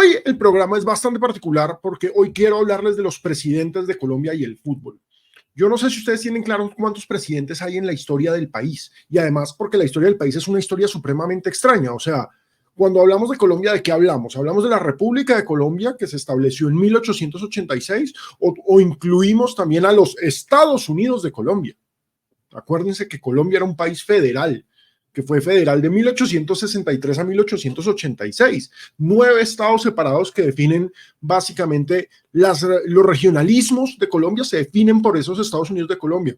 Hoy el programa es bastante particular porque hoy quiero hablarles de los presidentes de Colombia y el fútbol. Yo no sé si ustedes tienen claro cuántos presidentes hay en la historia del país, y además porque la historia del país es una historia supremamente extraña. O sea, cuando hablamos de Colombia, ¿de qué hablamos? Hablamos de la República de Colombia, que se estableció en 1886, o incluimos también a los Estados Unidos de Colombia. Acuérdense que Colombia era un país federal, que fue federal de 1863 a 1886. 9 estados separados que definen básicamente los regionalismos de Colombia, se definen por esos Estados Unidos de Colombia.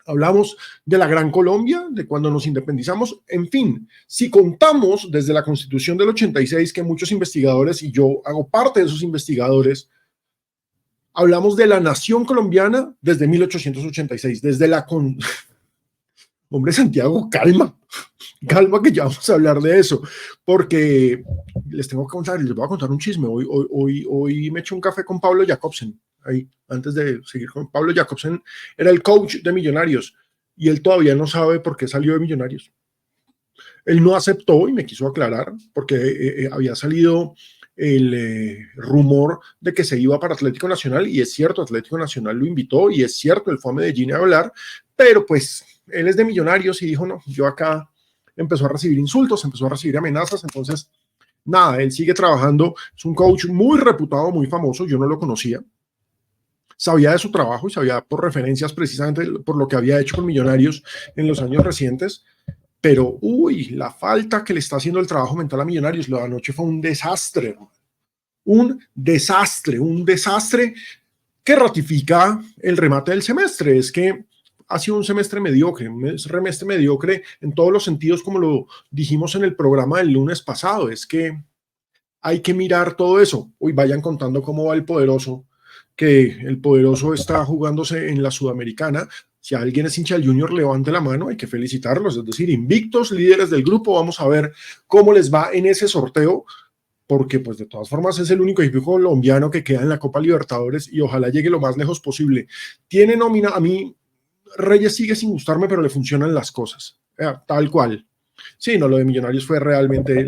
Hablamos de la Gran Colombia, de cuando nos independizamos. En fin, si contamos desde la Constitución del 86, que muchos investigadores, y yo hago parte de esos investigadores, hablamos de la nación colombiana desde 1886, desde la... Hombre, Santiago, calma que ya vamos a hablar de eso, porque les voy a contar un chisme. Hoy me eché un café con Pablo Jacobsen, ahí, antes de seguir con Pablo Jacobsen, era el coach de Millonarios, y él todavía no sabe por qué salió de Millonarios. Él no aceptó y me quiso aclarar, porque había salido el rumor de que se iba para Atlético Nacional, y es cierto, Atlético Nacional lo invitó, y es cierto, él fue a Medellín a hablar, pero pues él es de Millonarios y dijo, no, yo acá, empezó a recibir insultos, empezó a recibir amenazas. Entonces nada, él sigue trabajando, es un coach muy reputado, muy famoso, yo no lo conocía, sabía de su trabajo y sabía por referencias precisamente por lo que había hecho con Millonarios en los años recientes, pero la falta que le está haciendo el trabajo mental a Millonarios. Lo de anoche fue un desastre que ratifica el remate del semestre. Es que ha sido un semestre mediocre en todos los sentidos, como lo dijimos en el programa del lunes pasado. Es que hay que mirar todo eso. Vayan contando cómo va el Poderoso, que el Poderoso está jugándose en la Sudamericana. Si alguien es hincha del Junior, levante la mano, hay que felicitarlos, es decir, invictos, líderes del grupo. Vamos a ver cómo les va en ese sorteo, porque pues de todas formas es el único equipo colombiano que queda en la Copa Libertadores y ojalá llegue lo más lejos posible. Tiene nómina, a mí Reyes sigue sin gustarme, pero le funcionan las cosas, tal cual. Sí, no, lo de Millonarios fue realmente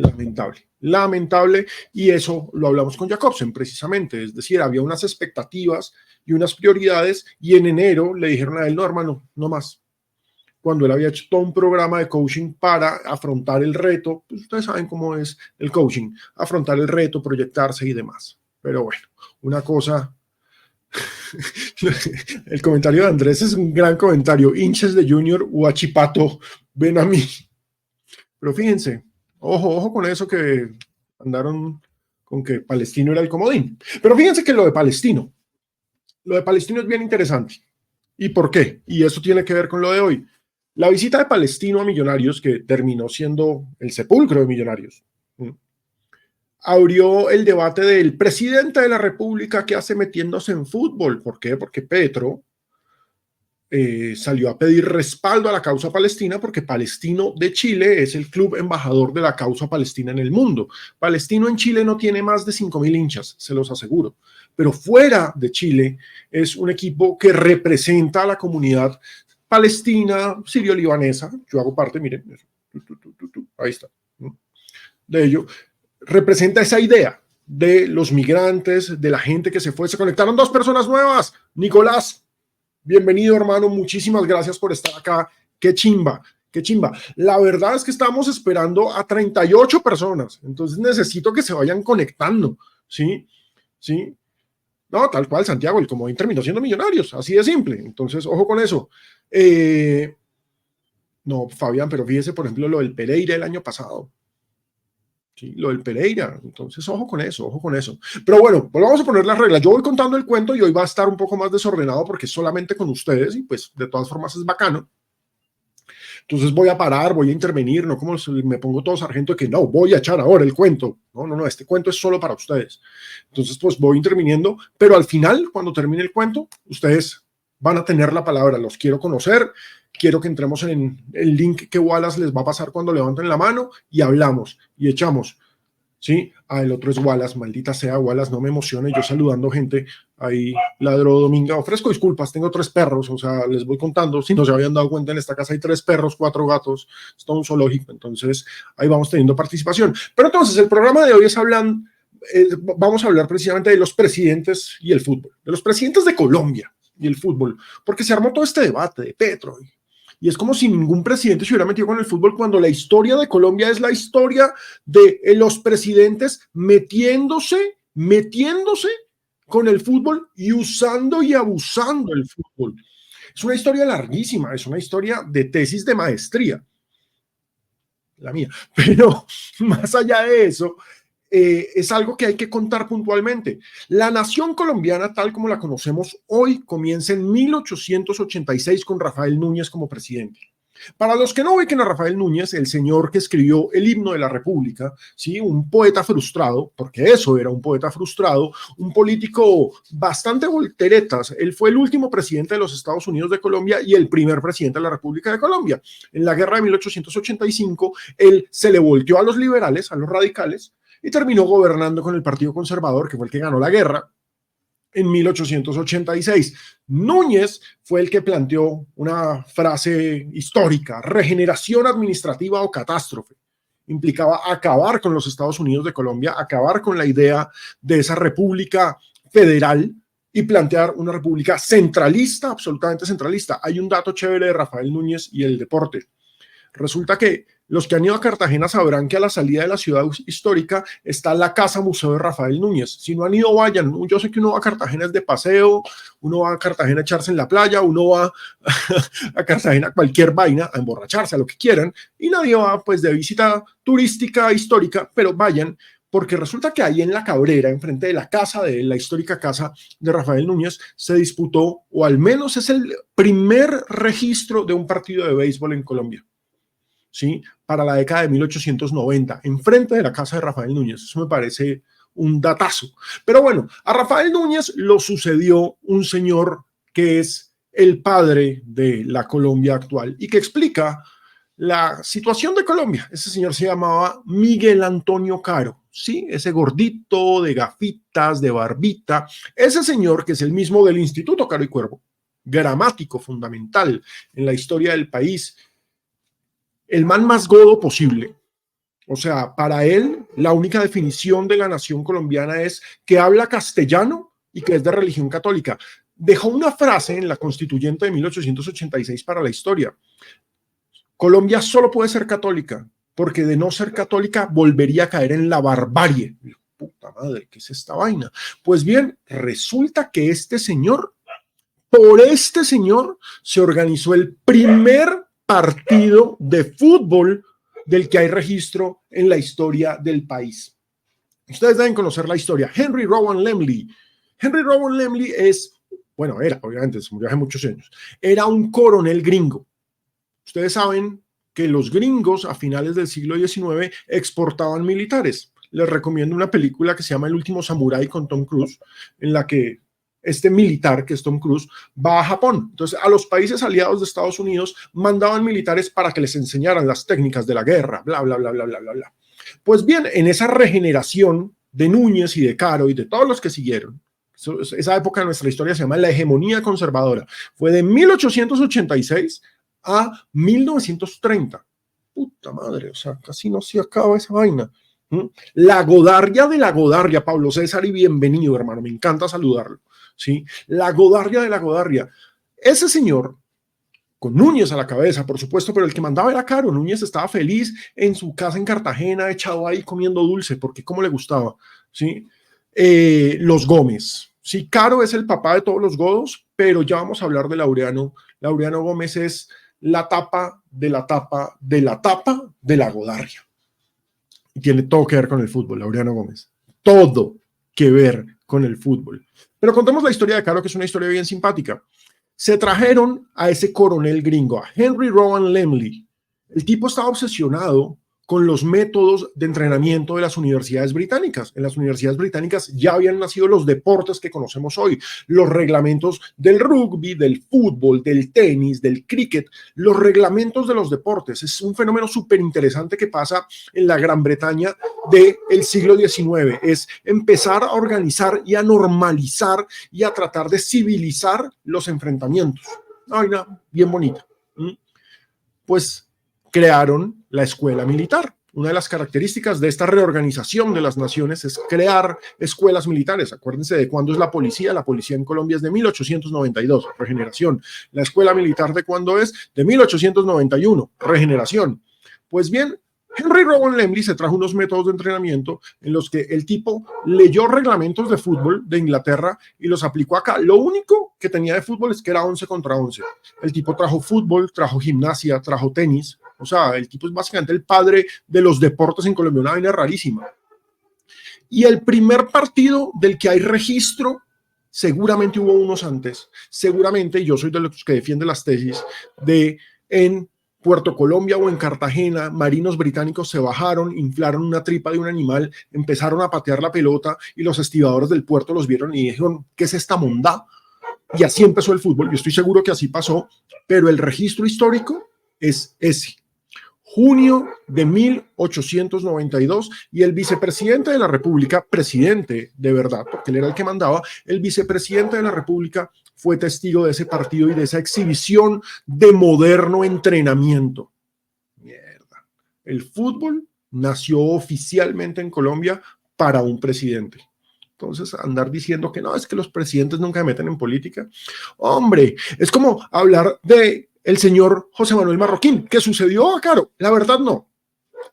lamentable, y eso lo hablamos con Jacobsen precisamente. Es decir, había unas expectativas y unas prioridades, y en enero le dijeron a él, no hermano, no más, cuando él había hecho todo un programa de coaching para afrontar el reto. Pues ustedes saben cómo es el coaching, afrontar el reto, proyectarse y demás. Pero bueno, una cosa... El comentario de Andrés es un gran comentario. Hinchas de Junior, Huachipato, ven a mí. Pero fíjense, ojo con eso, que andaron con que Palestino era el comodín. Pero fíjense que lo de Palestino es bien interesante. ¿Y por qué? Y eso tiene que ver con lo de hoy. La visita de Palestino a Millonarios, que terminó siendo el sepulcro de Millonarios, abrió el debate del presidente de la República que hace metiéndose en fútbol. ¿Por qué? Porque Petro salió a pedir respaldo a la causa palestina, porque Palestino de Chile es el club embajador de la causa palestina en el mundo. Palestino en Chile no tiene más de 5.000 hinchas, se los aseguro, pero fuera de Chile es un equipo que representa a la comunidad palestina, sirio-libanesa. Yo hago parte, miren, ahí está, de ello. Representa esa idea de los migrantes, de la gente que se fue. Se conectaron 2 personas nuevas. Nicolás, bienvenido, hermano, muchísimas gracias por estar acá. Qué chimba. La verdad es que estamos esperando a 38 personas, entonces necesito que se vayan conectando, ¿sí? No, tal cual, Santiago, el comodín terminó siendo Millonarios, así de simple. Entonces, ojo con eso. No, Fabián, pero fíjese, por ejemplo, lo del Pereira el año pasado. Sí, lo del Pereira. Entonces, ojo con eso. Pero bueno, pues vamos a poner las reglas. Yo voy contando el cuento y hoy va a estar un poco más desordenado porque es solamente con ustedes y pues de todas formas es bacano. Entonces voy a parar, voy a intervenir, no como si me pongo todo sargento de que no, voy a echar ahora el cuento. No, este cuento es solo para ustedes. Entonces pues voy interviniendo, pero al final, cuando termine el cuento, ustedes van a tener la palabra. Los quiero conocer, quiero que entremos en el link que Wallace les va a pasar cuando levanten la mano y hablamos y echamos. ¿Sí? El otro es Wallace, maldita sea Wallace, no me emocione, yo saludando gente, ahí ladró Dominga, ofrezco disculpas, tengo 3 perros, o sea, les voy contando, si no se habían dado cuenta, en esta casa hay 3 perros, 4 gatos, es todo un zoológico, entonces ahí vamos teniendo participación. Pero entonces el programa de hoy es vamos a hablar precisamente de los presidentes y el fútbol, de los presidentes de Colombia y el fútbol, porque se armó todo este debate de Petro. Y es como si ningún presidente se hubiera metido con el fútbol cuando la historia de Colombia es la historia de los presidentes metiéndose con el fútbol y usando y abusando del fútbol. Es una historia larguísima, es una historia de tesis de maestría, la mía, pero más allá de eso, es algo que hay que contar puntualmente. La nación colombiana, tal como la conocemos hoy, comienza en 1886 con Rafael Núñez como presidente. Para los que no ubiquen a Rafael Núñez, el señor que escribió el himno de la República, ¿sí? Un poeta frustrado, porque eso era un poeta frustrado, un político bastante volteretas. Él fue el último presidente de los Estados Unidos de Colombia y el primer presidente de la República de Colombia. En la guerra de 1885, él se le volteó a los liberales, a los radicales, y terminó gobernando con el Partido Conservador, que fue el que ganó la guerra en 1886. Núñez fue el que planteó una frase histórica: regeneración administrativa o catástrofe. Implicaba acabar con los Estados Unidos de Colombia, acabar con la idea de esa república federal y plantear una república centralista, absolutamente centralista. Hay un dato chévere de Rafael Núñez y el deporte. Resulta que los que han ido a Cartagena sabrán que a la salida de la ciudad histórica está la Casa Museo de Rafael Núñez. Si no han ido, vayan. Yo sé que uno va a Cartagena es de paseo, uno va a Cartagena a echarse en la playa, uno va a Cartagena a cualquier vaina, a emborracharse, a lo que quieran, y nadie va pues de visita turística, histórica, pero vayan, porque resulta que ahí en la Cabrera, enfrente de la casa, de la histórica casa de Rafael Núñez, se disputó, o al menos es el primer registro de un partido de béisbol en Colombia. ¿Sí? Para la década de 1890, enfrente de la casa de Rafael Núñez. Eso me parece un datazo. Pero bueno, a Rafael Núñez lo sucedió un señor que es el padre de la Colombia actual y que explica la situación de Colombia. Ese señor se llamaba Miguel Antonio Caro, ¿sí? Ese gordito de gafitas, de barbita. Ese señor que es el mismo del Instituto Caro y Cuervo, gramático fundamental en la historia del país, el man más godo posible. O sea, para él, la única definición de la nación colombiana es que habla castellano y que es de religión católica. Dejó una frase en la constituyente de 1886 para la historia. Colombia solo puede ser católica, porque de no ser católica volvería a caer en la barbarie. Puta madre, ¿qué es esta vaina? Pues bien, resulta que por este señor, se organizó el primer partido de fútbol del que hay registro en la historia del país. Ustedes deben conocer la historia. Henry Rowan Lemley. Henry Rowan Lemley era, obviamente, se murió hace muchos años. Era un coronel gringo. Ustedes saben que los gringos a finales del siglo XIX exportaban militares. Les recomiendo una película que se llama El último samurái con Tom Cruise, en la que este militar, que es Tom Cruise, va a Japón. Entonces, a los países aliados de Estados Unidos mandaban militares para que les enseñaran las técnicas de la guerra, bla, bla, bla, bla, bla, bla, bla. Pues bien, en esa regeneración de Núñez y de Caro y de todos los que siguieron, esa época de nuestra historia se llama la hegemonía conservadora. Fue de 1886 a 1930. Puta madre, o sea, casi no se acaba esa vaina. La Godarria de la Godarria, Pablo César, y bienvenido, hermano, me encanta saludarlo. ¿Sí? La Godarria de la Godarria. Ese señor, con Núñez a la cabeza, por supuesto, pero el que mandaba era Caro. Núñez estaba feliz en su casa en Cartagena, echado ahí comiendo dulce, porque cómo le gustaba. ¿Sí? Los Gómez. Sí, Caro es el papá de todos los godos, pero ya vamos a hablar de Laureano. Laureano Gómez es la tapa de la tapa de la tapa de la Godarria. Y tiene todo que ver con el fútbol, Laureano Gómez. Todo que ver con el fútbol. Pero contemos la historia de Caro, que es una historia bien simpática. Se trajeron a ese coronel gringo, a Henry Rowan Lemley. El tipo estaba obsesionado con los métodos de entrenamiento de las universidades británicas. En las universidades británicas ya habían nacido los deportes que conocemos hoy, los reglamentos del rugby, del fútbol, del tenis, del cricket, los reglamentos de los deportes. Es un fenómeno súper interesante que pasa en la Gran Bretaña del siglo XIX. Es empezar a organizar y a normalizar y a tratar de civilizar los enfrentamientos. Ay, no, bien bonita. Pues crearon la escuela militar. una de las características de esta reorganización de las naciones es crear escuelas militares. Acuérdense de cuándo es la policía. La policía en Colombia es de 1892, regeneración. La escuela militar de cuándo es de 1891, regeneración. Pues bien, Henry Rowan Lemley se trajo unos métodos de entrenamiento en los que el tipo leyó reglamentos de fútbol de Inglaterra y los aplicó acá. Lo único que tenía de fútbol es que era 11 contra 11. El tipo trajo fútbol, trajo gimnasia, trajo tenis. O sea, el tipo es básicamente el padre de los deportes en Colombia, una vaina rarísima. Y el primer partido del que hay registro, seguramente hubo unos antes, seguramente, yo soy de los que defiende las tesis, de en Puerto Colombia o en Cartagena, marinos británicos se bajaron, inflaron una tripa de un animal, empezaron a patear la pelota y los estibadores del puerto los vieron y dijeron, ¿qué es esta mondá? Y así empezó el fútbol. Yo estoy seguro que así pasó, pero el registro histórico es ese. Junio de 1892, y el vicepresidente de la República, presidente de verdad, porque él era el que mandaba, el vicepresidente de la República fue testigo de ese partido y de esa exhibición de moderno entrenamiento. Mierda. El fútbol nació oficialmente en Colombia para un presidente. Entonces, andar diciendo que no, es que los presidentes nunca se meten en política. Hombre, es como hablar de el señor José Manuel Marroquín, que sucedió a Caro. La verdad no.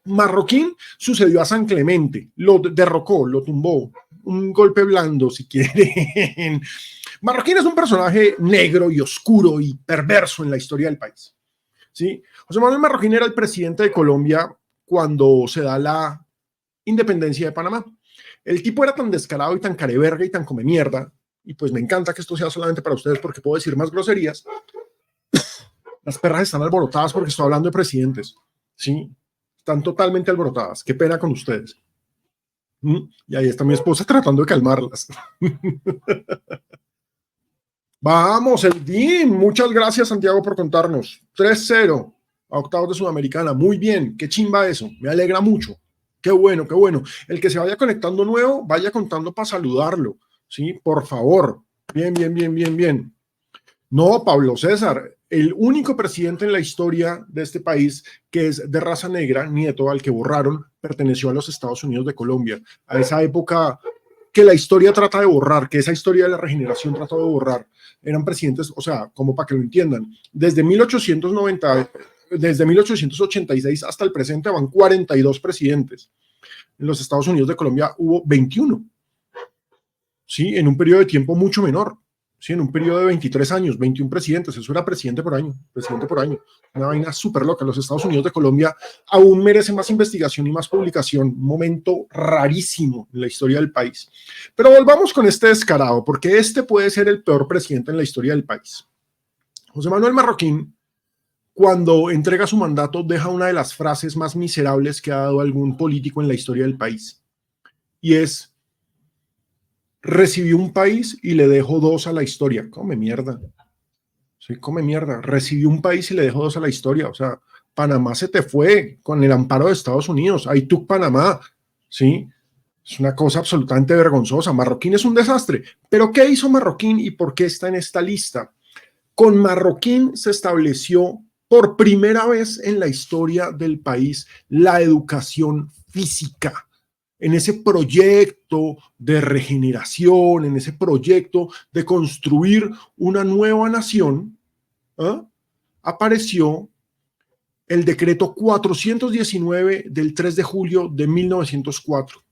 Marroquín sucedió a San Clemente, lo derrocó, lo tumbó. Un golpe blando, si quieren. Marroquín es un personaje negro y oscuro y perverso en la historia del país. ¿Sí? José Manuel Marroquín era el presidente de Colombia cuando se da la independencia de Panamá. El tipo era tan descarado y tan careverga y tan come mierda, y pues me encanta que esto sea solamente para ustedes porque puedo decir más groserías. Las perras están alborotadas porque estoy hablando de presidentes, ¿sí? Están totalmente alborotadas. Qué pena con ustedes. Y ahí está mi esposa tratando de calmarlas. Vamos, el DIM. Muchas gracias, Santiago, por contarnos. 3-0 a octavos de Sudamericana. Muy bien, qué chimba eso. Me alegra mucho. Qué bueno, qué bueno. El que se vaya conectando nuevo, vaya contando para saludarlo, ¿sí? Por favor. Bien, bien, bien, bien, bien. No, Pablo César, el único presidente en la historia de este país que es de raza negra, nieto al que borraron, perteneció a los Estados Unidos de Colombia. A esa época que la historia trata de borrar, que esa historia de la regeneración trató de borrar. Eran presidentes, o sea, como para que lo entiendan, desde 1886 hasta el presente van 42 presidentes. En los Estados Unidos de Colombia hubo 21, ¿sí? En un periodo de tiempo mucho menor, ¿sí? En un periodo de 23 años, 21 presidentes, eso era presidente por año, una vaina súper loca. Los Estados Unidos de Colombia aún merece más investigación y más publicación, un momento rarísimo en la historia del país. Pero volvamos con este descarado, porque este puede ser el peor presidente en la historia del país. José Manuel Marroquín, cuando entrega su mandato, deja una de las frases más miserables que ha dado algún político en la historia del país. Y es, recibí un país y le dejo dos a la historia. Come mierda. Sí, come mierda. Recibí un país y le dejo dos a la historia. O sea, Panamá se te fue con el amparo de Estados Unidos. Ahí tú Panamá. Sí, es una cosa absolutamente vergonzosa. Marroquín es un desastre. Pero ¿qué hizo Marroquín y por qué está en esta lista? Con Marroquín se estableció por primera vez en la historia del país la educación física. En ese proyecto de regeneración, en ese proyecto de construir una nueva nación, apareció el decreto 419 del 3 de julio de 1904.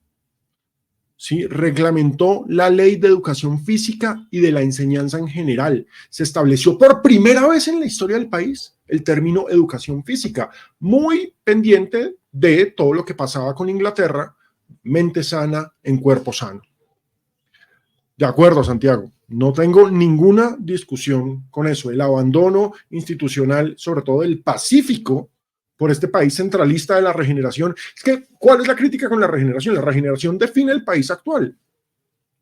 ¿Sí? Reglamentó la ley de educación física y de la enseñanza en general. Se estableció por primera vez en la historia del país el término educación física, muy pendiente de todo lo que pasaba con Inglaterra, mente sana en cuerpo sano. De acuerdo, Santiago, no tengo ninguna discusión con eso. El abandono institucional, sobre todo del Pacífico, por este país centralista de la regeneración. Es que, ¿cuál es la crítica con la regeneración? La regeneración define el país actual.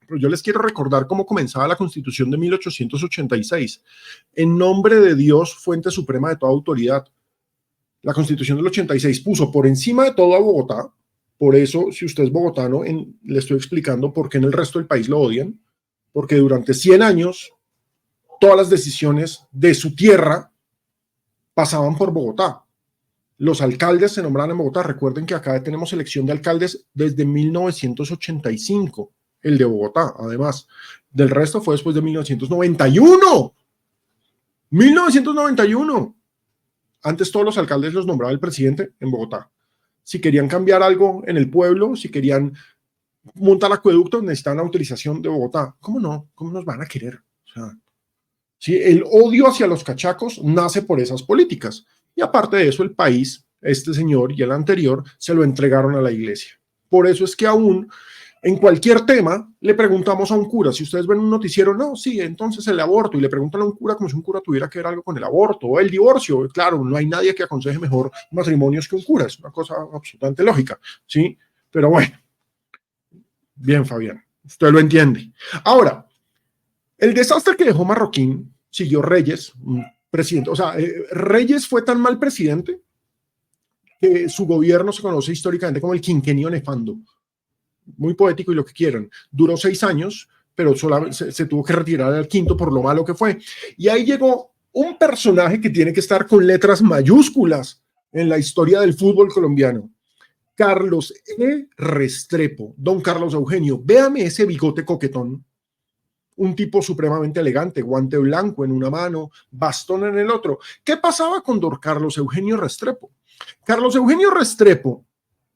Pero yo les quiero recordar cómo comenzaba la Constitución de 1886. En nombre de Dios, fuente suprema de toda autoridad. La Constitución del 86 puso por encima de todo a Bogotá. Por eso, si usted es bogotano, le estoy explicando por qué en el resto del país lo odian. Porque durante 100 años, todas las decisiones de su tierra pasaban por Bogotá. Los alcaldes se nombraban en Bogotá. Recuerden que acá tenemos elección de alcaldes desde 1985, el de Bogotá, además. Del resto fue después de 1991. 1991. Antes todos los alcaldes los nombraba el presidente en Bogotá. Si querían cambiar algo en el pueblo, si querían montar acueductos, necesitaban la autorización de Bogotá. ¿Cómo no? ¿Cómo nos van a querer? O sea, ¿sí? El odio hacia los cachacos nace por esas políticas. Y aparte de eso, el país, este señor y el anterior, se lo entregaron a la iglesia. Por eso es que aún en cualquier tema le preguntamos a un cura, si ustedes ven un noticiero, no, sí, entonces el aborto, y le preguntan a un cura como si un cura tuviera que ver algo con el aborto o el divorcio. Claro, no hay nadie que aconseje mejor matrimonios que un cura, es una cosa absolutamente lógica, ¿sí? Pero bueno, bien, Fabián, usted lo entiende. Ahora, el desastre que dejó Marroquín siguió Reyes, un presidente, o sea, Reyes fue tan mal presidente que su gobierno se conoce históricamente como el quinquenio nefando. Muy poético y lo que quieran. Duró 6 años, pero solamente se tuvo que retirar al quinto por lo malo que fue. Y ahí llegó un personaje que tiene que estar con letras mayúsculas en la historia del fútbol colombiano. Carlos Restrepo, don Carlos Eugenio. Véame ese bigote coquetón. Un tipo supremamente elegante, guante blanco en una mano, bastón en el otro. ¿Qué pasaba con don Carlos Eugenio Restrepo? Carlos Eugenio Restrepo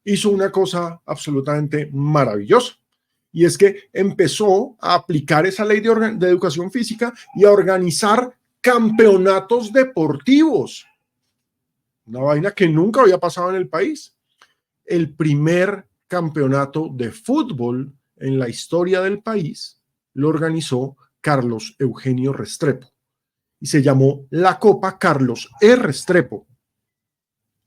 hizo una cosa absolutamente maravillosa, y es que empezó a aplicar esa ley de educación física y a organizar campeonatos deportivos. Una vaina que nunca había pasado en el país. El primer campeonato de fútbol en la historia del país lo organizó Carlos Eugenio Restrepo y se llamó la Copa Carlos Restrepo.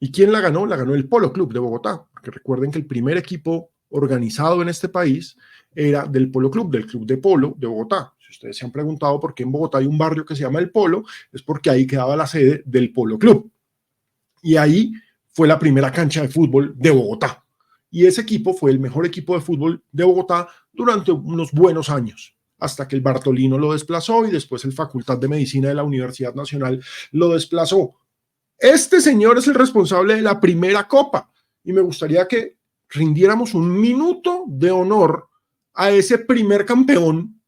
¿Y quién la ganó? La ganó el Polo Club de Bogotá, porque recuerden que el primer equipo organizado en este país era del Polo Club, del Club de Polo de Bogotá. Si ustedes se han preguntado por qué en Bogotá hay un barrio que se llama El Polo, es porque ahí quedaba la sede del Polo Club. Y ahí fue la primera cancha de fútbol de Bogotá. Y ese equipo fue el mejor equipo de fútbol de Bogotá durante unos buenos años, hasta que el Bartolino lo desplazó y después el Facultad de Medicina de la Universidad Nacional lo desplazó. Este señor es el responsable de la primera copa y me gustaría que rindiéramos un minuto de honor a ese primer campeón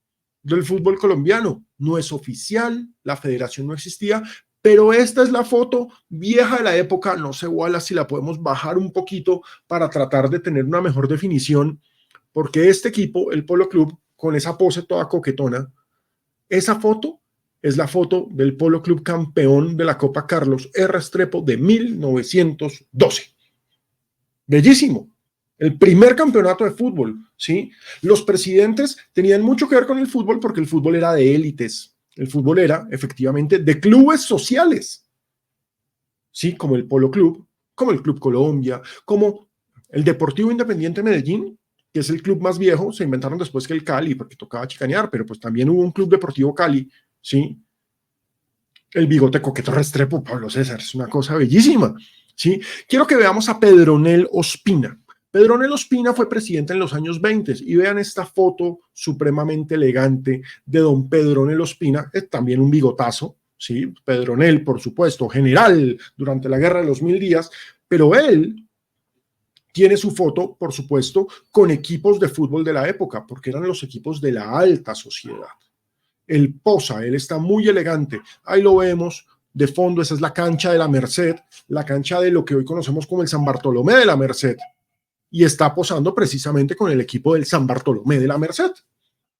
del fútbol colombiano. No es oficial, la federación no existía, pero esta es la foto vieja de la época. No sé, Wala, si la podemos bajar un poquito para tratar de tener una mejor definición, porque este equipo, el Polo Club, con esa pose toda coquetona, esa foto es la foto del Polo Club campeón de la Copa Carlos Restrepo de 1912. Bellísimo. El primer campeonato de fútbol, ¿sí? Los presidentes tenían mucho que ver con el fútbol porque el fútbol era de élites. El fútbol era, efectivamente, de clubes sociales, ¿sí? Como el Polo Club, como el Club Colombia, como el Deportivo Independiente Medellín, que es el club más viejo. Se inventaron después que el Cali, porque tocaba chicanear, pero pues también hubo un Club Deportivo Cali, ¿sí? El bigote coqueto Restrepo, Pablo César, es una cosa bellísima, ¿sí? Quiero que veamos a Pedronel Ospina. Pedronel Ospina fue presidente en los años 20 y vean esta foto supremamente elegante de don Pedronel Ospina, también un bigotazo, ¿sí? Pedronel, por supuesto, general durante la Guerra de los 1000 días, pero él tiene su foto, por supuesto, con equipos de fútbol de la época, porque eran los equipos de la alta sociedad. Él posa, él está muy elegante. Ahí lo vemos de fondo, esa es la cancha de la Merced, la cancha de lo que hoy conocemos como el San Bartolomé de la Merced. Y está posando precisamente con el equipo del San Bartolomé de la Merced.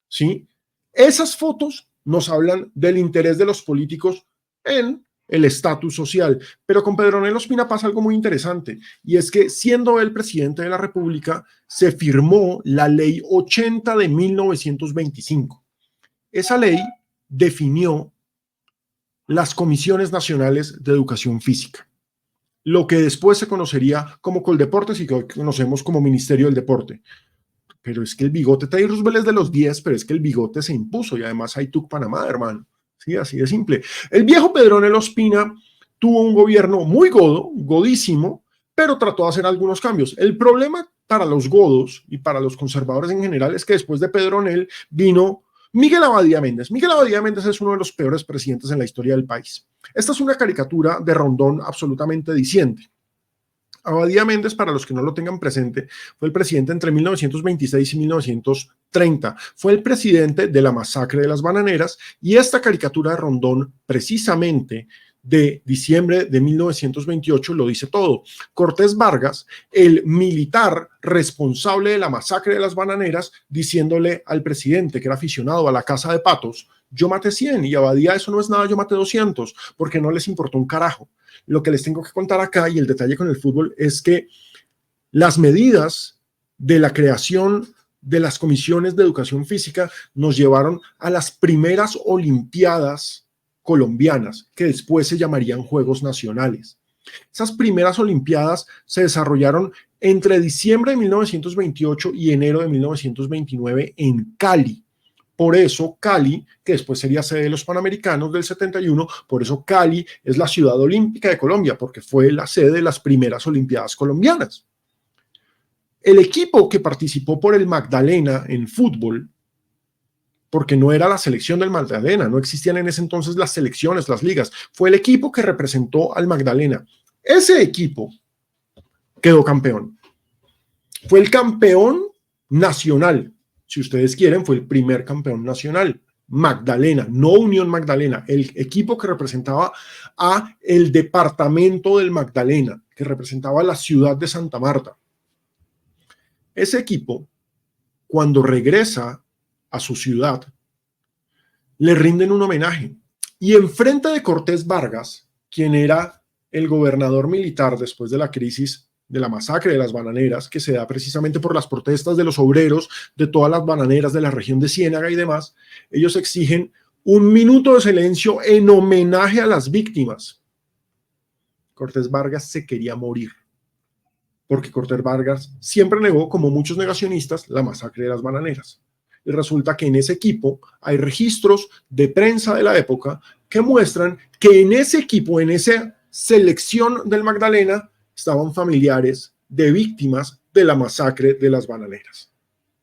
¿Sí? Esas fotos nos hablan del interés de los políticos en el estatus social. Pero con Pedronel Ospina pasa algo muy interesante, y es que siendo él presidente de la República, se firmó la Ley 80 de 1925. Esa ley definió las comisiones nacionales de educación física, lo que después se conocería como Coldeportes y que hoy conocemos como Ministerio del Deporte. Pero es que el bigote, Teddy Roosevelt es de los 10, pero es que el bigote se impuso y además hay Tuc Panamá, hermano. Sí, así de simple. El viejo Pedronel Ospina tuvo un gobierno muy godo, godísimo, pero trató de hacer algunos cambios. El problema para los godos y para los conservadores en general es que después de Pedronel vino Miguel Abadía Méndez. Miguel Abadía Méndez es uno de los peores presidentes en la historia del país. Esta es una caricatura de Rondón absolutamente diciente. Abadía Méndez, para los que no lo tengan presente, fue el presidente entre 1926 y 1930. Fue el presidente de la masacre de las bananeras y esta caricatura de Rondón, precisamente de diciembre de 1928, lo dice todo. Cortés Vargas, el militar responsable de la masacre de las bananeras, diciéndole al presidente, que era aficionado a la caza de patos, yo maté 100 y Abadía, eso no es nada, yo maté 200, porque no les importó un carajo. Lo que les tengo que contar acá y el detalle con el fútbol es que las medidas de la creación de las comisiones de educación física nos llevaron a las primeras Olimpiadas colombianas, que después se llamarían Juegos Nacionales. Esas primeras Olimpiadas se desarrollaron entre diciembre de 1928 y enero de 1929 en Cali. Por eso Cali, que después sería sede de los Panamericanos del 71, por eso Cali es la ciudad olímpica de Colombia, porque fue la sede de las primeras Olimpiadas colombianas. El equipo que participó por el Magdalena en fútbol, porque no era la selección del Magdalena, no existían en ese entonces las selecciones, las ligas, fue el equipo que representó al Magdalena. Ese equipo quedó campeón. Fue el campeón nacional. Si ustedes quieren, fue el primer campeón nacional, Magdalena, no Unión Magdalena, el equipo que representaba a el departamento del Magdalena, que representaba a la ciudad de Santa Marta. Ese equipo, cuando regresa a su ciudad, le rinden un homenaje. Y enfrente de Cortés Vargas, quien era el gobernador militar después de la crisis de la masacre de las bananeras, que se da precisamente por las protestas de los obreros de todas las bananeras de la región de Ciénaga y demás, ellos exigen 1 minuto de silencio en homenaje a las víctimas. Cortés Vargas se quería morir, porque Cortés Vargas siempre negó, como muchos negacionistas, la masacre de las bananeras. Y resulta que en ese equipo hay registros de prensa de la época que muestran que en ese equipo, en esa selección del Magdalena, estaban familiares de víctimas de la masacre de las bananeras.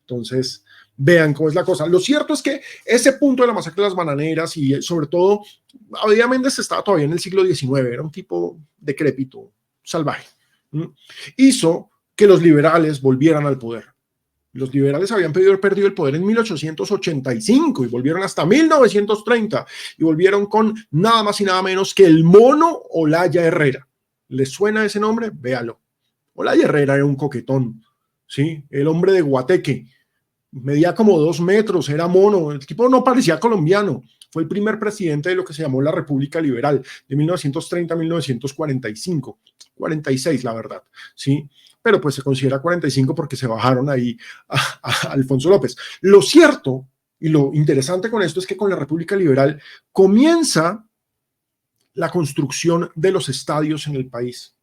Entonces, vean cómo es la cosa. Lo cierto es que ese punto de la masacre de las bananeras y sobre todo, Abadía Méndez estaba todavía en el siglo XIX, era un tipo decrépito, salvaje, hizo que los liberales volvieran al poder. Los liberales habían perdido el poder en 1885 y volvieron hasta 1930 y volvieron con nada más y nada menos que el mono Olaya Herrera. ¿Les suena ese nombre? Véalo. Olaya Herrera era un coquetón, ¿sí? El hombre de Guateque. Medía como 2 metros, era mono. El tipo no parecía colombiano. Fue el primer presidente de lo que se llamó la República Liberal, de 1930 a 1945. 46, la verdad, ¿sí? Pero pues se considera 45 porque se bajaron ahí a Alfonso López. Lo cierto y lo interesante con esto es que con la República Liberal comienza la construcción de los estadios en el país.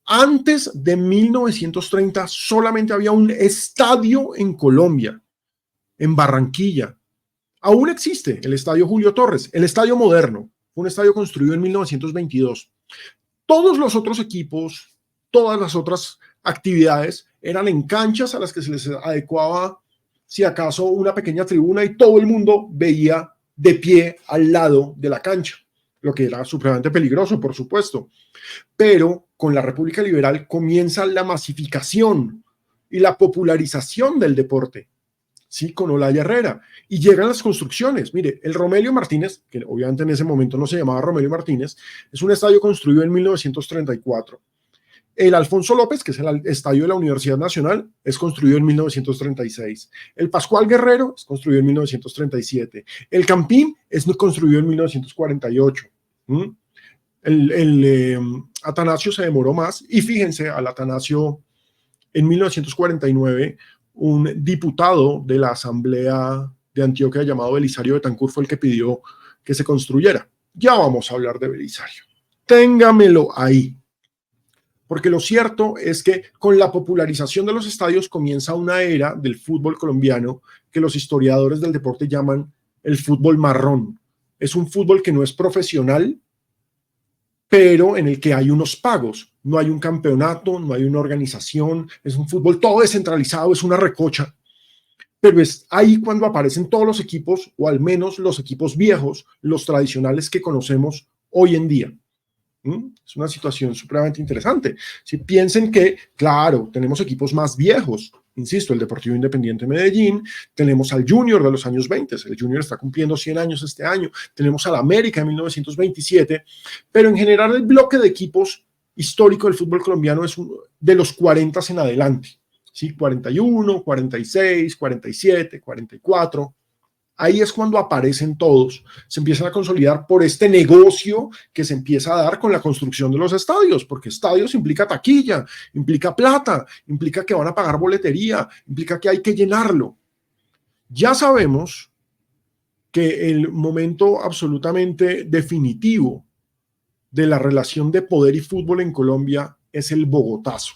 Antes de 1930 solamente había un estadio en Colombia, en Barranquilla. Aún existe el Estadio Julio Torres, el estadio moderno, un estadio construido en 1922. Todos los otros equipos, todas las otras actividades eran en canchas a las que se les adecuaba, si acaso, una pequeña tribuna y todo el mundo veía de pie al lado de la cancha, lo que era supremamente peligroso, por supuesto. Pero con la República Liberal comienza la masificación y la popularización del deporte, ¿sí? Con Olaya Herrera. Y llegan las construcciones. Mire, el Romelio Martínez, que obviamente en ese momento no se llamaba Romelio Martínez, es un estadio construido en 1934. El Alfonso López, que es el estadio de la Universidad Nacional, es construido en 1936. El Pascual Guerrero es construido en 1937. El Campín es construido en 1948. Atanasio se demoró más y fíjense, al Atanasio en 1949 un diputado de la Asamblea de Antioquia llamado Belisario Betancur fue el que pidió que se construyera. Ya vamos a hablar de Belisario. Téngamelo ahí. Porque lo cierto es que con la popularización de los estadios comienza una era del fútbol colombiano que los historiadores del deporte llaman el fútbol marrón. Es un fútbol que no es profesional, pero en el que hay unos pagos. No hay un campeonato, no hay una organización, es un fútbol todo descentralizado, es una recocha. Pero es ahí cuando aparecen todos los equipos, o al menos los equipos viejos, los tradicionales que conocemos hoy en día. Es una situación supremamente interesante. Si piensen que, claro, tenemos equipos más viejos, insisto, el Deportivo Independiente Medellín, tenemos al Junior de los años 20, el Junior está cumpliendo 100 años este año, tenemos al América de 1927, pero en general el bloque de equipos histórico del fútbol colombiano es de los 40 en adelante, ¿sí? 41, 46, 47, 44. Ahí es cuando aparecen todos, se empiezan a consolidar por este negocio que se empieza a dar con la construcción de los estadios, porque estadios implica taquilla, implica plata, implica que van a pagar boletería, implica que hay que llenarlo. Ya sabemos que el momento absolutamente definitivo de la relación de poder y fútbol en Colombia es el Bogotazo.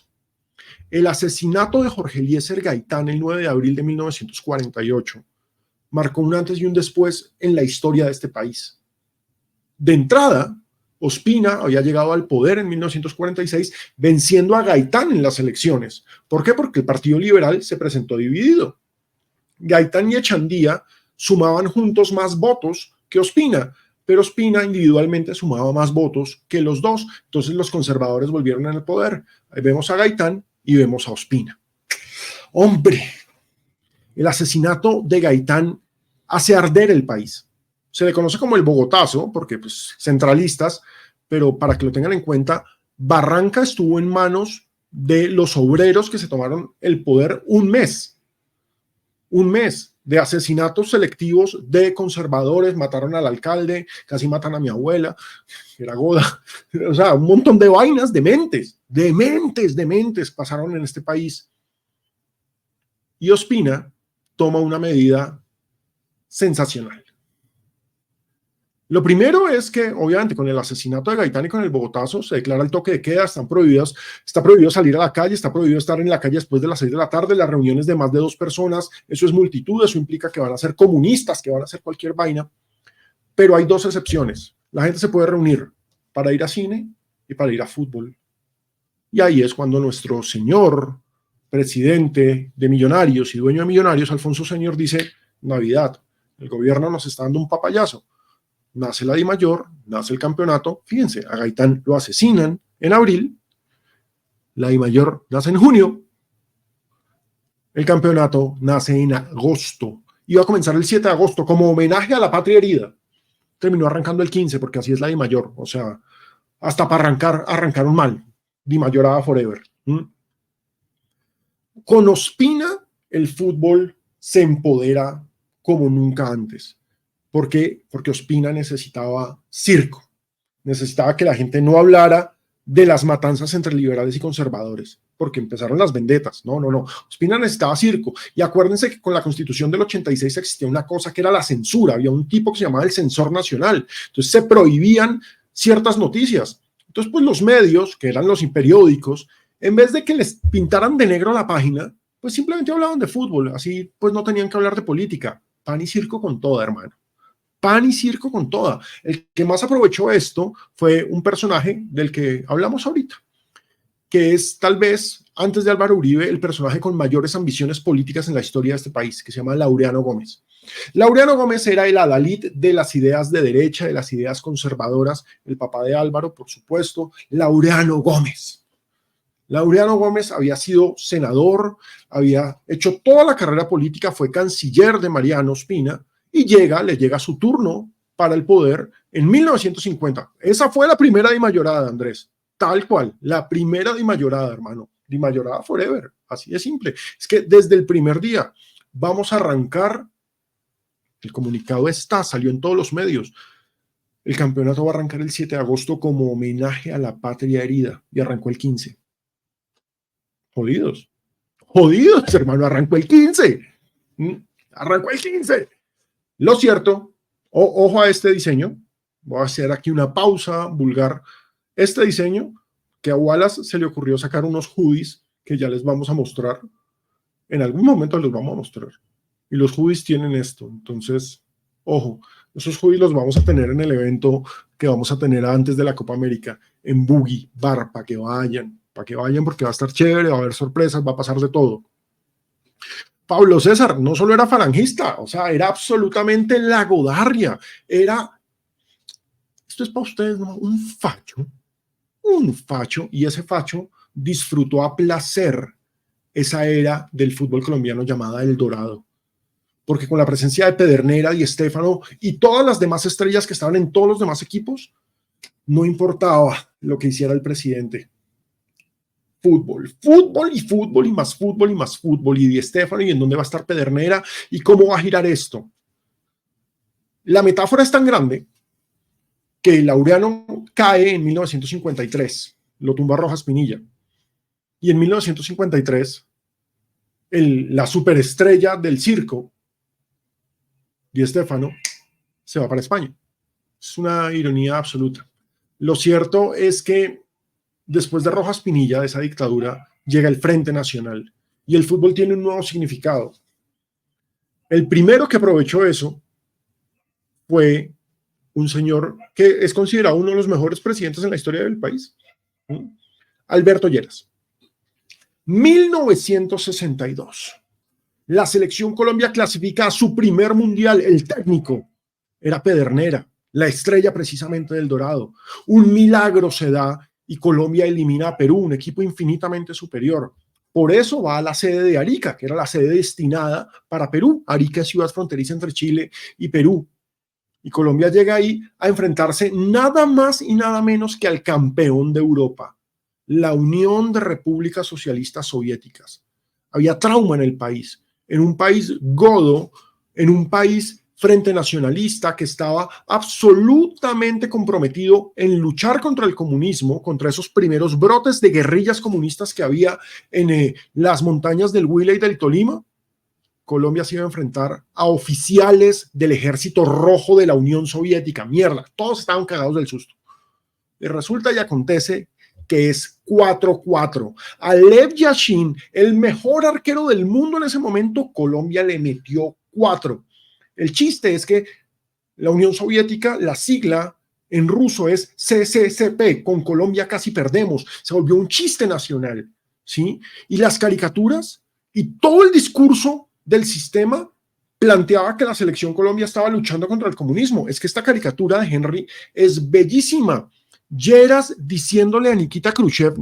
El asesinato de Jorge Eliezer Gaitán el 9 de abril de 1948 marcó un antes y un después en la historia de este país. De entrada, Ospina había llegado al poder en 1946 venciendo a Gaitán en las elecciones. ¿Por qué? Porque el Partido Liberal se presentó dividido. Gaitán y Echandía sumaban juntos más votos que Ospina, pero Ospina individualmente sumaba más votos que los dos. Entonces los conservadores volvieron al poder. Ahí vemos a Gaitán y vemos a Ospina. ¡Hombre! El asesinato de Gaitán hace arder el país. Se le conoce como el Bogotazo, porque pues, centralistas, pero para que lo tengan en cuenta, Barranca estuvo en manos de los obreros que se tomaron el poder un mes de asesinatos selectivos de conservadores, mataron al alcalde, casi matan a mi abuela, era Goda, o sea, un montón de vainas dementes pasaron en este país. Y Ospina toma una medida sensacional. Lo primero es que, obviamente, con el asesinato de Gaitán y con el Bogotazo se declara el toque de queda, está prohibido salir a la calle, está prohibido estar en la calle después de las 6 de la tarde, las reuniones de más de 2 personas, eso es multitud, eso implica que van a ser comunistas, que van a hacer cualquier vaina, pero hay 2 excepciones. La gente se puede reunir para ir a cine y para ir a fútbol. Y ahí es cuando nuestro señor presidente de Millonarios y dueño de Millonarios, Alfonso Señor, dice: Navidad, el gobierno nos está dando un papayazo. Nace la DIMAYOR, nace el campeonato. Fíjense, a Gaitán lo asesinan en abril, la DIMAYOR nace en junio, el campeonato nace en agosto. Iba a comenzar el 7 de agosto como homenaje a la patria herida. Terminó arrancando el 15 porque así es la DIMAYOR. O sea, hasta para arrancaron mal. DIMAYORada forever. Con Ospina, el fútbol se empodera como nunca antes. ¿Por qué? Porque Ospina necesitaba circo. Necesitaba que la gente no hablara de las matanzas entre liberales y conservadores, porque empezaron las vendetas. No. Ospina necesitaba circo. Y acuérdense que con la Constitución del 86 existía una cosa que era la censura. Había un tipo que se llamaba el censor nacional. Entonces se prohibían ciertas noticias. Entonces, pues los medios, que eran los periódicos, en vez de que les pintaran de negro la página, pues simplemente hablaban de fútbol. Así, pues no tenían que hablar de política. Pan y circo con toda, hermano. Pan y circo con toda. El que más aprovechó esto fue un personaje del que hablamos ahorita, que es tal vez, antes de Álvaro Uribe, el personaje con mayores ambiciones políticas en la historia de este país, que se llama Laureano Gómez. Laureano Gómez era el adalid de las ideas de derecha, de las ideas conservadoras, el papá de Álvaro, por supuesto, Laureano Gómez. Laureano Gómez había sido senador, había hecho toda la carrera política, fue canciller de Mariano Ospina, y le llega su turno para el poder en 1950. Esa fue la primera DIMAYORada, Andrés. Tal cual, la primera DIMAYORada, hermano. DIMAYORada forever, así de simple. Es que desde el primer día vamos a arrancar, el comunicado salió en todos los medios. El campeonato va a arrancar el 7 de agosto como homenaje a la patria herida y arrancó el 15. Jodidos, hermano, arrancó el 15. Arrancó el 15. Lo cierto, ojo a este diseño, voy a hacer aquí una pausa vulgar. Este diseño, que a Wallace se le ocurrió sacar unos hoodies que ya les vamos a mostrar, en algún momento les vamos a mostrar. Y los hoodies tienen esto, entonces, ojo, esos hoodies los vamos a tener en el evento que vamos a tener antes de la Copa América, en Boogie Bar, para que vayan porque va a estar chévere, va a haber sorpresas, va a pasar de todo. Pablo César no solo era falangista, o sea, era absolutamente la godarria, esto es para ustedes, ¿no? Un fallo, un facho, y ese facho disfrutó a placer esa era del fútbol colombiano llamada El Dorado, porque con la presencia de Pedernera, Di Stéfano y todas las demás estrellas que estaban en todos los demás equipos, no importaba lo que hiciera el presidente. Fútbol, fútbol y fútbol y más fútbol y más fútbol, y Di Stéfano, y en dónde va a estar Pedernera y cómo va a girar esto. La metáfora es tan grande que Laureano cae en 1953, lo tumba Rojas Pinilla, y en 1953 la superestrella del circo, Di Stéfano, se va para España. Es una ironía absoluta. Lo cierto es que después de Rojas Pinilla, de esa dictadura, llega el Frente Nacional y el fútbol tiene un nuevo significado. El primero que aprovechó eso fue un señor que es considerado uno de los mejores presidentes en la historia del país, Alberto Lleras. 1962. La selección Colombia clasifica a su primer mundial. El técnico era Pedernera, la estrella precisamente del Dorado. Un milagro se da y Colombia elimina a Perú, un equipo infinitamente superior. Por eso va a la sede de Arica, que era la sede destinada para Perú. Arica es ciudad fronteriza entre Chile y Perú. Y Colombia llega ahí a enfrentarse nada más y nada menos que al campeón de Europa, la Unión de Repúblicas Socialistas Soviéticas. Había trauma en el país, en un país godo, en un país frente nacionalista que estaba absolutamente comprometido en luchar contra el comunismo, contra esos primeros brotes de guerrillas comunistas que había en las montañas del Huila y del Tolima. Colombia se iba a enfrentar a oficiales del ejército rojo de la Unión Soviética. Mierda, todos estaban cagados del susto. Y resulta y acontece que es 4-4. A Lev Yashin, el mejor arquero del mundo en ese momento, Colombia le metió 4. El chiste es que la Unión Soviética, la sigla en ruso es CCCP, con Colombia casi perdemos. Se volvió un chiste nacional, ¿sí? Y las caricaturas y todo el discurso del sistema planteaba que la selección Colombia estaba luchando contra el comunismo. Es que esta caricatura de Henry es bellísima. Lleras diciéndole a Nikita Khrushchev,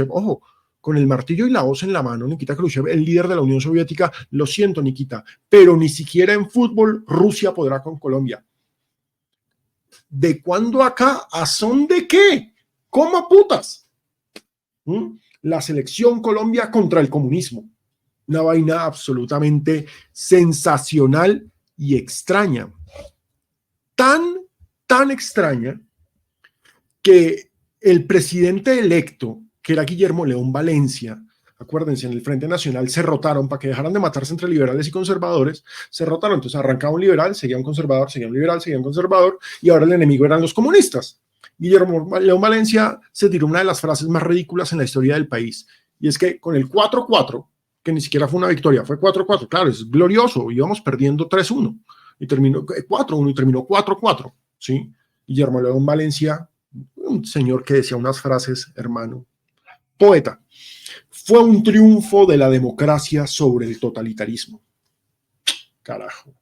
ojo, con el martillo y la hoz en la mano, Nikita Khrushchev, el líder de la Unión Soviética, lo siento, Nikita, pero ni siquiera en fútbol Rusia podrá con Colombia. ¿De cuándo acá? ¿A son de qué? ¿Cómo putas? La selección Colombia contra el comunismo. Una vaina absolutamente sensacional y extraña. Tan extraña que el presidente electo, que era Guillermo León Valencia, acuérdense, en el Frente Nacional se rotaron para que dejaran de matarse entre liberales y conservadores, se rotaron, entonces arrancaba un liberal, seguía un conservador, seguía un liberal, seguía un conservador, y ahora el enemigo eran los comunistas. Guillermo León Valencia se tiró una de las frases más ridículas en la historia del país, y es que con el 4-4, que ni siquiera fue una victoria, fue 4-4, claro, es glorioso, íbamos perdiendo 3-1, y terminó 4-1 y terminó 4-4, ¿sí? Guillermo León Valencia, un señor que decía unas frases, hermano, poeta. Fue un triunfo de la democracia sobre el totalitarismo. Carajo.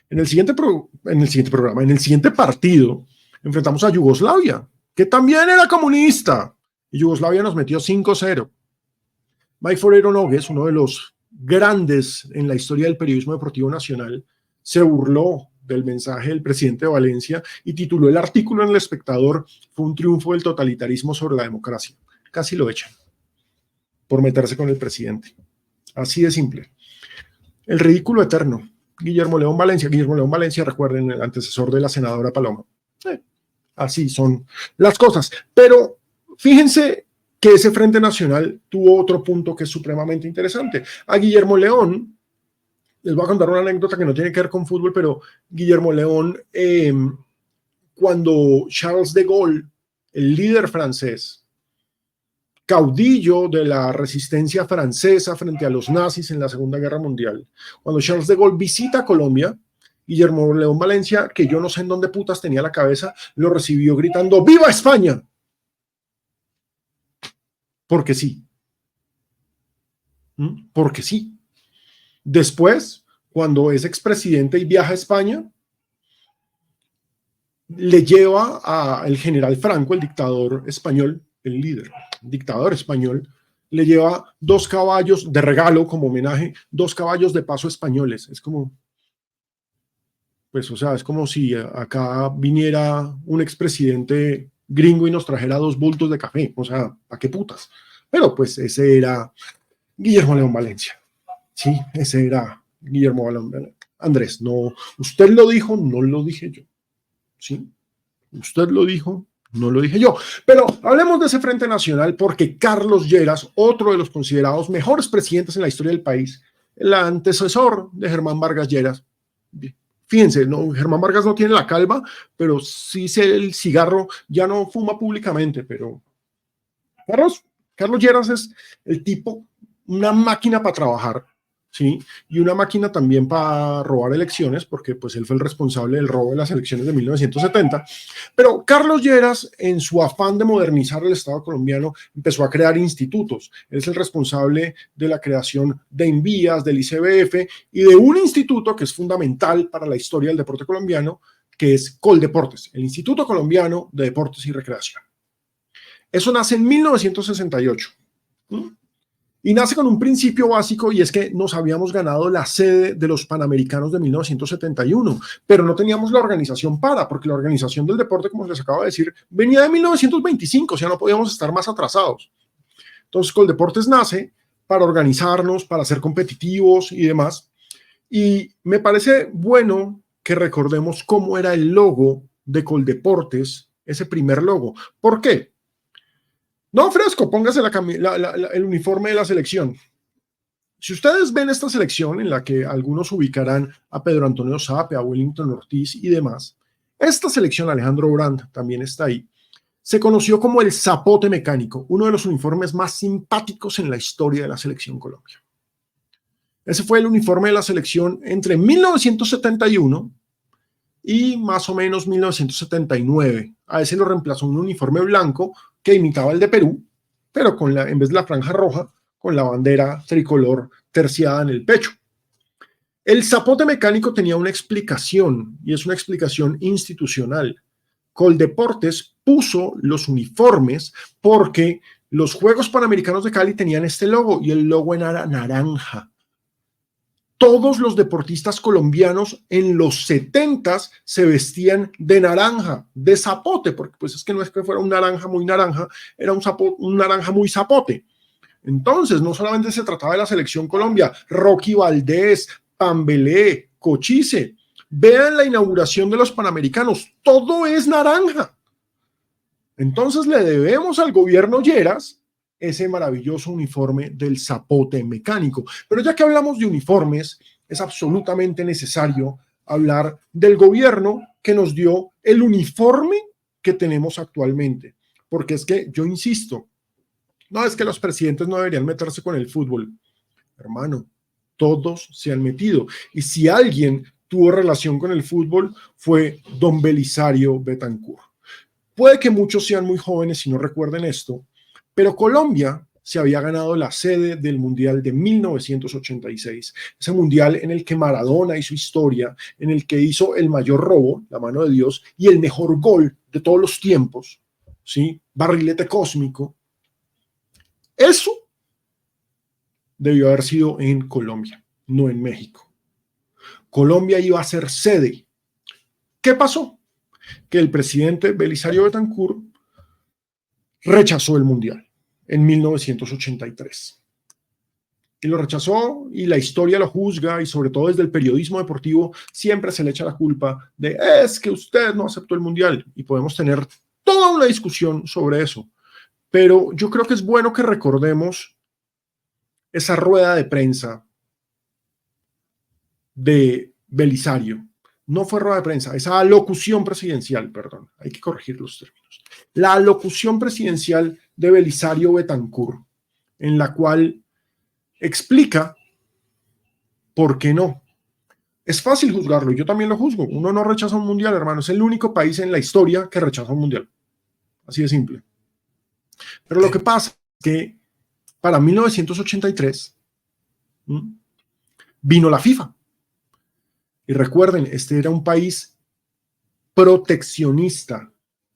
En el siguiente partido, enfrentamos a Yugoslavia, que también era comunista, y Yugoslavia nos metió 5-0. Mike Forero Nogues, uno de los grandes en la historia del periodismo deportivo nacional, se burló del mensaje del presidente de Valencia y tituló el artículo en El Espectador: fue un triunfo del totalitarismo sobre la democracia. Casi lo echan por meterse con el presidente. Así de simple. El ridículo eterno. Guillermo León Valencia, recuerden, el antecesor de la senadora Paloma. Así son las cosas. Pero fíjense que ese Frente Nacional tuvo otro punto que es supremamente interesante. A Guillermo León, les voy a contar una anécdota que no tiene que ver con fútbol, pero Guillermo León, cuando Charles de Gaulle, el líder francés, caudillo de la resistencia francesa frente a los nazis en la Segunda Guerra Mundial, cuando Charles de Gaulle visita Colombia, Guillermo León Valencia, que yo no sé en dónde putas tenía la cabeza, lo recibió gritando ¡Viva España! Porque sí. Porque sí. Después, cuando es expresidente y viaja a España, le lleva al general Franco, el dictador español, el líder, dictador español, le lleva 2 caballos de regalo como homenaje, 2 caballos de paso españoles. Es como, pues, o sea, es como si acá viniera un expresidente gringo y nos trajera 2 bultos de café. O sea, ¿para qué putas? Pero pues ese era Guillermo León Valencia. Sí, ese era Guillermo León Valencia. Andrés, no, usted lo dijo, no lo dije yo. Sí, usted lo dijo, no lo dije yo. Pero hablemos de ese Frente Nacional porque Carlos Lleras, otro de los considerados mejores presidentes en la historia del país, el antecesor de Germán Vargas Lleras. Fíjense, no, Germán Vargas no tiene la calva, pero sí el cigarro, ya no fuma públicamente, pero Carlos Lleras es el tipo, una máquina para trabajar, ¿sí? Y una máquina también para robar elecciones, porque pues él fue el responsable del robo de las elecciones de 1970. Pero Carlos Lleras, en su afán de modernizar el Estado colombiano, empezó a crear institutos. Él es el responsable de la creación de Invías, del ICBF y de un instituto que es fundamental para la historia del deporte colombiano, que es Coldeportes, el Instituto Colombiano de Deportes y Recreación. Eso nace en 1968. Y nace con un principio básico y es que nos habíamos ganado la sede de los Panamericanos de 1971, pero no teníamos la organización porque la organización del deporte, como les acabo de decir, venía de 1925, o sea, no podíamos estar más atrasados. Entonces, Coldeportes nace para organizarnos, para ser competitivos y demás. Y me parece bueno que recordemos cómo era el logo de Coldeportes, ese primer logo. ¿Por qué? No, Fresco, póngase el uniforme de la selección. Si ustedes ven esta selección en la que algunos ubicarán a Pedro Antonio Sape, a Wellington Ortiz y demás, esta selección, Alejandro Brandt también está ahí, se conoció como el Zapote Mecánico, uno de los uniformes más simpáticos en la historia de la selección Colombia. Ese fue el uniforme de la selección entre 1971 y más o menos 1979. A ese lo reemplazó un uniforme blanco que imitaba el de Perú, pero en vez de la franja roja, con la bandera tricolor terciada en el pecho. El Zapote Mecánico tenía una explicación, y es una explicación institucional. Coldeportes puso los uniformes porque los Juegos Panamericanos de Cali tenían este logo, y el logo era naranja. Todos los deportistas colombianos en los 70s se vestían de naranja, de zapote, porque pues es que no es que fuera un naranja muy naranja, era un naranja muy zapote. Entonces, no solamente se trataba de la selección Colombia, Rocky Valdés, Pambelé, Cochise. Vean la inauguración de los Panamericanos, todo es naranja. Entonces le debemos al gobierno Lleras ese maravilloso uniforme del Zapote Mecánico. Pero ya que hablamos de uniformes, es absolutamente necesario hablar del gobierno que nos dio el uniforme que tenemos actualmente. Porque es que, yo insisto, no es que los presidentes no deberían meterse con el fútbol. Hermano, todos se han metido. Y si alguien tuvo relación con el fútbol, fue don Belisario Betancur. Puede que muchos sean muy jóvenes y no recuerden esto, pero Colombia se había ganado la sede del Mundial de 1986, ese Mundial en el que Maradona hizo historia, en el que hizo el mayor robo, la mano de Dios, y el mejor gol de todos los tiempos, ¿sí? Barrilete cósmico. Eso debió haber sido en Colombia, no en México. Colombia iba a ser sede. ¿Qué pasó? Que el presidente Belisario Betancur rechazó el Mundial en 1983. Y lo rechazó y la historia lo juzga y sobre todo desde el periodismo deportivo siempre se le echa la culpa de es que usted no aceptó el Mundial y podemos tener toda una discusión sobre eso. Pero yo creo que es bueno que recordemos esa rueda de prensa de Belisario. No fue rueda de prensa, esa alocución presidencial, perdón, hay que corregir los términos. La alocución presidencial de Belisario Betancur, en la cual explica por qué no. Es fácil juzgarlo, y yo también lo juzgo. Uno no rechaza un mundial, hermano. Es el único país en la historia que rechaza un mundial. Así de simple. Pero lo que pasa es que para 1983 vino la FIFA. Y recuerden, este era un país proteccionista.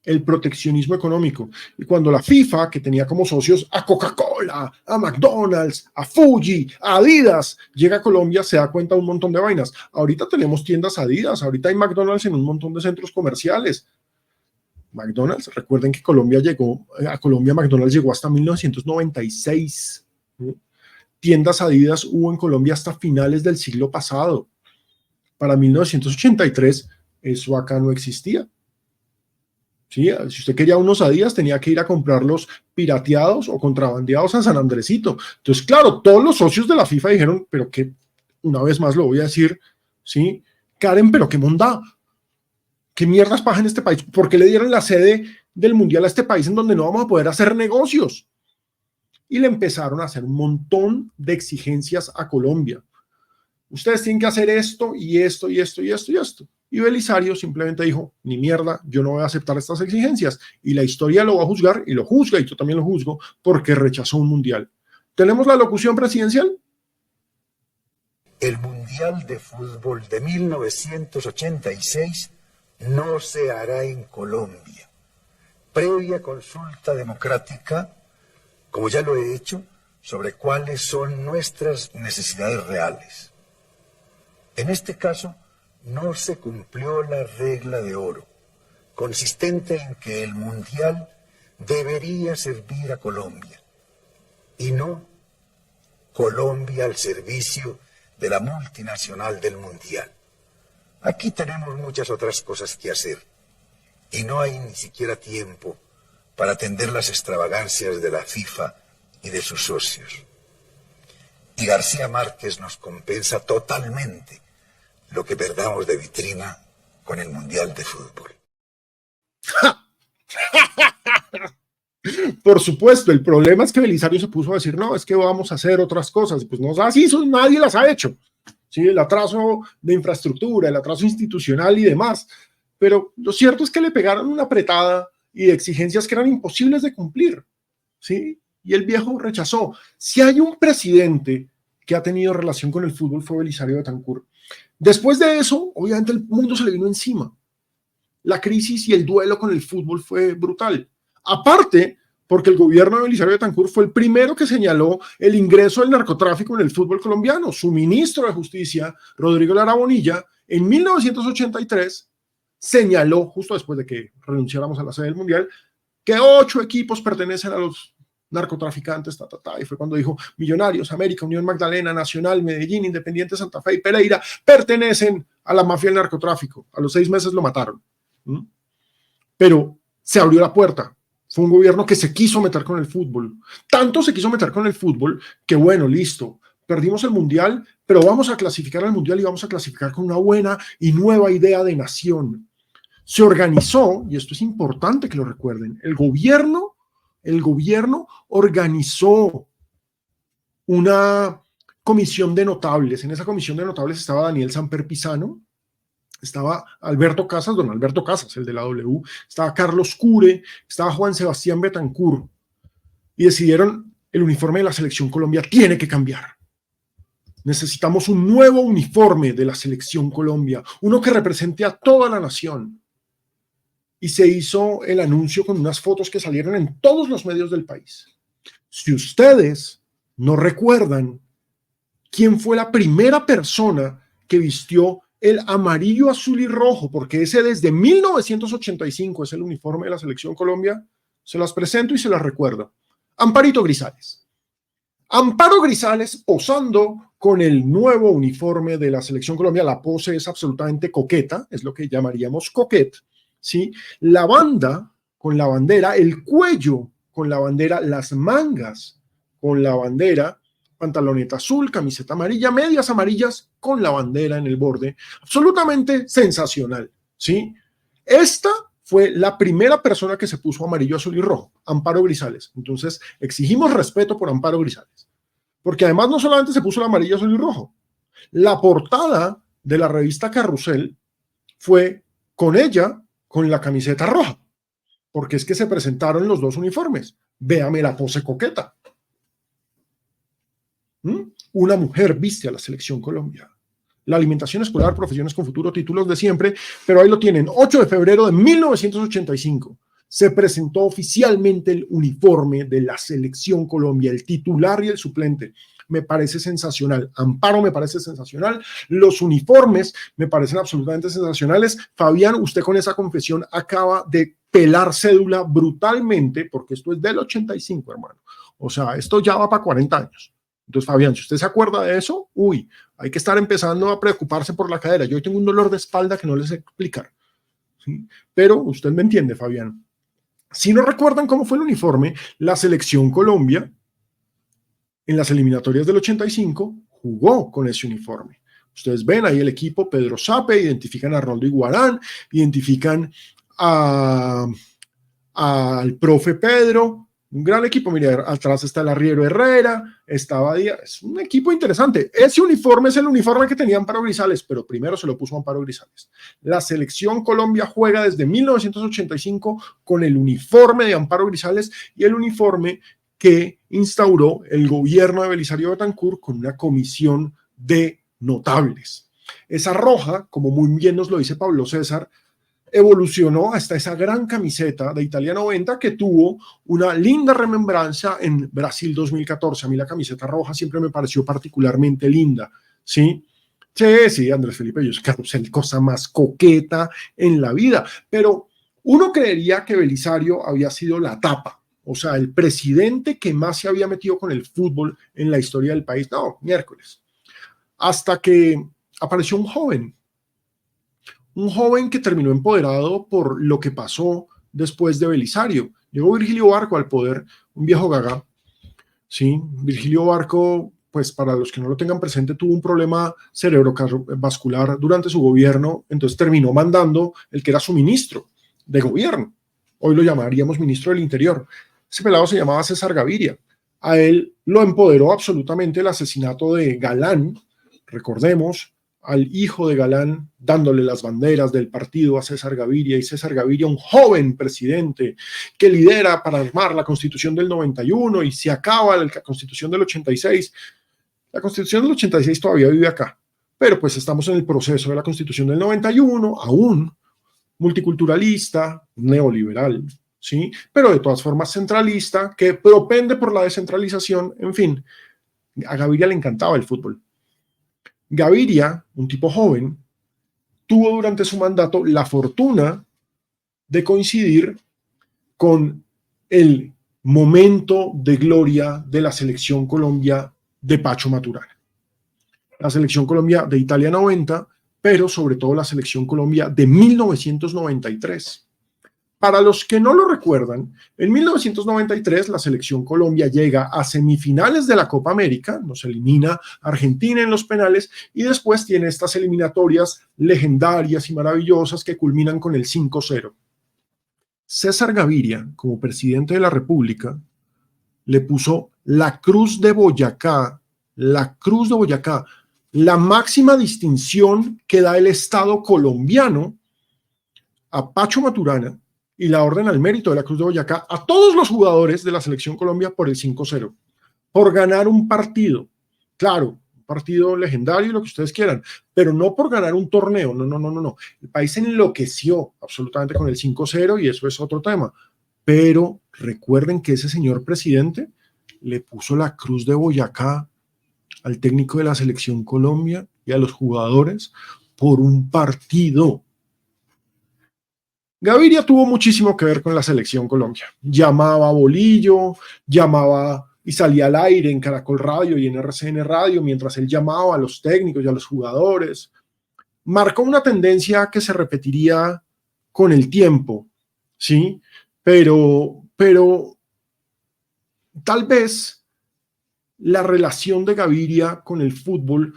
el proteccionismo económico. Y cuando la FIFA, que tenía como socios a Coca-Cola, a McDonald's, a Fuji, a Adidas, llega a Colombia, se da cuenta de un montón de vainas. Ahorita tenemos tiendas Adidas, ahorita hay McDonald's en un montón de centros comerciales. McDonald's, recuerden que a Colombia McDonald's llegó hasta 1996. ¿Sí? Tiendas Adidas hubo en Colombia hasta finales del siglo pasado. Para 1983 eso acá no existía. ¿Sí? Si usted quería unos Adidas, tenía que ir a comprarlos pirateados o contrabandeados a San Andresito. Entonces, claro, todos los socios de la FIFA dijeron, pero que, una vez más lo voy a decir, ¿sí? Karen, pero qué monda, qué mierdas pasa en este país. ¿Por qué le dieron la sede del Mundial a este país en donde no vamos a poder hacer negocios? Y le empezaron a hacer un montón de exigencias a Colombia. Ustedes tienen que hacer esto y esto y esto y esto y esto. Y Belisario simplemente dijo, ni mierda, yo no voy a aceptar estas exigencias. Y la historia lo va a juzgar y lo juzga, y yo también lo juzgo, porque rechazó un mundial. ¿Tenemos la locución presidencial? El Mundial de Fútbol de 1986 no se hará en Colombia. Previa consulta democrática, como ya lo he hecho, sobre cuáles son nuestras necesidades reales. En este caso, no se cumplió la regla de oro, consistente en que el Mundial debería servir a Colombia, y no Colombia al servicio de la multinacional del Mundial. Aquí tenemos muchas otras cosas que hacer, y no hay ni siquiera tiempo para atender las extravagancias de la FIFA y de sus socios. Y García Márquez nos compensa totalmente lo que perdamos de vitrina con el Mundial de Fútbol. Por supuesto, el problema es que Belisario se puso a decir, no, es que vamos a hacer otras cosas. Pues no, así nadie las ha hecho. ¿Sí? El atraso de infraestructura, el atraso institucional y demás. Pero lo cierto es que le pegaron una apretada y de exigencias que eran imposibles de cumplir. ¿Sí? Y el viejo rechazó. Si hay un presidente que ha tenido relación con el fútbol fue Belisario Betancur. Después de eso, obviamente el mundo se le vino encima. La crisis y el duelo con el fútbol fue brutal. Aparte, porque el gobierno de Belisario Betancur fue el primero que señaló el ingreso del narcotráfico en el fútbol colombiano. Su ministro de Justicia, Rodrigo Lara Bonilla, en 1983 señaló, justo después de que renunciáramos a la sede del Mundial, que 8 equipos pertenecen a los narcotraficantes, y fue cuando dijo Millonarios, América, Unión Magdalena, Nacional, Medellín, Independiente Santa Fe y Pereira pertenecen a la mafia del narcotráfico. A los 6 meses lo mataron. Pero se abrió la puerta. Fue un gobierno que se quiso meter con el fútbol. Tanto se quiso meter con el fútbol que bueno, listo, perdimos el Mundial, pero vamos a clasificar al Mundial y vamos a clasificar con una buena y nueva idea de nación. Se organizó, y esto es importante que lo recuerden, el gobierno organizó una comisión de notables. En esa comisión de notables estaba Daniel Samper Pizano, estaba Alberto Casas, don Alberto Casas, el de la W, estaba Carlos Cure, estaba Juan Sebastián Betancur, y decidieron el uniforme de la Selección Colombia tiene que cambiar. Necesitamos un nuevo uniforme de la Selección Colombia, uno que represente a toda la nación. Y se hizo el anuncio con unas fotos que salieron en todos los medios del país. Si ustedes no recuerdan quién fue la primera persona que vistió el amarillo, azul y rojo, porque ese desde 1985 es el uniforme de la Selección Colombia, se las presento y se las recuerdo. Amparito Grisales. Amparo Grisales posando con el nuevo uniforme de la Selección Colombia. La pose es absolutamente coqueta, es lo que llamaríamos coquette. ¿Sí? La banda con la bandera, el cuello con la bandera, las mangas con la bandera, pantaloneta azul, camiseta amarilla, medias amarillas con la bandera en el borde, absolutamente sensacional, ¿sí? Esta fue la primera persona que se puso amarillo, azul y rojo, Amparo Grisales. Entonces exigimos respeto por Amparo Grisales, porque además no solamente se puso el amarillo, azul y rojo, la portada de la revista Carrusel fue con ella con la camiseta roja, porque es que se presentaron los dos uniformes. Véame la pose coqueta. Una mujer viste a la Selección Colombia. La alimentación escolar, profesiones con futuro, títulos de siempre, pero ahí lo tienen, 8 de febrero de 1985. se presentó oficialmente el uniforme de la Selección Colombia, el titular y el suplente. Me parece sensacional. Amparo me parece sensacional. Los uniformes me parecen absolutamente sensacionales. Fabián, usted con esa confesión acaba de pelar cédula brutalmente, porque esto es del 85, hermano. O sea, esto ya va para 40 años. Entonces, Fabián, si usted se acuerda de eso, hay que estar empezando a preocuparse por la cadera. Yo tengo un dolor de espalda que no les sé explicar. ¿Sí? Pero usted me entiende, Fabián. Si no recuerdan cómo fue el uniforme, la Selección Colombia en las eliminatorias del 85 jugó con ese uniforme. Ustedes ven ahí el equipo Pedro Sape, identifican a Arnoldo Iguarán, identifican al profe Pedro, un gran equipo. Mire, atrás está el Arriero Herrera, está Badía, es un equipo interesante. Ese uniforme es el uniforme que tenía Amparo Grisales, pero primero se lo puso Amparo Grisales. La Selección Colombia juega desde 1985 con el uniforme de Amparo Grisales y el uniforme que instauró el gobierno de Belisario Betancur con una comisión de notables. Esa roja, como muy bien nos lo dice Pablo César, evolucionó hasta esa gran camiseta de Italia 90 que tuvo una linda remembranza en Brasil 2014. A mí la camiseta roja siempre me pareció particularmente linda, ¿sí? Sí, Andrés Felipe, yo es carrusel, cosa más coqueta en la vida, pero uno creería que Belisario había sido la tapa, o sea, el presidente que más se había metido con el fútbol en la historia del país. No, miércoles. Hasta que apareció un joven que terminó empoderado por lo que pasó después de Belisario. Llegó Virgilio Barco al poder, un viejo gaga, ¿sí? Virgilio Barco, pues para los que no lo tengan presente, tuvo un problema cerebrovascular durante su gobierno, entonces terminó mandando el que era su ministro de gobierno. Hoy lo llamaríamos ministro del Interior. Ese pelado se llamaba César Gaviria. A él lo empoderó absolutamente el asesinato de Galán, recordemos, al hijo de Galán dándole las banderas del partido a César Gaviria, y César Gaviria, un joven presidente que lidera para armar la Constitución del 91 y se acaba la Constitución del 86. La Constitución del 86 todavía vive acá, pero pues estamos en el proceso de la Constitución del 91, aún multiculturalista, neoliberal, ¿sí? Pero de todas formas centralista, que propende por la descentralización. En fin, a Gaviria le encantaba el fútbol. Gaviria, un tipo joven, tuvo durante su mandato la fortuna de coincidir con el momento de gloria de la Selección Colombia de Pacho Maturana. La Selección Colombia de Italia 90, pero sobre todo la Selección Colombia de 1993. Para los que no lo recuerdan, en 1993 la Selección Colombia llega a semifinales de la Copa América, nos elimina Argentina en los penales y después tiene estas eliminatorias legendarias y maravillosas que culminan con el 5-0. César Gaviria, como presidente de la República, le puso la Cruz de Boyacá, la máxima distinción que da el Estado colombiano a Pacho Maturana, y la Orden al Mérito de la Cruz de Boyacá a todos los jugadores de la Selección Colombia por el 5-0, por ganar un partido. Claro, un partido legendario y lo que ustedes quieran, pero no por ganar un torneo. No. El país enloqueció absolutamente con el 5-0 y eso es otro tema. Pero recuerden que ese señor presidente le puso la Cruz de Boyacá al técnico de la Selección Colombia y a los jugadores por un partido. Gaviria tuvo muchísimo que ver con la Selección Colombia. Llamaba a Bolillo, llamaba y salía al aire en Caracol Radio y en RCN Radio mientras él llamaba a los técnicos y a los jugadores. Marcó una tendencia que se repetiría con el tiempo, ¿sí? Pero tal vez la relación de Gaviria con el fútbol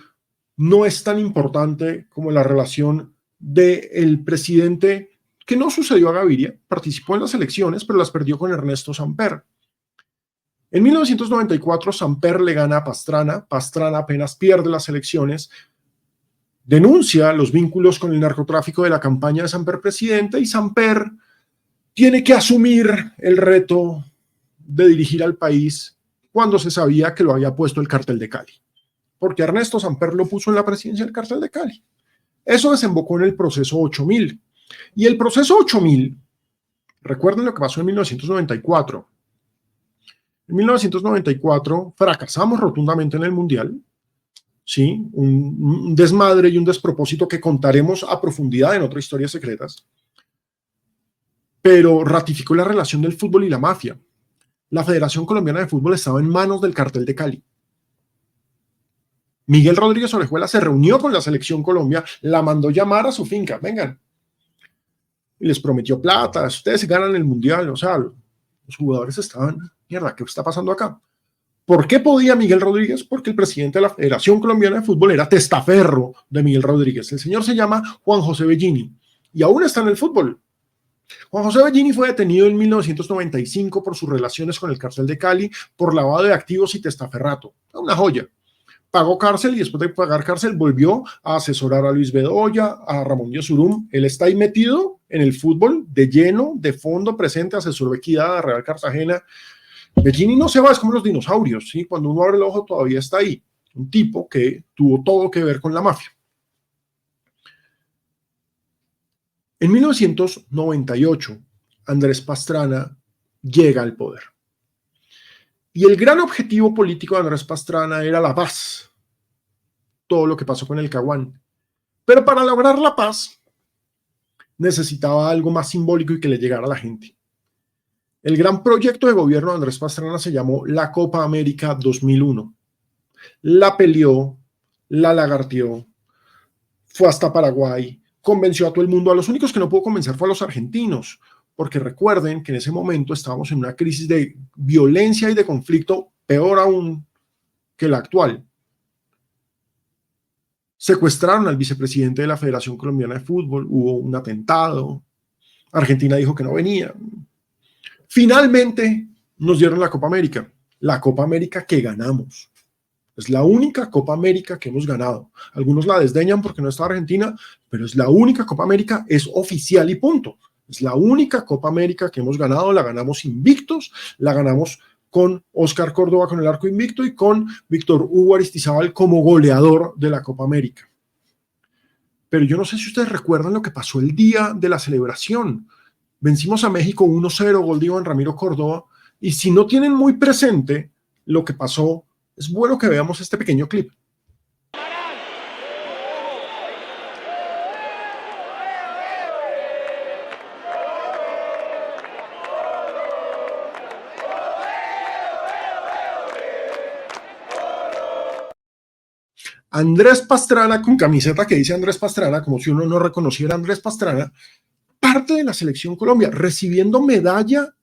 no es tan importante como la relación del presidente, que no sucedió a Gaviria. Participó en las elecciones, pero las perdió con Ernesto Samper. En 1994, Samper le gana a Pastrana. Pastrana apenas pierde las elecciones, denuncia los vínculos con el narcotráfico de la campaña de Samper presidente, y Samper tiene que asumir el reto de dirigir al país cuando se sabía que lo había puesto el Cártel de Cali, porque Ernesto Samper lo puso en la presidencia del Cártel de Cali. Eso desembocó en el proceso 8000. Y el proceso 8000 Recuerden lo que pasó en 1994. En 1994 fracasamos rotundamente en el Mundial, ¿sí? Un desmadre y un despropósito que contaremos a profundidad en otras historias secretas, pero ratificó la relación del fútbol y la mafia. La Federación Colombiana de Fútbol estaba en manos del Cartel de Cali. Miguel Rodríguez Orejuela se reunió con la Selección Colombia, la mandó llamar a su finca, vengan, y les prometió plata, ustedes se ganan el Mundial, o sea, los jugadores estaban, mierda, ¿qué está pasando acá? ¿Por qué podía Miguel Rodríguez? Porque el presidente de la Federación Colombiana de Fútbol era testaferro de Miguel Rodríguez. El señor se llama Juan José Bellini y aún está en el fútbol. Juan José Bellini fue detenido en 1995 por sus relaciones con el Cartel de Cali por lavado de activos y testaferrato. Una joya. Pagó cárcel y después de pagar cárcel volvió a asesorar a Luis Bedoya, a Ramón Díaz Urum. Él está ahí metido en el fútbol de lleno, de fondo, presente, asesoró Equidad, a Real Cartagena. Bellini no se va, es como los dinosaurios, ¿sí? Cuando uno abre el ojo todavía está ahí. Un tipo que tuvo todo que ver con la mafia. En 1998, Andrés Pastrana llega al poder. Y el gran objetivo político de Andrés Pastrana era la paz. Todo lo que pasó con el Caguán. Pero para lograr la paz, necesitaba algo más simbólico y que le llegara a la gente. El gran proyecto de gobierno de Andrés Pastrana se llamó la Copa América 2001. La peleó, la lagarteó, fue hasta Paraguay, convenció a todo el mundo. A los únicos que no pudo convencer fue a los argentinos, porque recuerden que en ese momento estábamos en una crisis de violencia y de conflicto peor aún que la actual. Secuestraron al vicepresidente de la Federación Colombiana de Fútbol, hubo un atentado, Argentina dijo que no venía. Finalmente nos dieron la Copa América que ganamos. Es la única Copa América que hemos ganado. Algunos la desdeñan porque no está Argentina, pero es la única Copa América, es oficial y punto. Es la única Copa América que hemos ganado, la ganamos invictos, la ganamos con Oscar Córdoba con el arco invicto y con Víctor Hugo Aristizábal como goleador de la Copa América. Pero yo no sé si ustedes recuerdan lo que pasó el día de la celebración. Vencimos a México 1-0, gol de Iván Ramiro Córdoba, y si no tienen muy presente lo que pasó, es bueno que veamos este pequeño clip. Andrés Pastrana con camiseta que dice Andrés Pastrana, como si uno no reconociera a Andrés Pastrana, parte de la Selección Colombia, recibiendo medalla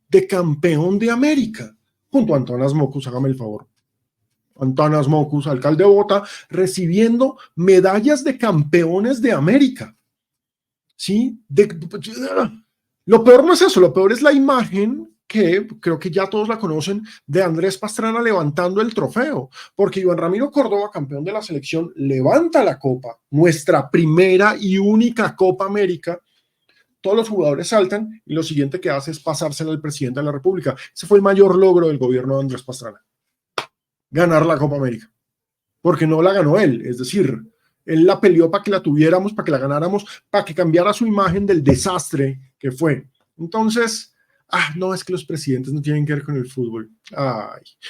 de campeón de América, junto a Antanas Mocus, hágame el favor. Antanas Mocus, alcalde de Bogotá, recibiendo medallas de campeones de América. ¿Sí? Lo peor no es eso, lo peor es la imagen que creo que ya todos la conocen, de Andrés Pastrana levantando el trofeo, porque Iván Ramiro Córdoba, campeón de la selección, levanta la copa, nuestra primera y única Copa América. Todos los jugadores saltan y lo siguiente que hace es pasársela al presidente de la República. Ese fue el mayor logro del gobierno de Andrés Pastrana, ganar la Copa América, porque no la ganó él, es decir, él la peleó para que la tuviéramos, para que la ganáramos, para que cambiara su imagen del desastre que fue. Entonces, no, es que los presidentes no tienen que ver con el fútbol.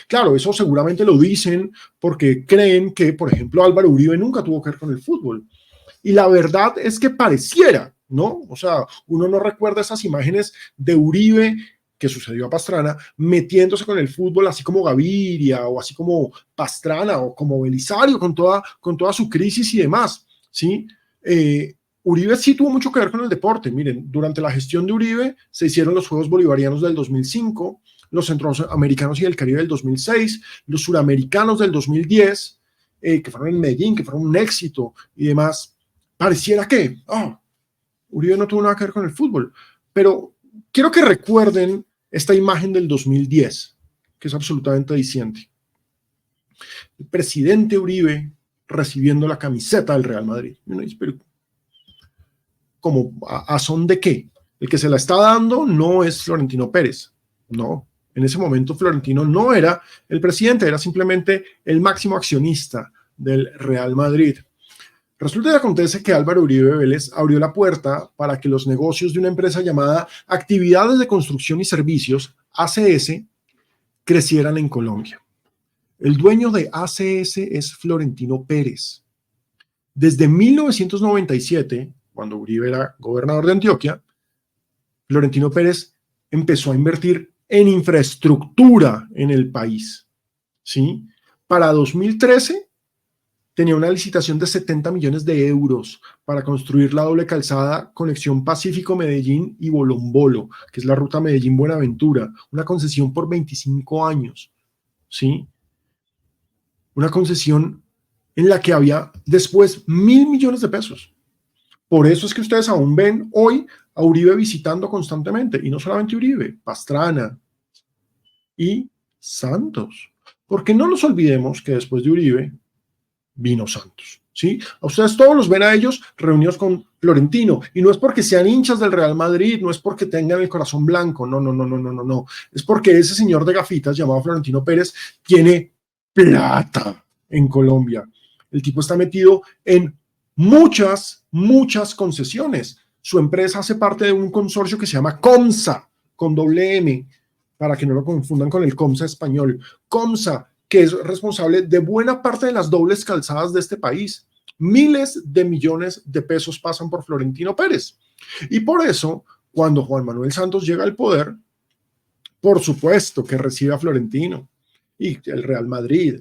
Claro, eso seguramente lo dicen porque creen que, por ejemplo, Álvaro Uribe nunca tuvo que ver con el fútbol. Y la verdad es que pareciera, ¿no? O sea, uno no recuerda esas imágenes de Uribe que sucedió a Pastrana, metiéndose con el fútbol, así como Gaviria, o así como Pastrana, o como Belisario, con toda su crisis y demás, ¿sí? Uribe sí tuvo mucho que ver con el deporte. Miren, durante la gestión de Uribe se hicieron los Juegos Bolivarianos del 2005, los Centroamericanos y del Caribe del 2006, los Suramericanos del 2010, que fueron en Medellín, que fueron un éxito y demás. Pareciera que Uribe no tuvo nada que ver con el fútbol, pero quiero que recuerden esta imagen del 2010, que es absolutamente diciente. El presidente Uribe recibiendo la camiseta del Real Madrid. Y uno dice, pero ¿cómo? ¿A son de qué? El que se la está dando no es Florentino Pérez. No, en ese momento Florentino no era el presidente, era simplemente el máximo accionista del Real Madrid. Resulta y acontece que Álvaro Uribe Vélez abrió la puerta para que los negocios de una empresa llamada Actividades de Construcción y Servicios, ACS, crecieran en Colombia. El dueño de ACS es Florentino Pérez. Desde 1997, cuando Uribe era gobernador de Antioquia, Florentino Pérez empezó a invertir en infraestructura en el país, ¿sí? Para 2013 tenía una licitación de 70 millones de euros para construir la doble calzada conexión Pacífico-Medellín y Bolombolo, que es la ruta Medellín-Buenaventura, una concesión por 25 años, ¿sí? Una concesión en la que había después 1.000 millones de pesos. Por eso es que ustedes aún ven hoy a Uribe visitando constantemente, y no solamente Uribe, Pastrana y Santos. Porque no nos olvidemos que después de Uribe vino Santos, ¿sí? A ustedes todos los ven a ellos reunidos con Florentino, y no es porque sean hinchas del Real Madrid, no es porque tengan el corazón blanco, no. Es porque ese señor de gafitas llamado Florentino Pérez tiene plata en Colombia. El tipo está metido en muchas concesiones. Su empresa hace parte de un consorcio que se llama Comsa, con doble M, para que no lo confundan con el Comsa español. Comsa, que es responsable de buena parte de las dobles calzadas de este país. Miles de millones de pesos pasan por Florentino Pérez. Y por eso, cuando Juan Manuel Santos llega al poder, por supuesto que recibe a Florentino y el Real Madrid.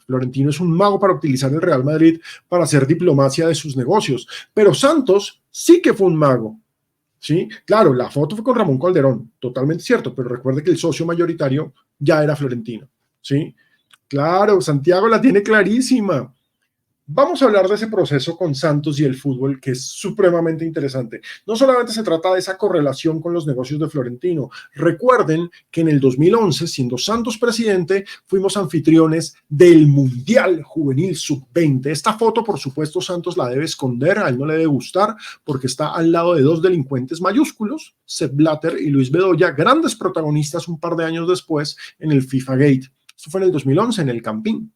Florentino es un mago para utilizar el Real Madrid para hacer diplomacia de sus negocios, pero Santos sí que fue un mago, ¿sí? Claro, la foto fue con Ramón Calderón, totalmente cierto, pero recuerde que el socio mayoritario ya era Florentino, ¿sí? Claro, Santiago la tiene clarísima. Vamos a hablar de ese proceso con Santos y el fútbol, que es supremamente interesante. No solamente se trata de esa correlación con los negocios de Florentino. Recuerden que en el 2011, siendo Santos presidente, fuimos anfitriones del Mundial Juvenil Sub-20. Esta foto, por supuesto, Santos la debe esconder, a él no le debe gustar, porque está al lado de dos delincuentes mayúsculos, Sepp Blatter y Luis Bedoya, grandes protagonistas un par de años después en el FIFA Gate. Esto fue en el 2011, en el Campín.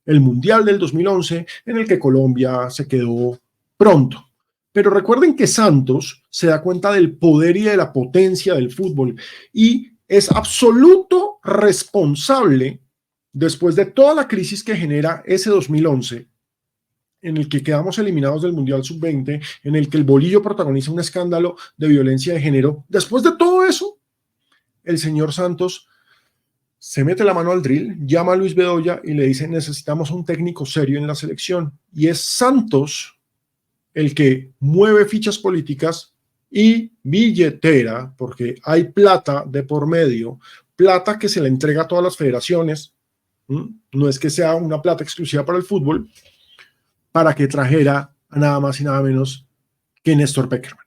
El Mundial del 2011, en el que Colombia se quedó pronto. Pero recuerden que Santos se da cuenta del poder y de la potencia del fútbol y es absoluto responsable, después de toda la crisis que genera ese 2011, en el que quedamos eliminados del Mundial Sub-20, en el que el bolillo protagoniza un escándalo de violencia de género. Después de todo eso, el señor Santos se mete la mano al drill, llama a Luis Bedoya y le dice: necesitamos un técnico serio en la selección. Y es Santos el que mueve fichas políticas y billetera, porque hay plata de por medio, plata que se le entrega a todas las federaciones, no es que sea una plata exclusiva para el fútbol, para que trajera a nada más y nada menos que Néstor Pekerman.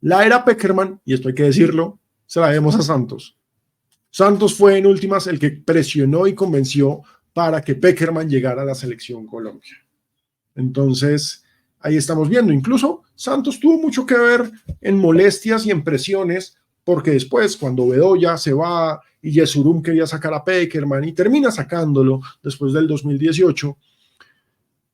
La era Pekerman, y esto hay que decirlo, se la debemos a Santos. Santos fue en últimas el que presionó y convenció para que Pekerman llegara a la selección Colombia. Entonces, ahí estamos viendo. Incluso Santos tuvo mucho que ver en molestias y en presiones, porque después, cuando Bedoya se va y Yesurum quería sacar a Pekerman y termina sacándolo después del 2018,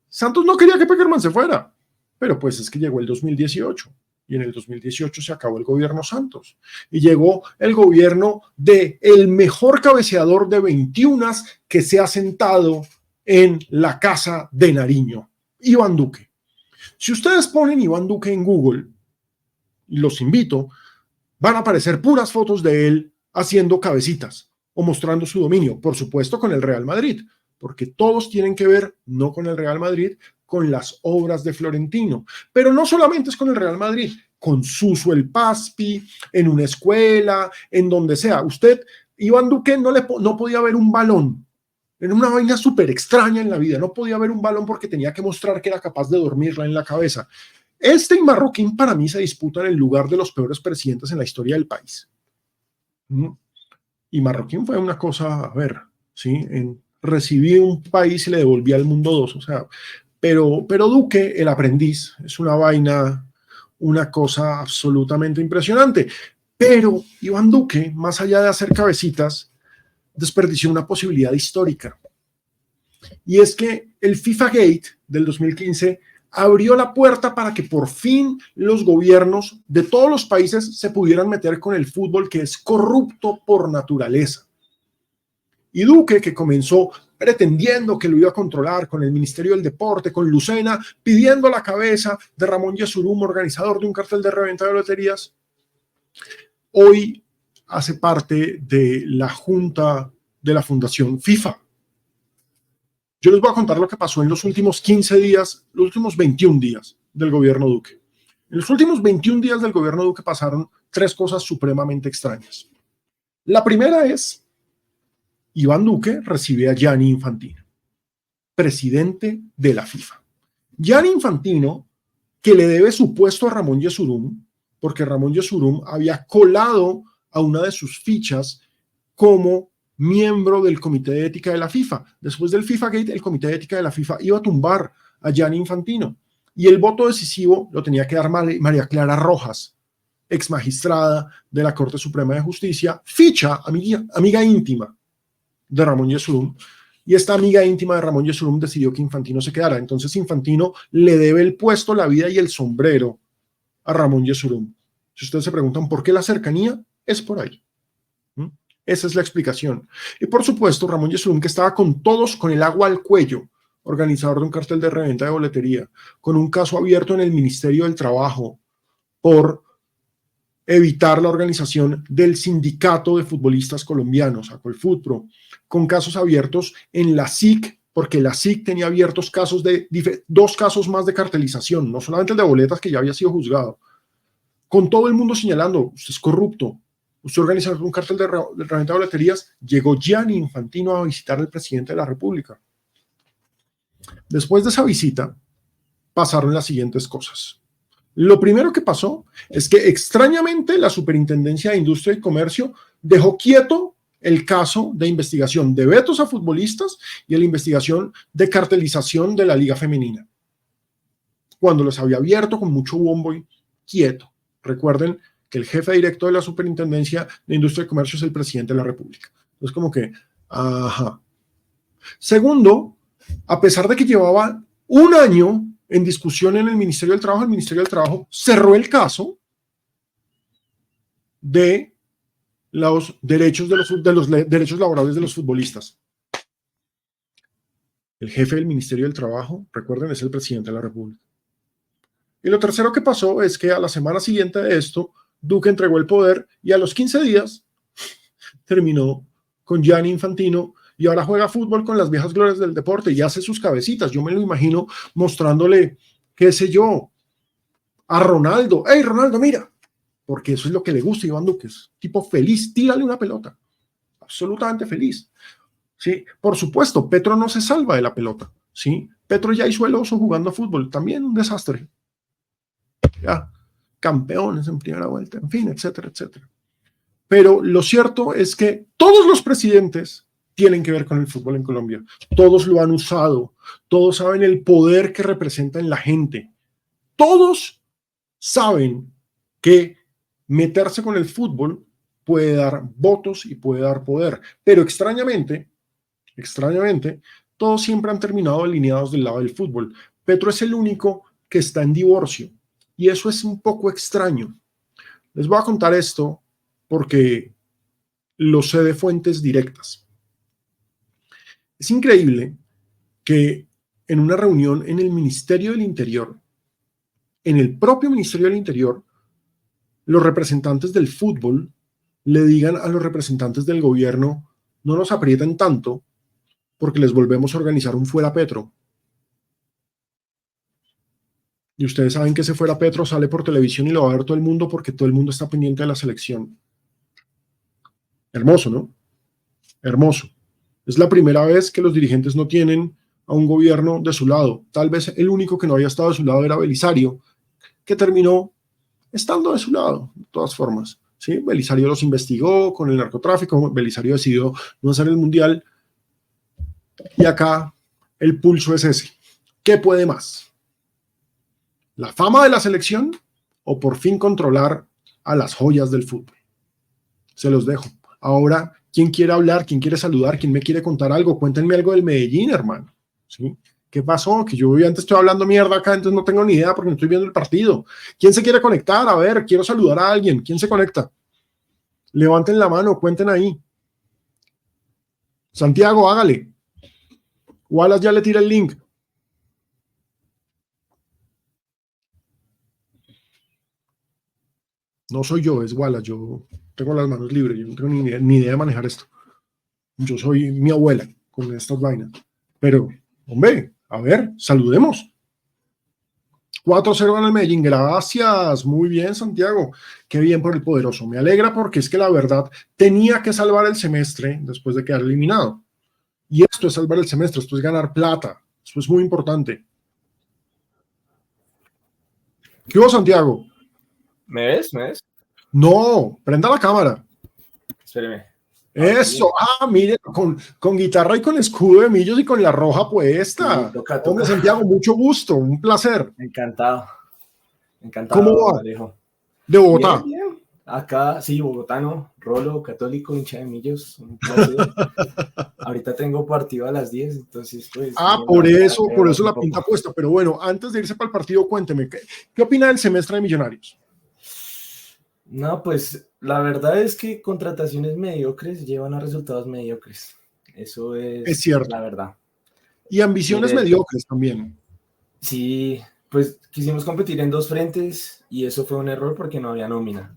Santos no quería que Pekerman se fuera, pero pues es que llegó el 2018. Y en el 2018 se acabó el gobierno Santos y llegó el gobierno de el mejor cabeceador de 21 que se ha sentado en la casa de Nariño, Iván Duque. Si ustedes ponen Iván Duque en Google, y los invito, van a aparecer puras fotos de él haciendo cabecitas o mostrando su dominio, por supuesto con el Real Madrid, porque todos tienen que ver no con el Real Madrid, con las obras de Florentino. Pero no solamente es con el Real Madrid, con Suso el Paspi, en una escuela, en donde sea. Usted, Iván Duque, no podía ver un balón. Era una vaina súper extraña en la vida. No podía ver un balón porque tenía que mostrar que era capaz de dormirla en la cabeza. Este y Marroquín para mí se disputan el lugar de los peores presidentes en la historia del país. Y Marroquín fue una cosa, a ver, ¿sí? Recibí un país y le devolví al mundo dos, o sea, pero Duque, el aprendiz, es una vaina, una cosa absolutamente impresionante. Pero Iván Duque, más allá de hacer cabecitas, desperdició una posibilidad histórica. Y es que el FIFA Gate del 2015 abrió la puerta para que por fin los gobiernos de todos los países se pudieran meter con el fútbol, que es corrupto por naturaleza. Y Duque, que comenzó pretendiendo que lo iba a controlar con el Ministerio del Deporte, con Lucena, pidiendo la cabeza de Ramón Yesurún, organizador de un cartel de reventa de loterías, hoy hace parte de la junta de la Fundación FIFA. Yo les voy a contar lo que pasó en los últimos 15 días, los últimos 21 días del gobierno Duque. En los últimos 21 días del gobierno Duque pasaron 3 cosas supremamente extrañas. La primera es, Iván Duque recibe a Gianni Infantino, presidente de la FIFA. Gianni Infantino, que le debe su puesto a Ramón Yesurún, porque Ramón Yesurún había colado a una de sus fichas como miembro del Comité de Ética de la FIFA. Después del FIFA Gate, el Comité de Ética de la FIFA iba a tumbar a Gianni Infantino y el voto decisivo lo tenía que dar María Clara Rojas, ex magistrada de la Corte Suprema de Justicia, ficha, amiga íntima de Ramón Yesurún, y esta amiga íntima de Ramón Yesurún decidió que Infantino se quedara. Entonces Infantino le debe el puesto, la vida y el sombrero a Ramón Yesurún. Si ustedes se preguntan por qué la cercanía, es por ahí. Esa es la explicación. Y por supuesto, Ramón Yesurún, que estaba con todos con el agua al cuello, organizador de un cartel de reventa de boletería, con un caso abierto en el Ministerio del Trabajo por evitar la organización del sindicato de futbolistas colombianos, Acolfutpro, con casos abiertos en la SIC, porque la SIC tenía abiertos casos 2 casos más de cartelización, no solamente el de boletas, que ya había sido juzgado, con todo el mundo señalando, usted es corrupto, usted organiza un cartel de reventa de boleterías. Llegó Gianni Infantino a visitar al presidente de la República. Después de esa visita, pasaron las siguientes cosas. Lo primero que pasó es que extrañamente la Superintendencia de Industria y Comercio dejó quieto el caso de investigación de vetos a futbolistas y la investigación de cartelización de la Liga Femenina, cuando los había abierto con mucho bombo y quieto. Recuerden que el jefe directo de la Superintendencia de Industria y Comercio es el presidente de la República. Entonces, como que, ajá. Segundo, a pesar de que llevaba un año en discusión en el Ministerio del Trabajo, el Ministerio del Trabajo cerró el caso de los derechos, derechos laborales de los futbolistas. El jefe del Ministerio del Trabajo, recuerden, es el presidente de la República. Y lo tercero que pasó es que a la semana siguiente de esto, Duque entregó el poder y a los 15 días terminó con Gianni Infantino y ahora juega fútbol con las viejas glorias del deporte y hace sus cabecitas. Yo me lo imagino mostrándole, qué sé yo, a Ronaldo. ¡Hey, Ronaldo, mira! Porque eso es lo que le gusta a Iván Duque. Es tipo feliz, tírale una pelota. Absolutamente feliz. ¿Sí? Por supuesto, Petro no se salva de la pelota. ¿Sí? Petro ya hizo el oso jugando fútbol. También un desastre. Ya. Campeones en primera vuelta, en fin, etcétera, etcétera. Pero lo cierto es que todos los presidentes tienen que ver con el fútbol en Colombia. Todos lo han usado, todos saben el poder que representa en la gente. Todos saben que meterse con el fútbol puede dar votos y puede dar poder. Pero extrañamente, todos siempre han terminado alineados del lado del fútbol. Petro es el único que está en divorcio. Y eso es un poco extraño. Les voy a contar esto porque lo sé de fuentes directas. Es increíble que en una reunión en el Ministerio del Interior, en el propio Ministerio del Interior, los representantes del fútbol le digan a los representantes del gobierno, no nos aprieten tanto porque les volvemos a organizar un fuera Petro. Y ustedes saben que ese fuera Petro sale por televisión y lo va a ver todo el mundo porque todo el mundo está pendiente de la selección. Hermoso, ¿no? Hermoso. Es la primera vez que los dirigentes no tienen a un gobierno de su lado. Tal vez el único que no había estado de su lado era Belisario, que terminó estando de su lado, de todas formas. ¿Sí? Belisario los investigó con el narcotráfico, Belisario decidió no hacer el mundial. Y acá el pulso es ese. ¿Qué puede más? ¿La fama de la selección o por fin controlar a las joyas del fútbol? Se los dejo. Ahora, ¿quién quiere hablar? ¿Quién quiere saludar? ¿Quién me quiere contar algo? Cuéntenme algo del Medellín, hermano. ¿Sí? ¿Qué pasó? Que yo antes estoy hablando mierda acá, entonces no tengo ni idea porque no estoy viendo el partido. ¿Quién se quiere conectar? A ver, quiero saludar a alguien. ¿Quién se conecta? Levanten la mano, cuenten ahí. Santiago, hágale. Wallace ya le tira el link. No soy yo, es Wallace. Yo tengo las manos libres. Yo no tengo ni idea de manejar esto. Yo soy mi abuela con estas vainas. Pero, hombre, a ver, saludemos. 4-0 en el Medellín, gracias, muy bien Santiago, qué bien por el poderoso, me alegra porque es que la verdad tenía que salvar el semestre después de quedar eliminado, y esto es salvar el semestre, esto es ganar plata, esto es muy importante. ¿Qué hubo Santiago? ¿Me ves? ¿Me ves? No, prenda la cámara. Espéreme. Eso, mire, con guitarra y con escudo de Millos y con la roja puesta. Sí, toca. Hombre, Santiago, mucho gusto, un placer. Encantado. ¿Cómo va? Alejo. ¿De Bogotá? Bien. Acá, sí, bogotano, rolo, católico, hincha de Millos. Un placer. Ahorita tengo partido a las 10, entonces pues... por eso la pinta puesta. Pero bueno, antes de irse para el partido, cuénteme, ¿qué opina del semestre de Millonarios? No, pues la verdad es que contrataciones mediocres llevan a resultados mediocres. Eso es cierto. La verdad. Y ambiciones mediocres también. Sí, pues quisimos competir en dos frentes y eso fue un error porque no había nómina.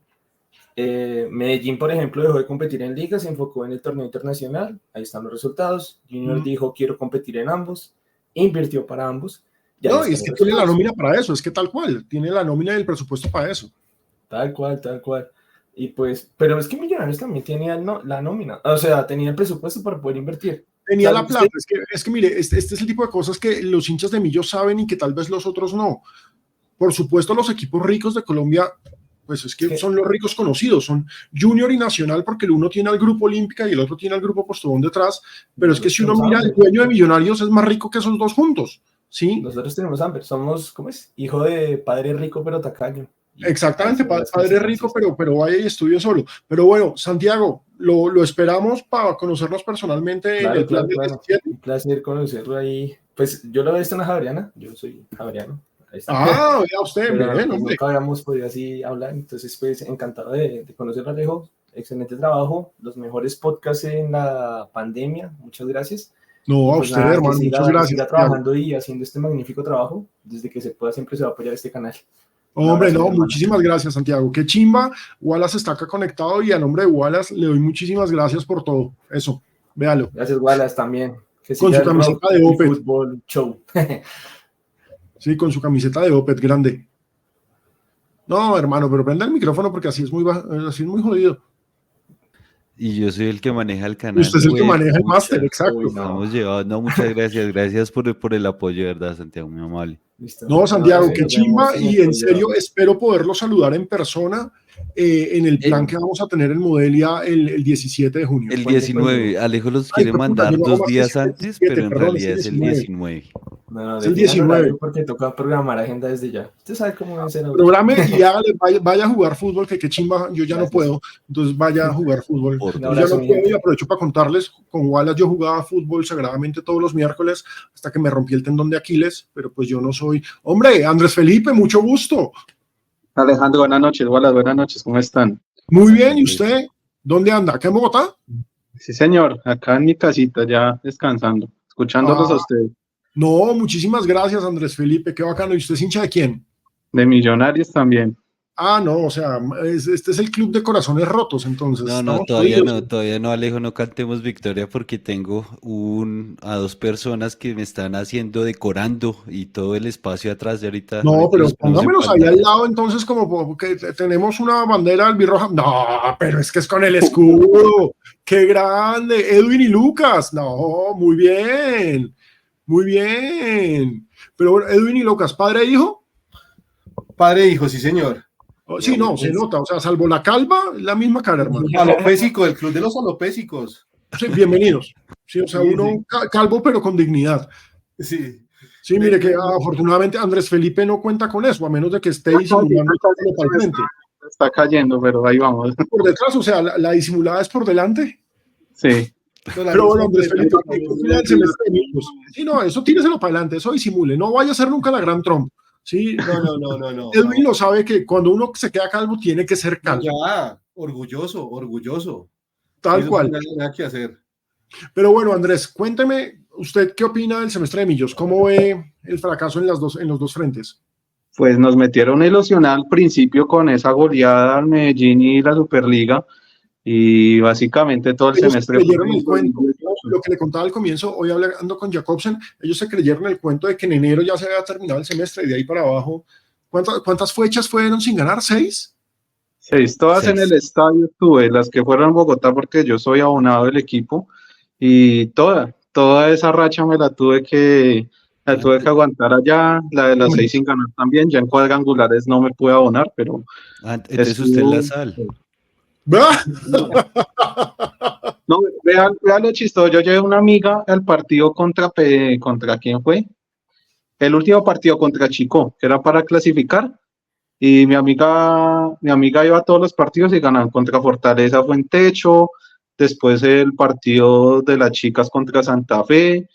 Medellín, por ejemplo, dejó de competir en liga, se enfocó en el torneo internacional, ahí están los resultados. Junior dijo, quiero competir en ambos, invirtió para ambos. No, y es que tiene la nómina para eso, es que tal cual, tiene la nómina y el presupuesto para eso. Tal cual. Y pues, pero es que Millonarios también tenía la nómina, o sea, tenía el presupuesto para poder invertir. Tenía la plata, es que mire, este es el tipo de cosas que los hinchas de Millos saben y que tal vez los otros no. Por supuesto, los equipos ricos de Colombia, pues es que son los ricos conocidos, son Junior y Nacional, porque el uno tiene al Grupo Olímpica y el otro tiene al Grupo Postobón detrás, pero es que si uno mira, el dueño de Millonarios es más rico que esos dos juntos, ¿sí? Nosotros tenemos hambre, somos, ¿cómo es? Hijo de padre rico pero tacaño. Exactamente, padre rico, pero vaya y estudio solo. Pero bueno, Santiago, lo esperamos para conocernos personalmente en el plan del 17. Un placer conocerlo ahí. Pues yo lo he visto en la Javeriana, yo soy javeriano. Vea usted, bien, hombre. Nunca habíamos podido así hablar, entonces pues encantado de conocerlo, Alejo. Excelente trabajo, los mejores podcasts en la pandemia, muchas gracias. No, a pues usted, hermano, muchas gracias. Siga trabajando y haciendo este magnífico trabajo, desde que se pueda siempre se va a apoyar este canal. Hombre, no, muchísimas gracias, Santiago. Qué chimba. Wallace está acá conectado y a nombre de Wallace le doy muchísimas gracias por todo. Eso, véalo. Gracias, Wallace, también. Con su camiseta de Opet. Fútbol show. Sí, con su camiseta de Opet grande. No, hermano, pero prenda el micrófono porque así es muy jodido. Y yo soy el que maneja el canal. Usted es el que maneja el máster, exacto. Estamos llevados. No, muchas gracias. Gracias por el apoyo, de verdad, Santiago, muy amable. Listo. No, Santiago, qué chimba, y en serio espero poderlo saludar en persona en el plan que vamos a tener en Modelia el 17 de junio. El 19, Alejo los quiere mandar 2 días antes, pero en realidad es el 19. No, es el 19. Porque toca programar agenda desde ya. Usted sabe cómo va a ser. Programe y hágale, vaya a jugar fútbol, que qué chimba, yo ya no puedo, entonces vaya a jugar fútbol. Yo no puedo y aprovecho para contarles, con Wallace yo jugaba fútbol sagradamente todos los miércoles hasta que me rompí el tendón de Aquiles, pero pues yo no soy... Hombre, Andrés Felipe, mucho gusto. Alejandro, buenas noches. Wallace, buenas noches, ¿cómo están? Muy bien, ¿y usted? ¿Dónde anda? ¿Acá en Bogotá? Sí, señor, acá en mi casita ya descansando, escuchándolos a ustedes. No, muchísimas gracias, Andrés Felipe, qué bacano. ¿Y usted es hincha de quién? De Millonarios también. No, o sea, este es el club de corazones rotos, entonces. No, todavía no, Alejo, no cantemos victoria porque tengo a 2 personas que me están decorando y todo el espacio atrás de ahorita. No, pero póngamelos ahí al lado, entonces, como que tenemos una bandera albirroja. No, pero es que es con el escudo. ¡Qué grande! Edwin y Lucas. No, muy bien. Muy bien. Pero bueno, Edwin y Lucas, ¿padre e hijo? Padre e hijo, sí, señor. Sí, no, se nota, o sea, salvo la calva, la misma cara, hermano. Alopésico, el club de los alopésicos. Sí, bienvenidos. Sí, o sea, uno calvo, pero con dignidad. Sí. Sí, mire que afortunadamente Andrés Felipe no cuenta con eso, a menos de que esté disimulando totalmente. Está cayendo, pero ahí vamos. Por detrás, o sea, la disimulada es por delante. Sí. No, la Pero bueno, lista Andrés de Felipe, ¿qué Felipe, opina del semestre de Millos? Sí, no, eso tíreselo para adelante, eso disimule, no vaya a ser nunca la gran Trump. Sí, no, Edwin lo jamás. sabe que cuando uno se queda calvo tiene que ser No, calvo, ya, orgulloso, orgulloso. Sí, tal eso sí, cual. nada que hacer. Pero bueno, Andrés, cuénteme, ¿usted qué opina del semestre de Millos? ¿Cómo ve el fracaso en los dos frentes? Pues nos metieron a ilusionar al principio con esa goleada al Medellín y la Superliga, y básicamente todo el Ellos se semestre fue creyeron como el cuento, ¿no? 2018. Lo que le contaba al comienzo, hoy hablando con Jacobsen, ellos se creyeron el cuento de que en enero ya se había terminado el semestre y de ahí para abajo, ¿cuántas fechas fueron sin ganar? ¿6? 6, todas en el 6. estadio tuve, las que fueron en Bogotá porque yo soy abonado del equipo, y toda esa racha la tuve que aguantar allá, la de las 6 sin ganar también, ya en cuadrangulares no me pude abonar, pero Entonces usted es la estuvo. sal. ¡Ah! No, vean lo chistoso, yo llevé una amiga al partido ¿contra quién fue? El último partido contra Chico, que era para clasificar, y mi amiga iba a todos los partidos y ganaban contra Fortaleza, fue en techo, después el partido de las chicas contra Santa Fe,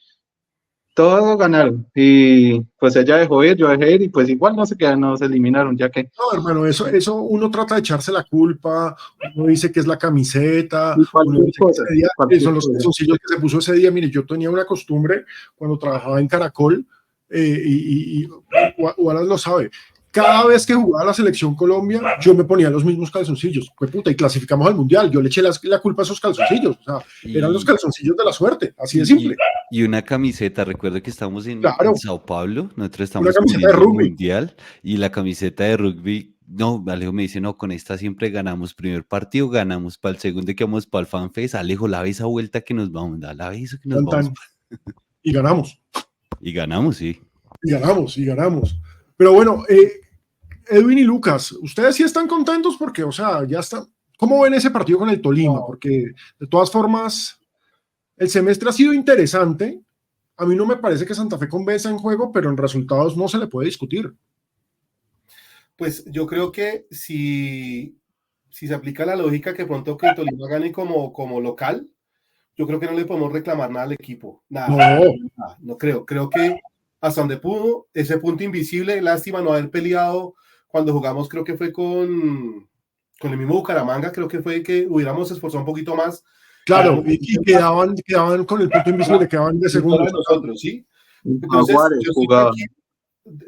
todos ganaron, y pues ella dejó ir, yo dejé ir, y pues igual no se quedan, nos eliminaron, ya que, No, hermano, eso uno trata de echarse la culpa, uno dice que es la camiseta, y uno cualquier dice que cosa, ese día cualquier son los cosa. calzoncillos que se puso ese día. Mire, yo tenía una costumbre cuando trabajaba en Caracol, Wallace lo sabe. Cada vez que jugaba la selección Colombia, yo me ponía los mismos calzoncillos. Fue puta, y clasificamos al mundial. Yo le eché la culpa a esos calzoncillos. O sea, eran los Y, calzoncillos de la suerte, así de y, simple. y, y una camiseta, recuerdo que estamos en Claro, Sao Paulo, nosotros una estamos camiseta de cubriendo el rugby. mundial y la camiseta de rugby, no, Alejo me dice, no, con esta siempre ganamos primer partido, ganamos para el segundo que vamos para el FanFest, Alejo, la esa vuelta que nos vamos, da la vez que nos Tan, vamos tan, y ganamos, y ganamos, sí. y ganamos, y ganamos. Pero bueno, Edwin y Lucas, ustedes sí están contentos porque, o sea, ya están. ¿Cómo ven ese partido con el Tolima? No, Porque de todas formas, el semestre ha sido interesante. A mí no me parece que Santa Fe convenza en juego, pero en resultados no se le puede discutir. pues yo creo que si se aplica la lógica que pronto que Tolima gane como local, yo creo que no le podemos reclamar nada al equipo. Nada, No, nada, no creo. Creo que hasta donde pudo, ese punto invisible, lástima no haber peleado cuando jugamos, creo que fue con el mismo Bucaramanga, creo que fue que hubiéramos esforzado un poquito más para claro, y quedaban con el punto invisible, quedaban de fuera de segundos. nosotros, ¿sí? Entonces, Jaguares yo estoy jugaba. tranquilo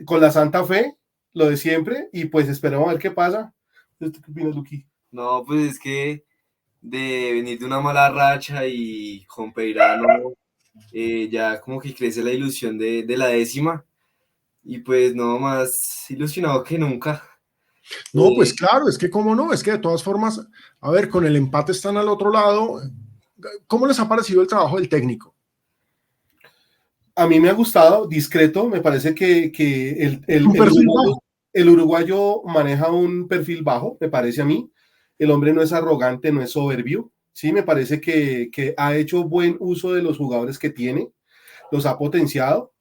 con la Santa Fe, lo de siempre, y pues esperemos a ver qué pasa. ¿Qué opinas, Luqui? No, pues es que de venir de una mala racha y con Peirano ya como que crece la ilusión de la décima y pues no, más ilusionado que nunca. No, pues Eh, claro, es que cómo no, es que de todas formas, a ver, con el empate están al otro lado. ¿Cómo les ha parecido el trabajo del técnico? a mí me ha gustado, discreto, me parece que Un perfil bajo. el uruguayo maneja un perfil bajo, me parece a mí. El hombre no es arrogante, no es soberbio. Sí, me parece que ha hecho buen uso de los jugadores que tiene, los ha potenciado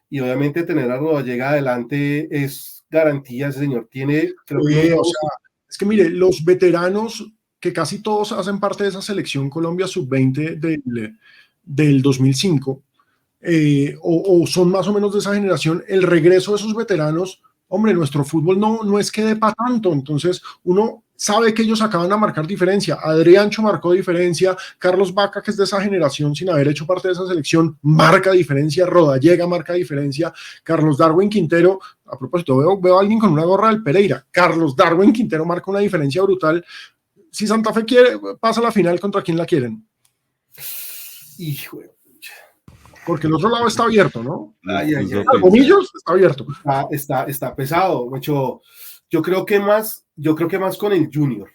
y obviamente tener a Rodallega adelante es garantía. Ese señor tiene, creo que Oye, o sea, es que mire, los veteranos, que casi todos hacen parte de esa selección Colombia sub-20 del 2005, o son más o menos de esa generación, el regreso de esos veteranos, hombre, nuestro fútbol no es que dé para tanto, entonces uno sabe que ellos acaban de marcar diferencia. Adriancho marcó diferencia, Carlos Vaca, que es de esa generación sin haber hecho parte de esa selección, marca diferencia, Rodallega marca diferencia, Carlos Darwin Quintero, a propósito, veo a alguien con una gorra del Pereira, Carlos Darwin Quintero marca una diferencia brutal. Si Santa Fe quiere, pasa a la final, ¿contra quién la quieren? hijo, Porque el otro lado está abierto, ¿no? ay, ay, ay, Comillos está abierto. está pesado. Mucho, yo creo que más con el Junior,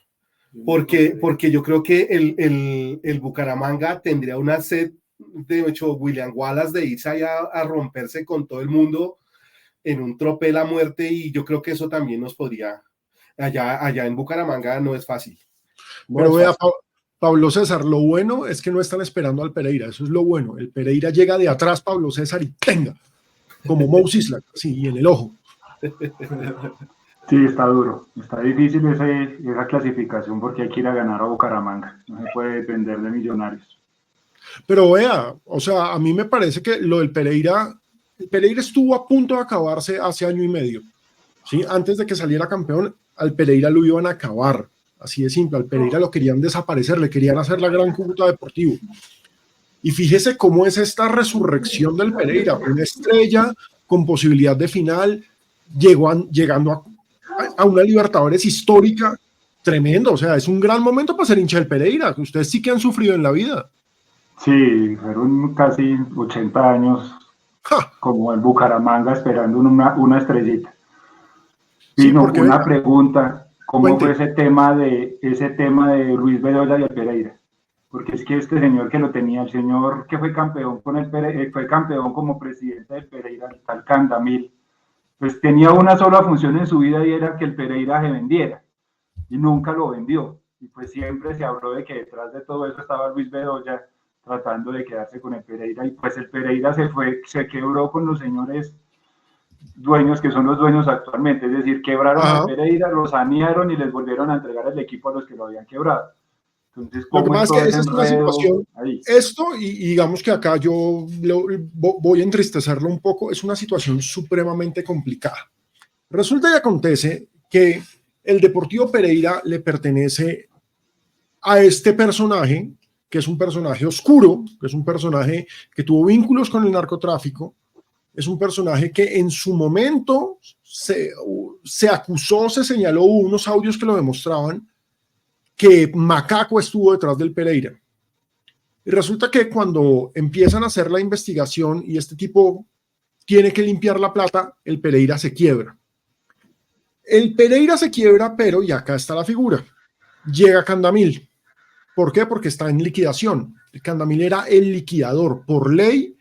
porque yo creo que el Bucaramanga tendría una sed de hecho William Wallace de irse allá a romperse con todo el mundo en un tropel a muerte, y yo creo que eso también nos podría, allá en Bucaramanga no es fácil. No Pero es vea, fácil. Pablo César, lo bueno es que no están esperando al Pereira, eso es lo bueno. El Pereira llega de atrás, Pablo César, y tenga, como Mo Sislak, sí, y en el ojo. Sí, está duro. Está difícil esa clasificación porque hay que ir a ganar a Bucaramanga. No se puede depender de Millonarios. Pero vea, o sea, a mí me parece que lo del Pereira, el Pereira estuvo a punto de acabarse hace año y medio, ¿sí? Antes de que saliera campeón, al Pereira lo iban a acabar, así de simple, al Pereira lo querían desaparecer, le querían hacer la gran Cúcuta Deportivo. Y fíjese cómo es esta resurrección del Pereira, una estrella con posibilidad de final, llegando a una Libertadores histórica tremendo, o sea, es un gran momento para ser hincha del Pereira, que ustedes sí que han sufrido en la vida. Sí, fueron casi 80 años ¡Ja! como el Bucaramanga esperando una estrellita. Sí, Pino, porque una pregunta, ¿cómo cuente. fue ese tema de Luis Bedoya y el Pereira? Porque es que este señor que lo tenía, el señor que fue campeón con el Pereira, fue campeón como presidente del Pereira, el tal Candamil, pues tenía una sola función en su vida y era que el Pereira se vendiera, y nunca lo vendió. Y pues siempre se habló de que detrás de todo eso estaba Luis Bedoya tratando de quedarse con el Pereira, y pues el Pereira se quebró con los señores dueños que son los dueños actualmente, es decir, quebraron al Ajá. Pereira, lo sanearon y les volvieron a entregar el equipo a los que lo habían quebrado. Entonces, Lo que ¿cómo es pasa es todo que ese esa es una enredo situación, ahí? esto, y digamos que acá yo voy a entristecerlo un poco, es una situación supremamente complicada. Resulta y acontece que el Deportivo Pereira le pertenece a este personaje, que es un personaje oscuro, que es un personaje que tuvo vínculos con el narcotráfico, es un personaje que en su momento se acusó, se señaló, hubo unos audios que lo demostraban, que Macaco estuvo detrás del Pereira. Y resulta que cuando empiezan a hacer la investigación y este tipo tiene que limpiar la plata, el Pereira se quiebra. El Pereira se quiebra, pero, y acá está la figura, llega Candamil. ¿Por qué? Porque está en liquidación. El Candamil era el liquidador. Por ley,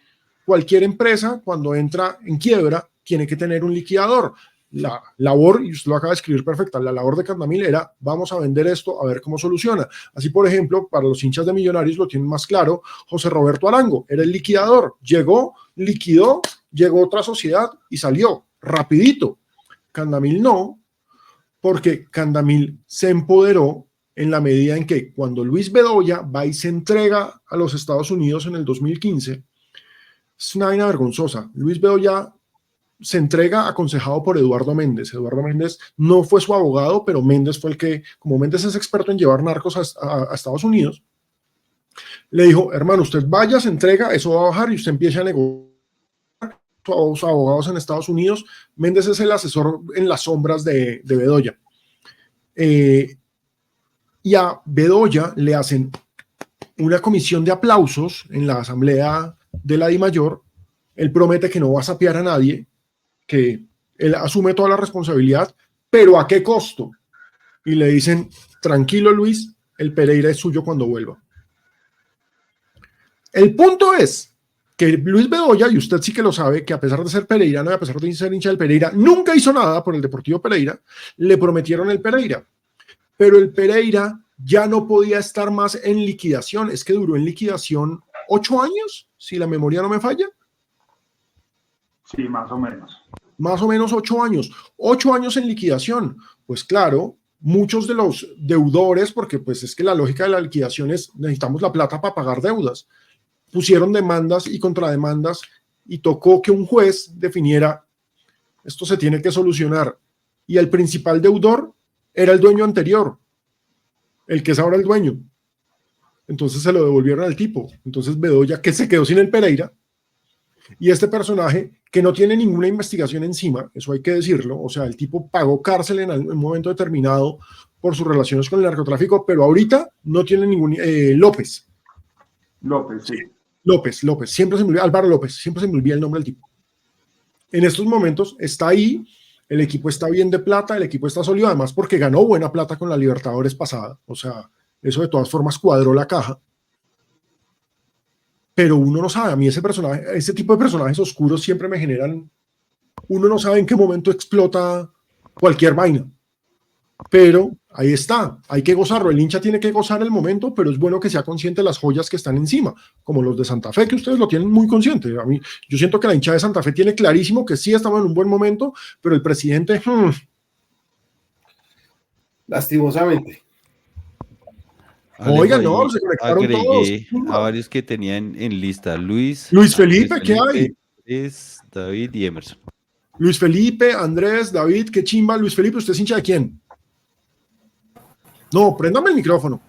cualquier empresa, cuando entra en quiebra, tiene que tener un liquidador. La labor, y usted lo acaba de escribir perfecta, la labor de Candamil era, vamos a vender esto, a ver cómo soluciona. Así, por ejemplo, para los hinchas de Millonarios lo tienen más claro, José Roberto Arango era el liquidador. Llegó, liquidó, llegó otra sociedad y salió rapidito. Candamil no, porque Candamil se empoderó en la medida en que cuando Luis Bedoya va y se entrega a los Estados Unidos en el 2015, es una vaina vergonzosa. Luis Bedoya se entrega aconsejado por Eduardo Méndez. Eduardo Méndez no fue su abogado, pero Méndez fue el que, como Méndez es experto en llevar narcos a Estados Unidos, le dijo, hermano, usted vaya, se entrega, eso va a bajar y usted empiece a negociar sus abogados en Estados Unidos. Méndez es el asesor en las sombras de Bedoya. Y a Bedoya le hacen una comisión de aplausos en la asamblea de la DIMAYOR. Él promete que no va a sapear a nadie, que él asume toda la responsabilidad, pero ¿a qué costo? Y le dicen, tranquilo Luis, el Pereira es suyo cuando vuelva. El punto es que Luis Bedoya, y usted sí que lo sabe, que a pesar de ser pereirano y a pesar de ser hincha del Pereira, nunca hizo nada por el Deportivo Pereira, le prometieron el Pereira. Pero el Pereira ya no podía estar más en liquidación. Es que duró en liquidación 8 años, si la memoria no me falla. Sí, más o menos. Más o menos 8 años. 8 años en liquidación. Pues claro, muchos de los deudores, porque pues es que la lógica de la liquidación es necesitamos la plata para pagar deudas, pusieron demandas y contrademandas y tocó que un juez definiera esto se tiene que solucionar. Y el principal deudor era el dueño anterior, el que es ahora el dueño. Entonces se lo devolvieron al tipo. Entonces Bedoya, que se quedó sin el Pereira, y este personaje que no tiene ninguna investigación encima, eso hay que decirlo, o sea, el tipo pagó cárcel en un momento determinado por sus relaciones con el narcotráfico, pero ahorita no tiene ningún... López, sí. López, siempre se me olvida, Álvaro López, siempre se me olvida el nombre del tipo. En estos momentos está ahí, el equipo está bien de plata, el equipo está sólido, además porque ganó buena plata con la Libertadores pasada, o sea, eso de todas formas cuadró la caja. Pero uno no sabe, a mí ese tipo de personajes oscuros siempre me generan, uno no sabe en qué momento explota cualquier vaina. Pero ahí está, hay que gozarlo, el hincha tiene que gozar el momento, pero es bueno que sea consciente de las joyas que están encima, como los de Santa Fe, que ustedes lo tienen muy consciente. A mí, yo siento que la hinchada de Santa Fe tiene clarísimo que sí estamos en un buen momento, pero el presidente... Lastimosamente. Oiga, Alejo, no, ahí se conectaron todos. agregué a varios que tenía en lista. Luis Felipe, ¿qué hay? David y Emerson. Luis Felipe, Andrés, David, qué chimba. Luis Felipe, ¿usted es hincha de quién? No, préndame el micrófono.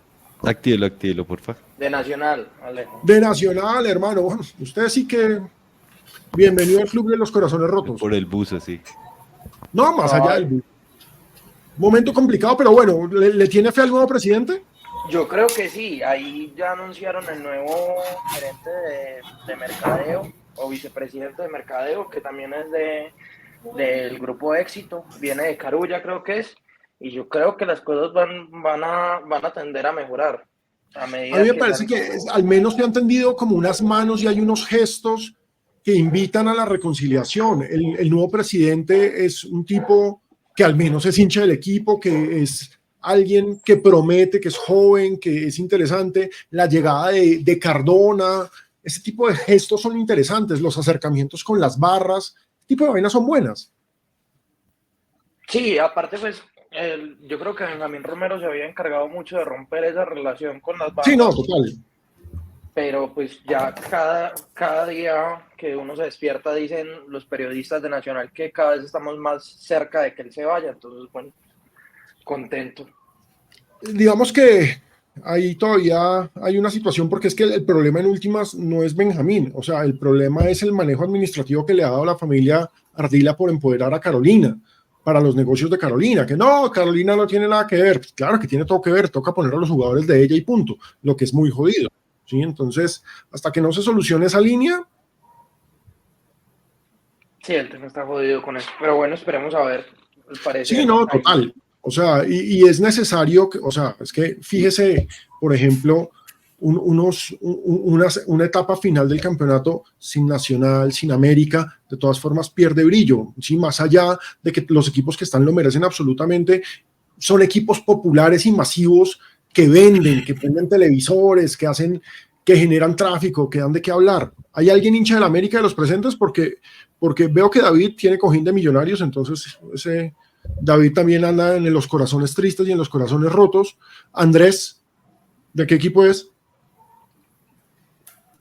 Actívelo, por favor. De Nacional, Alejo. De Nacional, hermano. Bueno, usted sí que bienvenido al Club de los Corazones Rotos. Por el buzo, sí. No, más allá del momento complicado, pero bueno, ¿le tiene fe al nuevo presidente? Yo creo que sí, ahí ya anunciaron el nuevo gerente de mercadeo o vicepresidente de mercadeo, que también es del grupo Éxito, viene de Carulla creo que es, y yo creo que las cosas van a tender a mejorar. A mí me parece que al menos se han tendido como unas manos y hay unos gestos que invitan a la reconciliación. El nuevo presidente es un tipo que al menos es hincha del equipo, que es alguien que promete, que es joven, que es interesante. La llegada de Cardona, ese tipo de gestos son interesantes, los acercamientos con las barras, este tipo de vainas son buenas. Sí, aparte pues yo creo que Benjamín Romero se había encargado mucho de romper esa relación con las barras. Sí, no, total. Pero pues ya cada día que uno se despierta dicen los periodistas de Nacional que cada vez estamos más cerca de que él se vaya, entonces bueno, contento. Digamos que ahí todavía hay una situación porque es que el problema en últimas no es Benjamín, o sea, el problema es el manejo administrativo que le ha dado la familia Ardila por empoderar a Carolina para los negocios de Carolina, que no, Carolina no tiene nada que ver, pues claro que tiene todo que ver, toca poner a los jugadores de ella y punto, lo que es muy jodido. ¿Sí? Entonces, hasta que no se solucione esa línea. Sí, el tema está jodido con eso. Pero bueno, esperemos a ver. Parece sí, no, total. O sea, y es necesario, o sea, es que fíjese, por ejemplo, una etapa final del campeonato sin Nacional, sin América, de todas formas pierde brillo. ¿Sí? Más allá de que los equipos que están lo merecen absolutamente, son equipos populares y masivos que venden, que prenden televisores, que generan tráfico, que dan de qué hablar. ¿Hay alguien hincha de la América de los presentes? Porque veo que David tiene cojín de Millonarios, entonces David también anda en los corazones tristes y en los corazones rotos. Andrés, ¿de qué equipo es?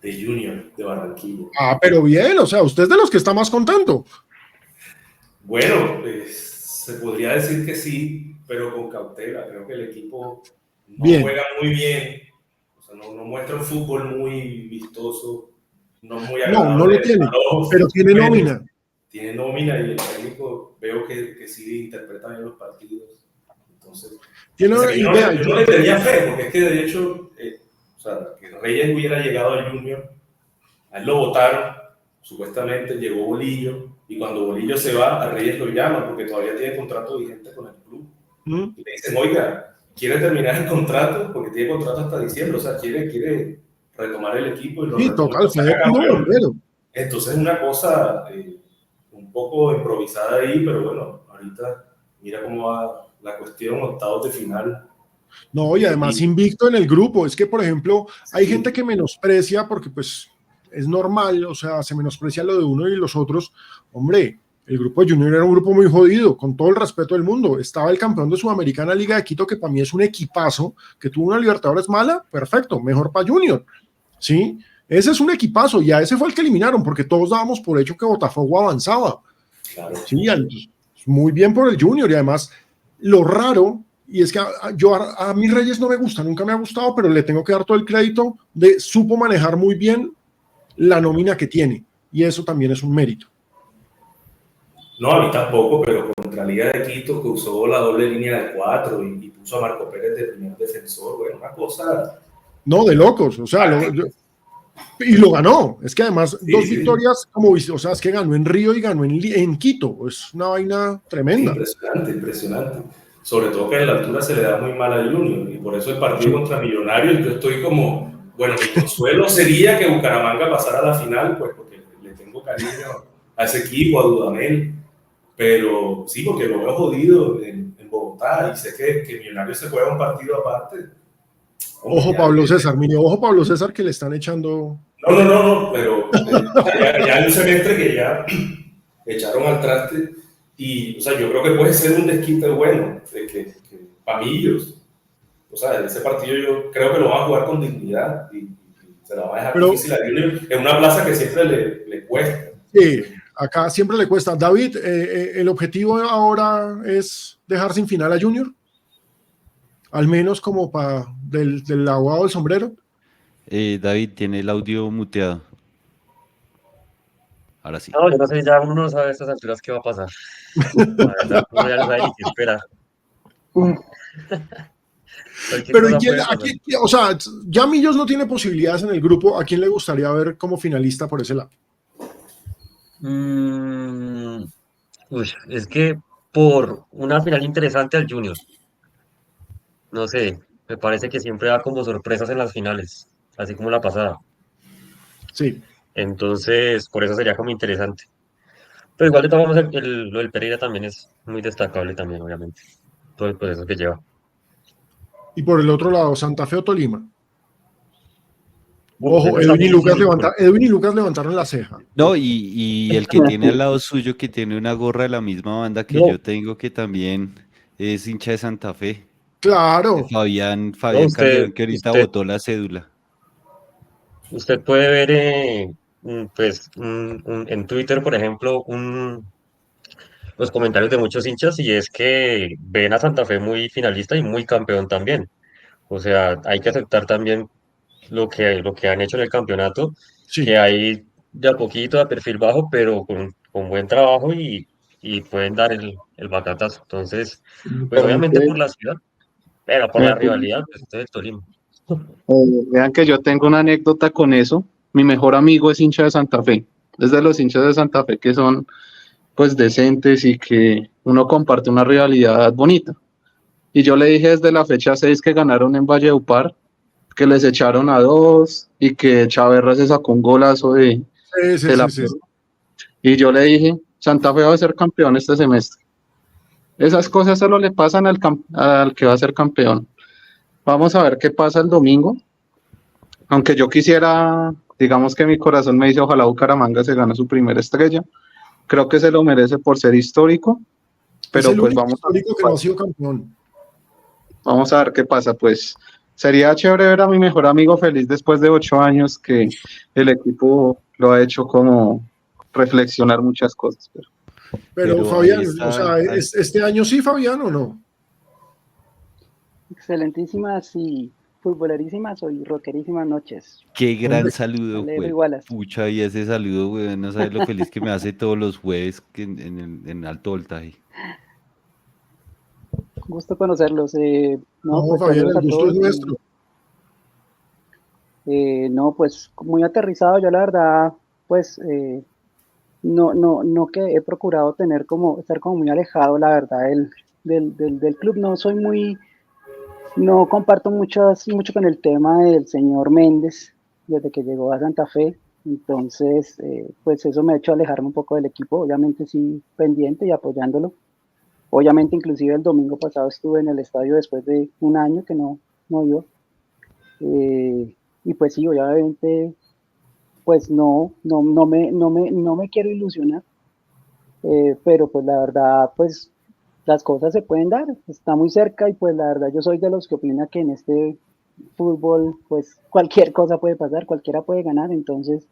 De Junior, de Barranquilla. Ah, pero bien, o sea, usted es de los que está más contento. Bueno, se podría decir que sí, pero con cautela. Creo que el equipo no juega muy bien, o sea, no muestra un fútbol muy vistoso, no muy agradable. No lo tiene, pero tiene nómina. Tiene nómina y el técnico veo que sí interpreta bien los partidos. Entonces, tiene idea. Yo no le tenía fe, porque es que de hecho, o sea, que Reyes hubiera llegado al Junior, a él lo votaron, supuestamente llegó Bolillo, y cuando Bolillo se va, a Reyes lo llaman, porque todavía tiene contrato vigente con el club. Y le dicen, oiga, quiere terminar el contrato porque tiene contrato hasta diciembre, o sea, quiere retomar el equipo y lo toca entonces es una cosa un poco improvisada ahí, pero bueno, ahorita mira cómo va la cuestión, octavos de final. No, y además invicto en el grupo, es que por ejemplo hay gente que menosprecia porque pues es normal, o sea, se menosprecia lo de uno y los otros, hombre. El grupo de Junior era un grupo muy jodido, con todo el respeto del mundo. Estaba el campeón de Sudamericana Liga de Quito, que para mí es un equipazo, que tuvo una Libertadores mala, perfecto, mejor para Junior. ¿Sí? Ese es un equipazo, y a ese fue el que eliminaron, porque todos dábamos por hecho que Botafogo avanzaba. Claro. Sí, muy bien por el Junior, y además, lo raro, y es que a mis Reyes no me gusta, nunca me ha gustado, pero le tengo que dar todo el crédito de supo manejar muy bien la nómina que tiene, y eso también es un mérito. No, a mí tampoco, pero contra Liga de Quito, que usó la doble línea de 4 y puso a Marco Pérez de primer defensor, bueno, una cosa... No, de locos, o sea, y lo ganó, es que además dos victorias, o sea, es que ganó en Río y ganó en Quito, es una vaina tremenda. Impresionante, sobre todo que a la altura se le da muy mal al Junior, y por eso el partido contra Millonarios, yo estoy como, bueno, mi consuelo sería que Bucaramanga pasara a la final, pues porque le tengo cariño a ese equipo, a Dudamel. Pero sí, porque lo veo jodido en Bogotá y sé que Millonarios se juega un partido aparte. Ojo Pablo César, mire, ojo Pablo César que le están echando... No, pero ya hay un semestre que ya echaron al traste y, o sea, yo creo que puede ser un desquite bueno, de que Pamillos, O sea, ese partido yo creo que lo va a jugar con dignidad y se la va a dejar Pero- difícil a Junior en una plaza que siempre le cuesta. Sí, acá siempre le cuesta. David, ¿el objetivo ahora es dejar sin final a Junior? Al menos como para del abogado del sombrero. David, tiene el audio muteado. Ahora sí. No, yo no sé, ya uno no sabe a estas alturas qué va a pasar. La verdad, uno ya no sabe ni qué esperar. Cualquier Pero ¿y cosa quién, puede a pasar. quién- o sea, ya Millos no tiene posibilidades en el grupo. ¿A quién le gustaría ver como finalista por ese lado? Es que por una final interesante al Junior, no sé, me parece que siempre da como sorpresas en las finales, así como la pasada. Sí. Entonces, por eso sería como interesante. Pero igual de todas formas, lo del Pereira también es muy destacable también, obviamente. Todo el proceso que lleva. Y por el otro lado, Santa Fe o Tolima. Uf, Ojo, eso está difícil, Edwin y Lucas levantaron la ceja. No, y el que tiene al lado suyo, que tiene una gorra de la misma banda que No. yo tengo, que también es hincha de Santa Fe. Claro. Fabián No, Calderón, que ahorita botó la cédula. Usted puede ver en Twitter, por ejemplo, los comentarios de muchos hinchas y es que ven a Santa Fe muy finalista y muy campeón también. O sea, hay que aceptar también lo que han hecho en el campeonato, Sí. que hay de a poquito a perfil bajo, pero con buen trabajo y pueden dar el bacatazo. Entonces, pues obviamente por la ciudad, pero por la rivalidad, pues esto es el Tolima. Vean que yo tengo una anécdota con eso. Mi mejor amigo es hincha de Santa Fe. Es de los hinchas de Santa Fe que son pues decentes y que uno comparte una rivalidad bonita. Y yo le dije desde la fecha 6 que ganaron en Valledupar, que les echaron a 2 y que Chaverra se sacó un golazo de la Sí. Y yo le dije, Santa Fe va a ser campeón este semestre. Esas cosas solo le pasan al que va a ser campeón. Vamos a ver qué pasa el domingo. Aunque yo quisiera, digamos que mi corazón me dice, ojalá Bucaramanga se gane su primera estrella. Creo que se lo merece por ser histórico. Pero es el pues único vamos a ver histórico que no ha sido campeón. Vamos a ver qué pasa, pues sería chévere ver a mi mejor amigo feliz después de 8 años que el equipo lo ha hecho como reflexionar muchas cosas. Pero Fabián, o sea, ¿este año sí, Fabián, o no? Excelentísimas y futbolerísimas y rockerísimas noches. Qué gran saludo, Alejo güey. Igualas. Pucha, y ese saludo, güey, no sabes lo feliz que me hace todos los jueves en alto voltaje. Gusto conocerlos. No, pues, Fabián, saludos a el gusto todos es nuestro. no, pues muy aterrizado. Yo la verdad, pues no que he procurado estar como muy alejado, la verdad, del club. No comparto mucho con el tema del señor Méndez desde que llegó a Santa Fe. Entonces, pues eso me ha hecho alejarme un poco del equipo. Obviamente sí, pendiente y apoyándolo. Obviamente, inclusive el domingo pasado estuve en el estadio después de un año que no iba. Y pues sí, obviamente, pues no me quiero ilusionar. Pero pues la verdad, pues las cosas se pueden dar, está muy cerca y pues la verdad yo soy de los que opina que en este fútbol pues cualquier cosa puede pasar, cualquiera puede ganar, entonces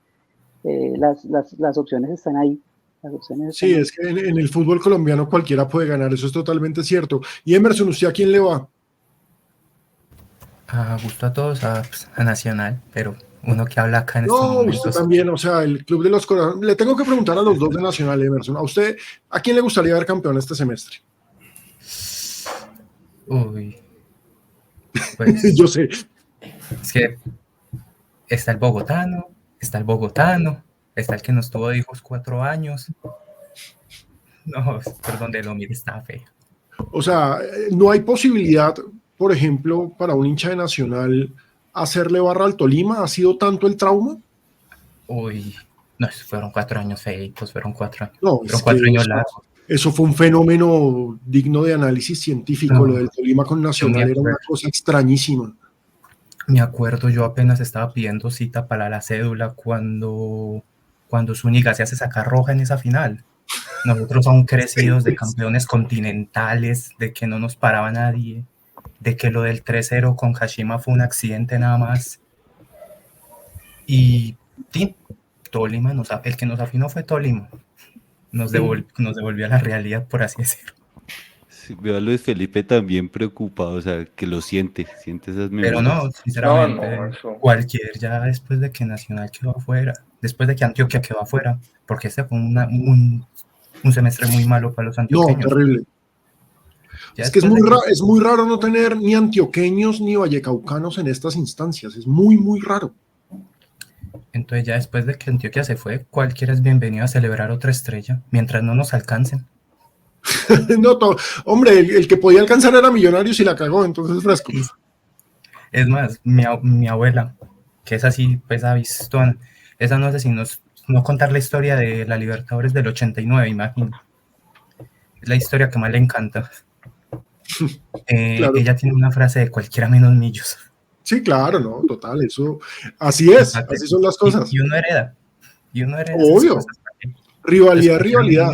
las opciones están ahí. Sí, es que en el fútbol colombiano cualquiera puede ganar, eso es totalmente cierto. Y Emerson, ¿usted a quién le va? A gusto a todos, a Nacional, pero uno que habla acá en estos No, momentos. usted también, o sea, el Club de los Corazones. Le tengo que preguntar a los dos de Nacional, Emerson. ¿A usted, a quién le gustaría ver campeón este semestre? Uy. Pues, yo sé. Es que está el bogotano, está el que nos tuvo de hijos 4 años. No, por donde lo mire está feo. O sea, no hay posibilidad, por ejemplo, para un hincha de Nacional hacerle barra al Tolima. ¿Ha sido tanto el trauma? Uy, no, fueron 4 años feitos, fueron 4 años. No, fueron 4 años largos. Eso fue un fenómeno digno de análisis científico. No, lo del Tolima con Nacional era una cosa extrañísima. Me acuerdo, yo apenas estaba pidiendo cita para la cédula cuando Zúñiga se hace sacar roja en esa final. Nosotros aún crecidos de campeones continentales, de que no nos paraba nadie. de que lo del 3-0 con Kashima fue un accidente nada más. Y sí, Tolima, el que nos afinó fue Tolima. Nos devolvió a la realidad, por así decirlo. Sí, veo a Luis Felipe también preocupado, o sea, que lo siente esas memorias. Pero no, sinceramente, cualquier, ya después de que Nacional quedó afuera, después de que Antioquia quedó afuera, porque este fue un semestre muy malo para los antioqueños. No, terrible. Ya es que es muy raro no tener ni antioqueños ni vallecaucanos en estas instancias, es muy, muy raro. Entonces ya después de que Antioquia se fue, cualquiera es bienvenido a celebrar otra estrella, mientras no nos alcancen. No, hombre, el que podía alcanzar era Millonarios y la cagó, entonces fresco. Es más, mi abuela, que es así, pues avistona, esa no sé si no contar la historia de la Libertadores del 89, imagino. Es la historia que más le encanta. Claro. Ella tiene una frase de cualquiera menos Millos. Sí, claro, no, total, eso, así es, así son las cosas. Y uno hereda. Obvio, rivalidad.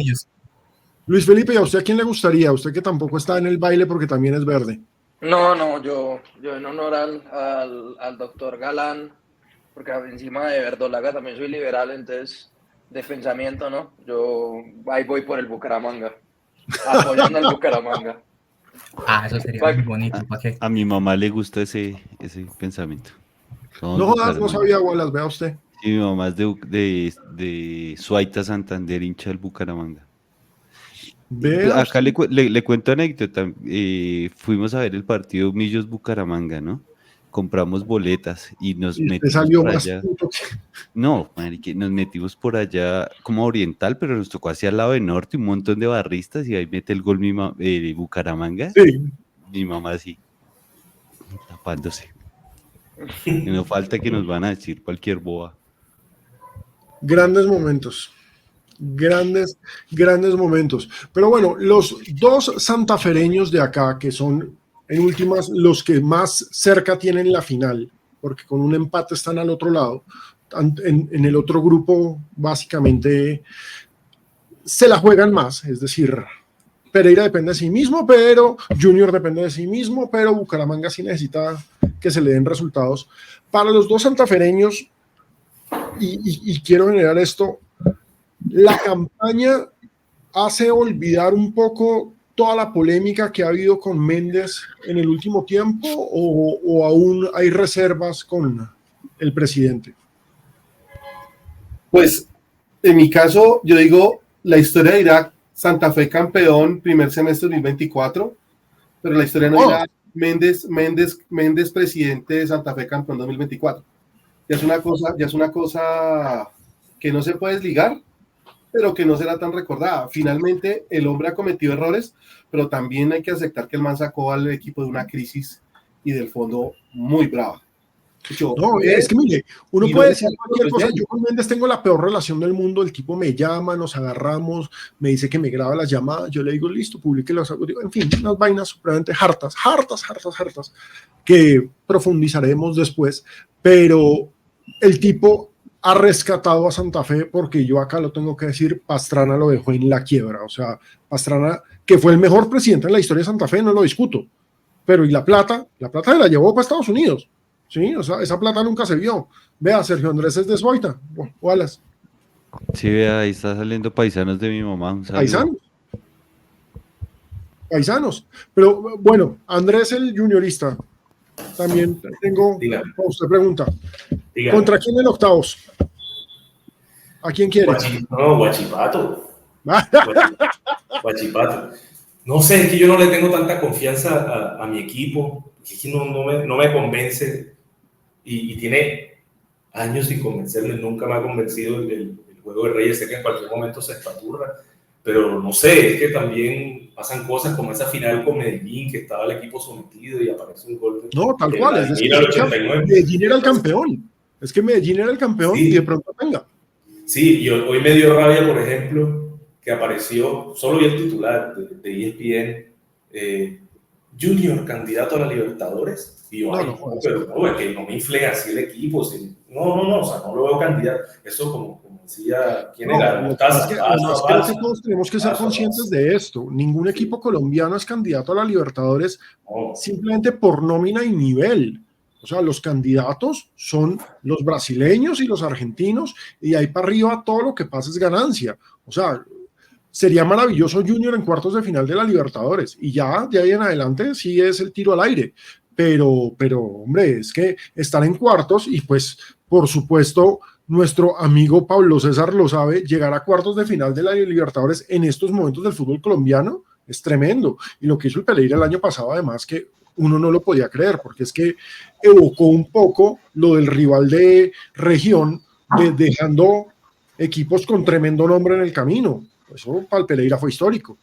Luis Felipe, ¿y a usted a quién le gustaría? Usted que tampoco está en el baile porque también es verde. No, yo en honor al doctor Galán, porque encima de Verdolaga también soy liberal, entonces de pensamiento, ¿no? Yo ahí voy por el Bucaramanga, apoyando al Bucaramanga. Eso sería muy bonito. A mi mamá le gusta ese pensamiento. No sabía, Wallace, vea usted. Sí, mi mamá es de Suaita, Santander, hincha del Bucaramanga. Acá le cuento anécdota. Fuimos a ver el partido Millos Bucaramanga, ¿no? Compramos boletas y nos metimos por allá. No, marique, nos metimos por allá como oriental, pero nos tocó hacia el lado de norte, un montón de barristas, y ahí mete el gol Bucaramanga. Sí. Mi mamá así, tapándose. Y no falta que nos van a decir cualquier boba. Grandes momentos. Grandes momentos. Pero bueno, los dos santafereños de acá, que son en últimas los que más cerca tienen la final, porque con un empate están al otro lado, en el otro grupo básicamente se la juegan más, es decir, Pereira depende de sí mismo, pero Junior depende de sí mismo, pero Bucaramanga sí necesita que se le den resultados. Para los dos santafereños, y quiero generar esto, la campaña hace olvidar un poco toda la polémica que ha habido con Méndez en el último tiempo, o aún hay reservas con el presidente. Pues en mi caso, yo digo, la historia dirá Santa Fe campeón primer semestre 2024, pero la historia no dirá Méndez presidente de Santa Fe campeón 2024. Ya es una cosa que no se puede desligar, pero que no será tan recordada. Finalmente, el hombre ha cometido errores, pero también hay que aceptar que el man sacó al equipo de una crisis y del fondo muy brava. Es que mire, uno puede decir cualquier cosa. Yo con Méndez tengo la peor relación del mundo. El tipo me llama, nos agarramos, me dice que me graba las llamadas. Yo le digo, listo, publíquelas. En fin, unas vainas supremamente hartas, que profundizaremos después. Pero el tipo ha rescatado a Santa Fe, porque yo acá lo tengo que decir, Pastrana lo dejó en la quiebra. O sea, Pastrana, que fue el mejor presidente en la historia de Santa Fe, no lo discuto. Pero ¿y la plata? La plata se la llevó para Estados Unidos. Sí, o sea, esa plata nunca se vio. Vea, Sergio Andrés es de Suaita. Wallace. Sí, vea, ahí está saliendo paisanos de mi mamá. Paisanos. Pero bueno, Andrés el juniorista. También tengo. Usted pregunta. Dígame. ¿Contra quién en octavos? ¿A quién quiere? Guachipato. Guachipato. No sé, es que yo no le tengo tanta confianza a mi equipo. Es que no me convence. Y tiene años sin convencerme, nunca me ha convencido el juego de Reyes. Sé que en cualquier momento se espaturra, pero no sé, es que también pasan cosas como esa final con Medellín, que estaba el equipo sometido y aparece un gol. No, tal cual, es que Medellín era el campeón. Es que Medellín era el campeón, sí. Y de pronto venga. Sí, y hoy me dio rabia, por ejemplo, que apareció, solo vi el titular de ESPN, Junior candidato a la Libertadores. Y yo, pero no, es que no me inflen así el equipo. no, o sea, no lo veo candidato. Eso como decía, ¿quién No, era? lo que pasa es Mostaza, que paso además a creo que paso, todos tenemos que ser paso a conscientes paso. de esto. Ningún equipo colombiano es candidato a la Libertadores simplemente por nómina y nivel. O sea, los candidatos son los brasileños y los argentinos, y ahí para arriba todo lo que pasa es ganancia. O sea, sería maravilloso Junior en cuartos de final de la Libertadores, y ya de ahí en adelante sí es el tiro al aire. Pero, hombre, es que estar en cuartos y pues, por supuesto, nuestro amigo Pablo César lo sabe, llegar a cuartos de final de la Libertadores en estos momentos del fútbol colombiano es tremendo. Y lo que hizo el Pereira el año pasado, además, que uno no lo podía creer, porque es que evocó un poco lo del rival de región, dejando equipos con tremendo nombre en el camino. Eso para el Pereira fue histórico.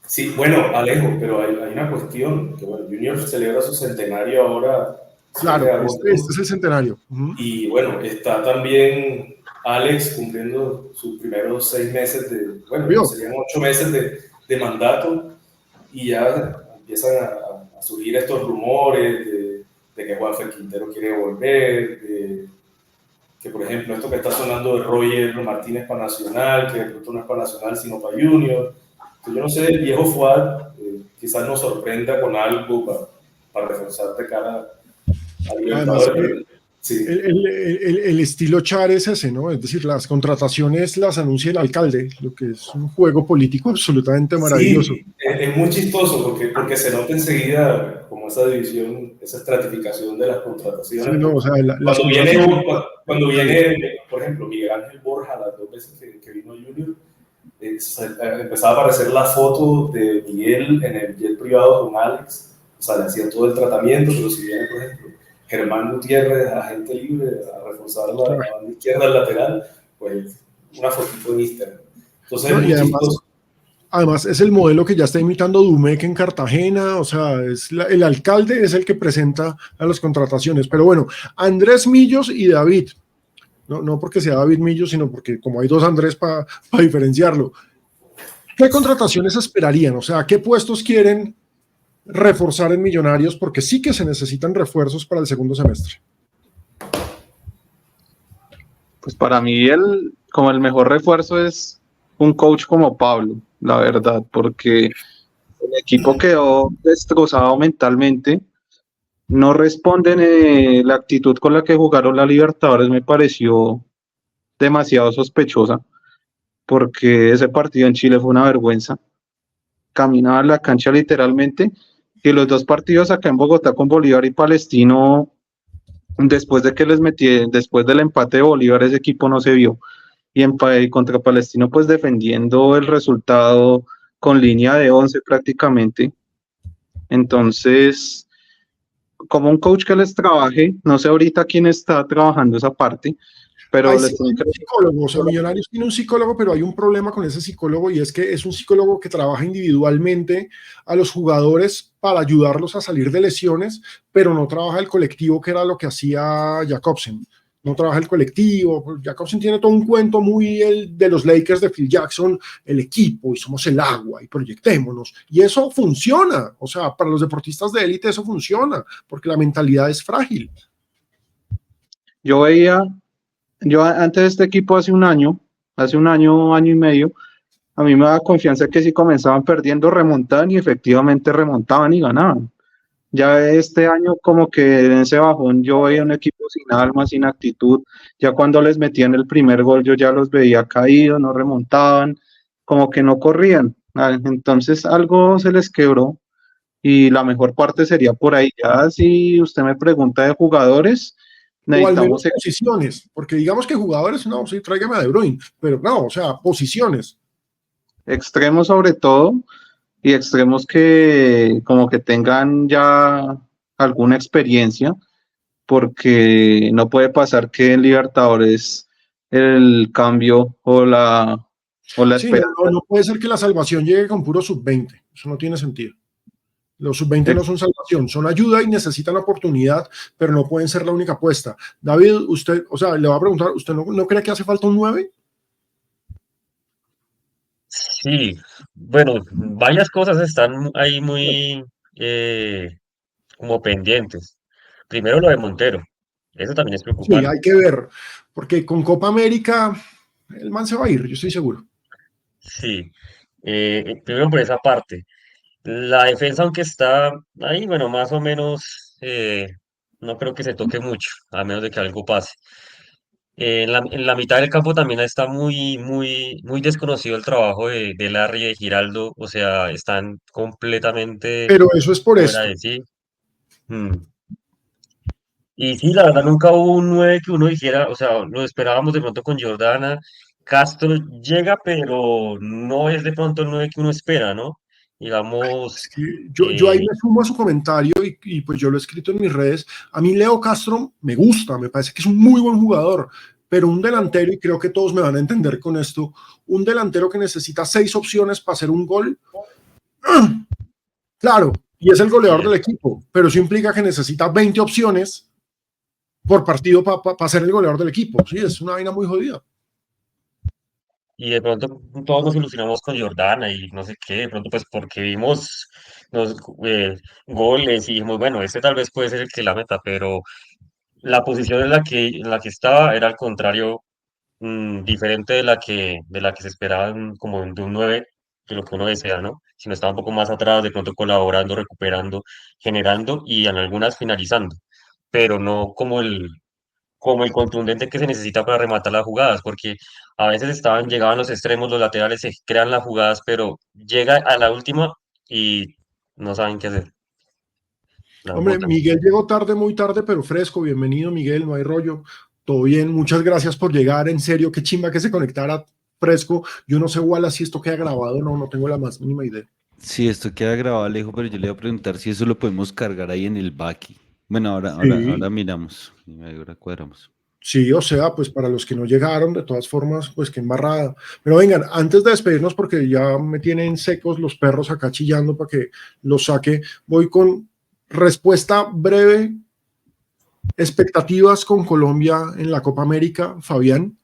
Sí, bueno, Alejo, pero hay una cuestión, que bueno, Junior celebra su centenario ahora, 7 de Claro, agosto, este es el centenario. y bueno, está también Alex cumpliendo sus primeros 6 meses Obvio. serían 8 meses de mandato, y ya empiezan a surgir estos rumores de que Juanfer Quintero quiere volver, que por ejemplo esto que está sonando de Roger Martínez para Nacional, que de pronto no es para Nacional sino para Junior. Yo no sé, el viejo Fuad quizás nos sorprenda con algo para reforzar de cara a Además, Libertadores. Sí. el estilo Char es ese, ¿no? Es decir, las contrataciones las anuncia el alcalde, lo que es un juego político absolutamente maravilloso. Sí, es muy chistoso porque se nota enseguida como esa división, esa estratificación de las contrataciones. Sí, no, o sea, Cuando viene, por ejemplo, Miguel Ángel Borja, las 2 veces que vino Junior, empezaba a aparecer la foto de Miguel en el jet privado con Alex, o sea, le hacía todo el tratamiento, pero si viene, por ejemplo, Germán Gutiérrez, agente libre, a reforzar la banda izquierda al lateral, pues una fotito en Instagram. Entonces no, es muy además, chistoso. además es el modelo que ya está imitando Dumec en Cartagena, o sea, el alcalde es el que presenta a las contrataciones. Pero bueno, Andrés Millos y David, no porque sea David Millos, sino porque como hay dos Andrés para diferenciarlo. ¿Qué contrataciones esperarían? O sea, ¿qué puestos quieren reforzar en Millonarios? Porque sí que se necesitan refuerzos para el segundo semestre. Pues para mí como el mejor refuerzo es un coach como Pablo, la verdad, porque el equipo quedó destrozado mentalmente, no responden, la actitud con la que jugaron la Libertadores me pareció demasiado sospechosa, porque ese partido en Chile fue una vergüenza. Caminaban la cancha literalmente, y los 2 partidos acá en Bogotá con Bolívar y Palestino, después de que después del empate de Bolívar, ese equipo no se vio. Y contra Palestino, pues defendiendo el resultado con línea de 11 prácticamente. Entonces, como un coach que les trabaje, no sé ahorita quién está trabajando esa parte, pero Hay sí, un psicólogo, o sea, Millonarios tiene un psicólogo, pero hay un problema con ese psicólogo, y es que es un psicólogo que trabaja individualmente a los jugadores para ayudarlos a salir de lesiones, pero no trabaja el colectivo, que era lo que hacía Jacobsen. No trabaja el colectivo. Jacobsen tiene todo un cuento muy de los Lakers de Phil Jackson, el equipo, y somos el agua, y proyectémonos. Y eso funciona. O sea, para los deportistas de élite eso funciona, porque la mentalidad es frágil. Yo antes de este equipo hace un año, año y medio, a mí me da confianza que si comenzaban perdiendo, remontaban, y efectivamente remontaban y ganaban. Ya este año como que en ese bajón yo veía un equipo sin alma, sin actitud. Ya cuando les metían el primer gol yo ya los veía caídos, no remontaban, como que no corrían. Entonces algo se les quebró, y la mejor parte sería por ahí. Ya si usted me pregunta de jugadores, O al menos necesitamos posiciones, porque digamos que jugadores, no, sí, tráigame a De Bruyne, pero no, o sea, posiciones. extremos sobre todo, y extremos que como que tengan ya alguna experiencia, porque no puede pasar que en Libertadores el cambio o la Sí, esperanza. no puede ser que la salvación llegue con puro sub-20, eso no tiene sentido. Los sub-20 no son salvación, son ayuda y necesitan oportunidad, pero no pueden ser la única apuesta. David, usted, o sea, le va a preguntar, ¿usted no cree que hace falta un 9? Sí, bueno, varias cosas están ahí muy como pendientes. Primero lo de Montero. Eso también es Sí, preocupante. hay que ver, porque con Copa América el man se va a ir, yo estoy seguro. Sí, primero por esa parte. La defensa, aunque está ahí, bueno, más o menos, no creo que se toque mucho, a menos de que algo pase. En la mitad del campo también está muy desconocido el trabajo de Larry y de Giraldo, o sea, están completamente Pero eso es por fuera esto. de sí. Mm. Y sí, la verdad nunca hubo un 9 que uno dijera, o sea, lo esperábamos de pronto con Jordana. Castro llega, pero no es de pronto el 9 que uno espera, ¿no? Es Digamos, que yo ahí me sumo a su comentario y pues yo lo he escrito en mis redes. A mí Leo Castro me gusta, me parece que es un muy buen jugador, pero un delantero, y creo que todos me van a entender con esto, un delantero que necesita 6 opciones para hacer un gol, claro, y es el goleador del equipo, pero eso implica que necesita 20 opciones por partido para ser el goleador del equipo. Sí, es una vaina muy jodida. y de pronto todos nos ilusionamos con Jordana y no sé qué, de pronto pues porque vimos los goles y dijimos, bueno, este tal vez puede ser el que la meta, pero la posición en la que estaba era al contrario, diferente de la que se esperaba como de un 9 de lo que uno desea, ¿no? Sino estaba un poco más atrás, de pronto colaborando, recuperando, generando y en algunas finalizando, pero no como el contundente que se necesita para rematar las jugadas, porque a veces llegaban los extremos, los laterales se crean las jugadas, pero llega a la última y no saben qué hacer, las Hombre, botan. Miguel llegó tarde, muy tarde, pero fresco. Bienvenido, Miguel, no hay rollo. Todo bien, muchas gracias por llegar. En serio, qué chimba que se conectara fresco. Yo no sé, igual si esto queda grabado o no, no tengo la más mínima idea. Sí, esto queda grabado, Alejo, pero yo le voy a preguntar si eso lo podemos cargar ahí en el Baki. Bueno, ahora Sí, miramos, ahora cuadramos. sí, o sea, pues para los que no llegaron, de todas formas, pues qué embarrada. Pero vengan, antes de despedirnos, porque ya me tienen secos los perros acá chillando para que los saque, voy con respuesta breve. ¿Expectativas con Colombia en la Copa América, Fabián?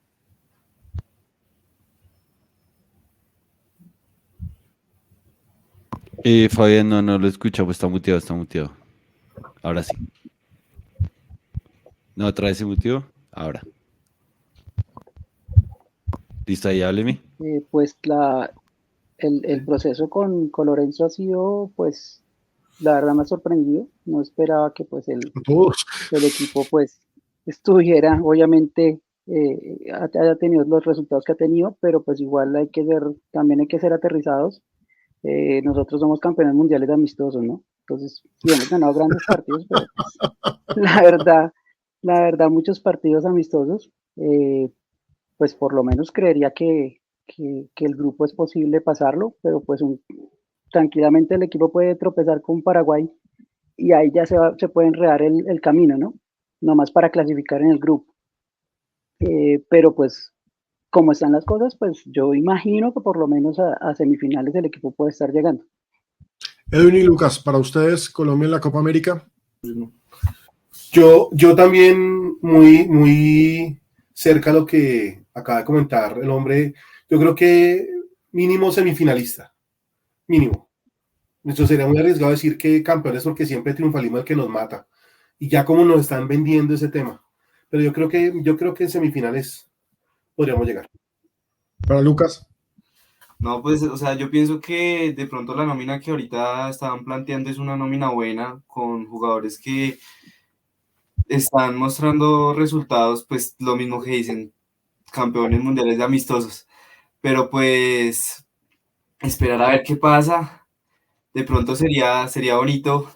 Fabián, no lo escuchamos, está muteado. Ahora sí. No, otra vez se muteó. Ahora. ¿Listo ahí? Hábleme. Pues el proceso con Lorenzo ha sido, pues, la verdad me ha sorprendido. No esperaba que pues el equipo pues estuviera, obviamente, haya tenido los resultados que ha tenido, pero pues igual también hay que ser aterrizados. Nosotros somos campeones mundiales de amistosos, ¿no? Entonces, sí hemos ganado grandes partidos, pero pues, la verdad, muchos partidos amistosos, pues por lo menos creería que el grupo es posible pasarlo, pero pues tranquilamente el equipo puede tropezar con Paraguay y ahí ya se puede enredar el camino, ¿no? Nomás para clasificar en el grupo. Pero pues como están las cosas, pues yo imagino que por lo menos a semifinales el equipo puede estar llegando. Edwin y Lucas, para ustedes, Colombia en la Copa América. Yo también muy cerca a lo que acaba de comentar el hombre. Yo creo que mínimo semifinalista, mínimo. Esto sería muy arriesgado decir que campeones porque siempre triunfalismo es el que nos mata. Y ya como nos están vendiendo ese tema. Pero yo creo que en semifinales podríamos llegar. Para Lucas. No, pues, o sea, yo pienso que de pronto la nómina que ahorita estaban planteando es una nómina buena, con jugadores que están mostrando resultados, pues lo mismo que dicen, campeones mundiales de amistosos. Pero pues, esperar a ver qué pasa. De pronto sería bonito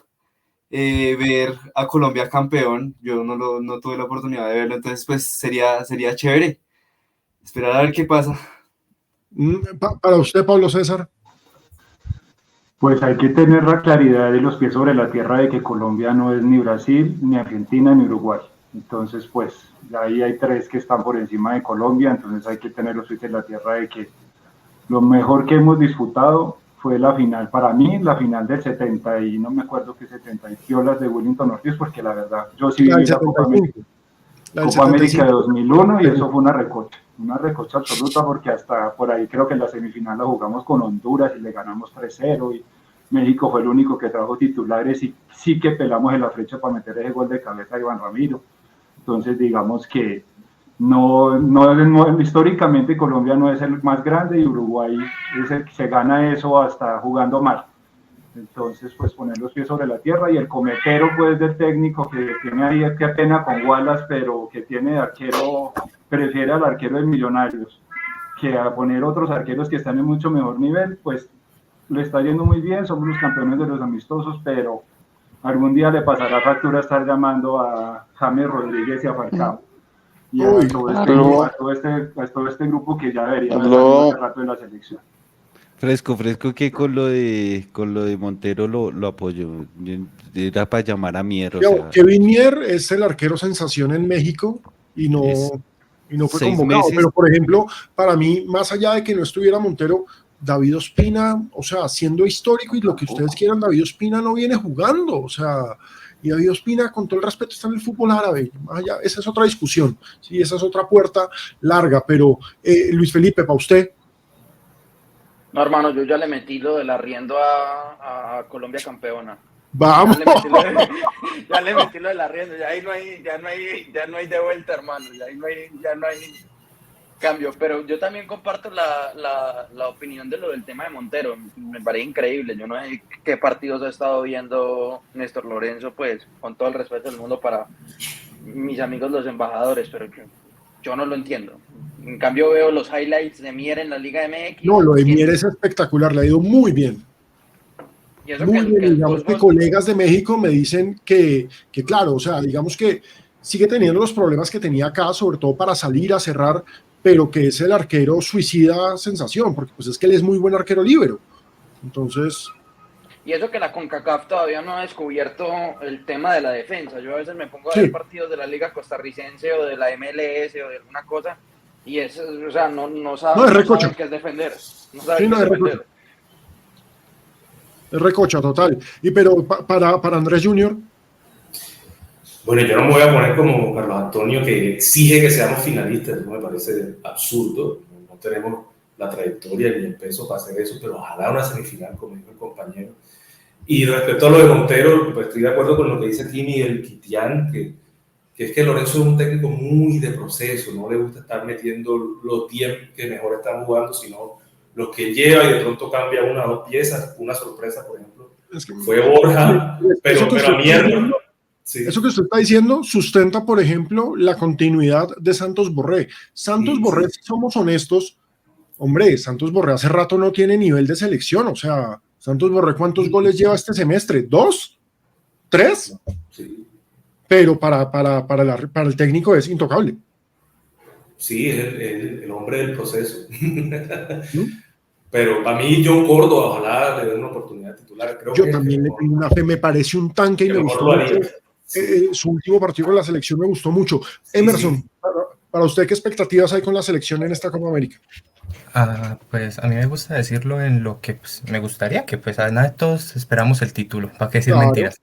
ver a Colombia campeón. Yo no tuve la oportunidad de verlo, entonces pues sería chévere. Esperar a ver qué pasa. Para usted, Pablo César. Pues hay que tener la claridad y los pies sobre la tierra de que Colombia no es ni Brasil, ni Argentina, ni Uruguay. Entonces, pues, ahí hay 3 que están por encima de Colombia, entonces hay que tener los pies en la tierra de que lo mejor que hemos disputado fue la final, para mí, la final del 70 y no me acuerdo qué 70 y piolas de Wellington Ortiz, porque la verdad, yo sí viví la Copa América. Copa América de 2001 y eso fue una recocha absoluta porque hasta por ahí creo que en la semifinal la jugamos con Honduras y le ganamos 3-0 y México fue el único que trajo titulares y sí que pelamos en la flecha para meter ese gol de cabeza a Iván Ramiro. Entonces, digamos que históricamente Colombia no es el más grande y Uruguay es el que se gana eso hasta jugando mal. Entonces, pues poner los pies sobre la tierra y el cometero pues del técnico que tiene ahí, qué pena con Wallace, pero que tiene de arquero, prefiere al arquero de Millonarios que a poner otros arqueros que están en mucho mejor nivel, pues le está yendo muy bien, somos los campeones de los amistosos, pero algún día le pasará factura estar llamando a James Rodríguez y a Falcao. Y a todo este grupo que ya debería haber salido hace rato de la selección. Fresco que con lo de Montero lo apoyo. Era para llamar a Mier. O sea, Kevin Mier es el arquero sensación en México y no fue 6 convocado. meses. Pero, por ejemplo, para mí, más allá de que no estuviera Montero, David Ospina, o sea, siendo histórico y lo que ustedes quieran, David Ospina no viene jugando. O sea, y David Ospina, con todo el respeto, está en el fútbol árabe. Allá, esa es otra discusión. Sí, esa es otra puerta larga. Pero, Luis Felipe, para usted. No, hermano, yo ya le metí lo del arriendo a Colombia campeona. Vamos. Ya le metí lo del arriendo, ya ahí no hay de vuelta, hermano, ya no hay cambio. Pero yo también comparto la opinión de lo del tema de Montero. Me parece increíble. Yo no sé qué partidos ha estado viendo Néstor Lorenzo, pues, con todo el respeto del mundo para mis amigos los embajadores, pero yo no lo entiendo. En cambio veo los highlights de Mier en la Liga MX. No, lo de Mier es espectacular, le ha ido muy bien. Y eso muy bien, digamos que colegas de México me dicen que claro, o sea, digamos que sigue teniendo los problemas que tenía acá, sobre todo para salir a cerrar, pero que es el arquero suicida sensación, porque pues es que él es muy buen arquero líbero. Entonces... Y eso que la CONCACAF todavía no ha descubierto el tema de la defensa. Yo a veces me pongo a ver partidos de la Liga Costarricense o de la MLS o de alguna cosa y es, o sea, no sabe qué es defender. No sabe qué es defender. Es recocha, total. Y pero para Andrés Junior. Bueno, yo no me voy a poner como Carlos Antonio que exige que seamos finalistas. Eso me parece absurdo. No tenemos la trayectoria ni el peso para hacer eso, pero ojalá una semifinal, como dijo el compañero. Y respecto a lo de Montero, pues estoy de acuerdo con lo que dice aquí Miguel Quitián, que es que Lorenzo es un técnico muy de proceso, no le gusta estar metiendo los 10 que mejor están jugando, sino los que lleva y de pronto cambia una o dos piezas. Una sorpresa, por ejemplo, fue Borja, pero a mierda. Sí. Eso que usted está diciendo sustenta, por ejemplo, la continuidad de Santos Borré. Santos Borré, si somos honestos, hombre, Santos Borré hace rato no tiene nivel de selección, o sea, Santos Borré, ¿cuántos goles lleva este semestre? ¿2? ¿3? Sí. Pero para el técnico es intocable. Sí, es el hombre del proceso. Pero para mí, John Córdoba, ojalá le dé una oportunidad titular. Yo también le tengo una fe, me parece un tanque y me gustó mucho. Su último partido con la selección me gustó mucho. Emerson, sí. Para usted, ¿qué expectativas hay con la selección en esta Copa América? Pues a mí me gusta decirlo en lo que pues, me gustaría, que pues a nada de todos esperamos el título, ¿para qué decir mentiras?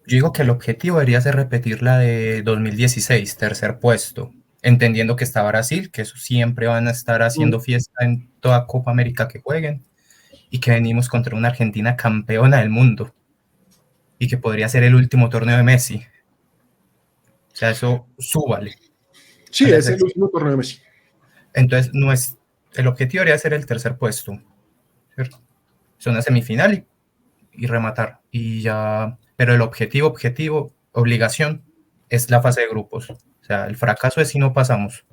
Yo digo que el objetivo debería ser repetir la de 2016, tercer puesto, entendiendo que está Brasil, que eso siempre van a estar haciendo fiesta en toda Copa América que jueguen, y que venimos contra una Argentina campeona del mundo, y que podría ser el último torneo de Messi. O sea, eso súbale. Sí, es el último torneo de Messi. Entonces, el objetivo debería ser el tercer puesto. ¿Cierto? Es una semifinal y rematar. Y ya, pero el objetivo, obligación, es la fase de grupos. O sea, el fracaso es si no pasamos.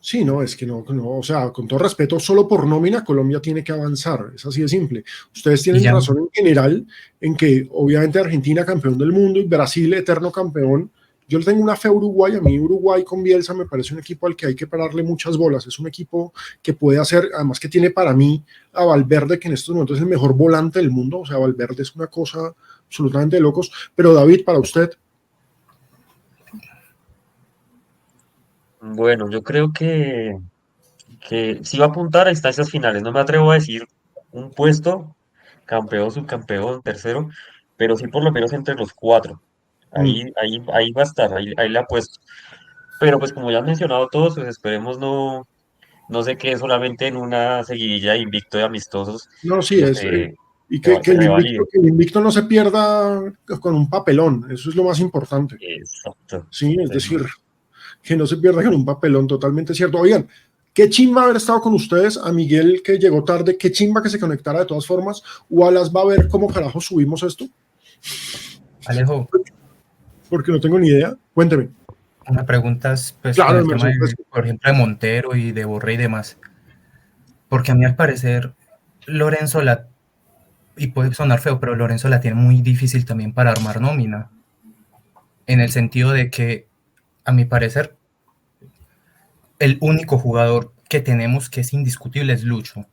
Sí, no, es que no, o sea, con todo respeto, solo por nómina Colombia tiene que avanzar, es así de simple. Ustedes tienen razón en general en que obviamente Argentina campeón del mundo y Brasil eterno campeón. Yo le tengo una fe a Uruguay, a mí Uruguay con Bielsa me parece un equipo al que hay que pararle muchas bolas, es un equipo que puede hacer, además que tiene para mí a Valverde, que en estos momentos es el mejor volante del mundo, o sea, Valverde es una cosa absolutamente de locos, pero David, para usted. Bueno, yo creo que sí va a apuntar a instancias finales. No me atrevo a decir un puesto, campeón, subcampeón, tercero, pero sí por lo menos entre los 4. Ahí va a estar, ahí le apuesto. Pero pues como ya han mencionado todos, pues esperemos no se quede solamente en una seguidilla de invicto de amistosos. No, sí, es Y que el invicto no se pierda con un papelón, eso es lo más importante. Exacto. Sí, es decir, que no se pierda con un papelón, totalmente cierto. Oigan, qué chimba haber estado con ustedes, a Miguel que llegó tarde, qué chimba que se conectara de todas formas. Wallace va a ver cómo carajo subimos esto. Alejo. Porque no tengo ni idea, cuénteme. Una pregunta, pues, claro, con el tema por ejemplo, de Montero y de Borré y demás. Porque a mí al parecer Lorenzo y puede sonar feo, pero Lorenzo la tiene muy difícil también para armar nómina. En el sentido de que, a mi parecer, el único jugador que tenemos que es indiscutible es Lucho.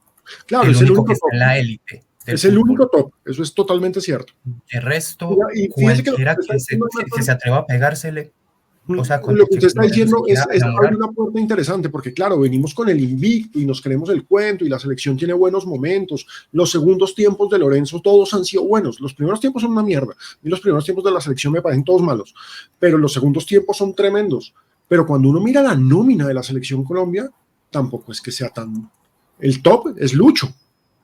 Claro, es el único que está en la élite. Es el único top, eso es totalmente cierto. El resto, cualquiera que se atreva a pegársele. O sea, lo que usted está diciendo es abrir una puerta interesante, porque claro, venimos con el invicto y nos creemos el cuento y la selección tiene buenos momentos. Los segundos tiempos de Lorenzo todos han sido buenos. Los primeros tiempos son una mierda. Y los primeros tiempos de la selección me parecen todos malos. Pero los segundos tiempos son tremendos. Pero cuando uno mira la nómina de la selección Colombia, tampoco es que sea tan... El top es Lucho.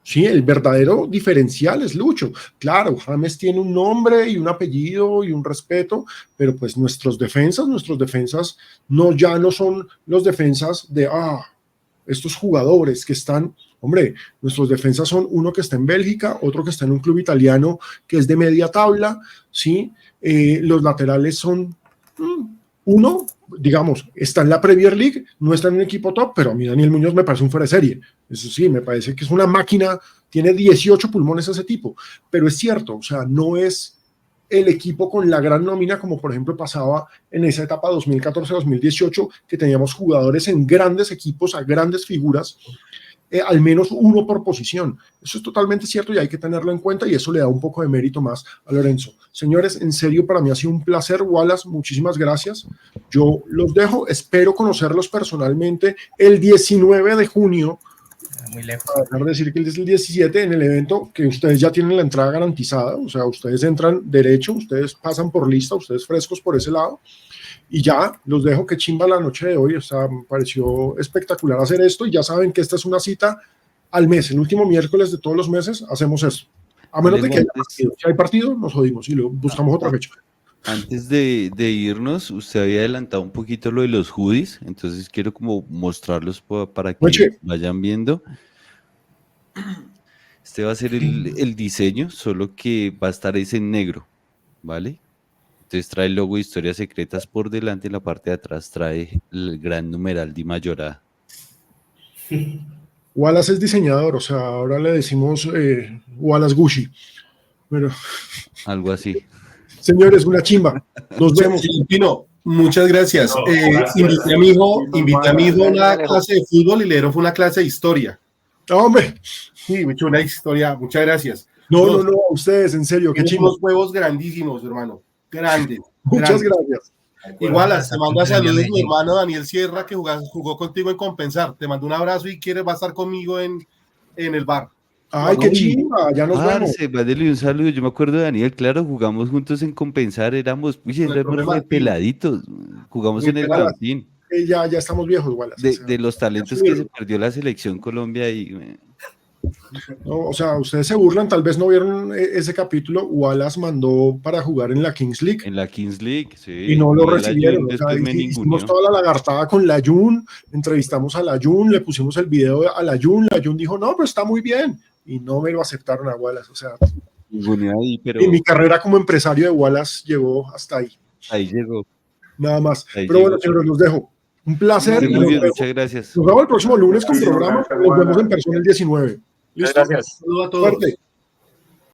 Sí, el verdadero diferencial es Lucho. Claro, James tiene un nombre y un apellido y un respeto, pero pues nuestros defensas ya no son los defensas de, estos jugadores que están, hombre, nuestros defensas son uno que está en Bélgica, otro que está en un club italiano que es de media tabla, ¿sí? Los laterales son uno, digamos, está en la Premier League, no está en un equipo top, pero a mí Daniel Muñoz me parece un fuera de serie. Eso sí, me parece que es una máquina, tiene 18 pulmones ese tipo, pero es cierto, o sea, no es el equipo con la gran nómina como por ejemplo pasaba en esa etapa 2014-2018, que teníamos jugadores en grandes equipos, a grandes figuras, al menos uno por posición. Eso es totalmente cierto y hay que tenerlo en cuenta y eso le da un poco de mérito más a Lorenzo. Señores, en serio, para mí ha sido un placer. Wallace, muchísimas gracias. Yo los dejo, espero conocerlos personalmente el 19 de junio. Muy lejos. Para dejar de decir que es el 17 en el evento, que ustedes ya tienen la entrada garantizada, o sea, ustedes entran derecho, ustedes pasan por lista, ustedes frescos por ese lado. Y ya, los dejo, que chimba la noche de hoy, o sea, me pareció espectacular hacer esto y ya saben que esta es una cita al mes, el último miércoles de todos los meses hacemos esto. A menos de que haya partido. Si hay partido, nos jodimos y lo buscamos otra fecha. Antes de irnos, usted había adelantado un poquito lo de los hoodies, entonces quiero como mostrarlos para que vayan viendo. Este va a ser el diseño, solo que va a estar ese en negro, ¿vale? Entonces trae el logo de Historias Secretas por delante, en la parte de atrás trae el gran numeral Di Mayorada. Wallace es diseñador, o sea, ahora le decimos Wallace Gucci. Pero... algo así. Señores, una chimba. Nos vemos. Pino, muchas gracias. Invité a mi hijo a una clase de fútbol y Lero fue una clase de historia. ¡Hombre! Sí, me echó una historia. Muchas gracias. No, a ustedes, en serio. Qué chimba. Unos huevos grandísimos, hermano. Grandes. Muchas gracias. Igual, te manda saludos mi hermano Daniel Sierra, que jugó contigo en Compensar. Te mando un abrazo y va a estar conmigo en el bar. Ay, qué chimba, ya nos vemos. Mándele un saludo. Yo me acuerdo de Daniel, claro, jugamos juntos en Compensar, éramos peladitos, jugamos en el Campín. Ya estamos viejos, Wallace. De los talentos que se perdió la selección Colombia y... No, o sea, ustedes se burlan, tal vez no vieron ese capítulo. Wallace mandó para jugar en la Kings League. En la Kings League, sí. Y no lo recibieron. O sea, hicimos toda la lagartada con la Jun, entrevistamos a la Jun, le pusimos el video a la Jun dijo, no, pero está muy bien. Y no me lo aceptaron a Wallace. O sea, y mi carrera como empresario de Wallace llegó hasta ahí. Ahí llegó. Nada más. Pero bueno, señores, los dejo. Un placer. Muy bien, muchas gracias. Nos vemos el próximo lunes con programa. Nos vemos en persona el 19. ¿Listo? Gracias. Saludos a todos. Fuerte.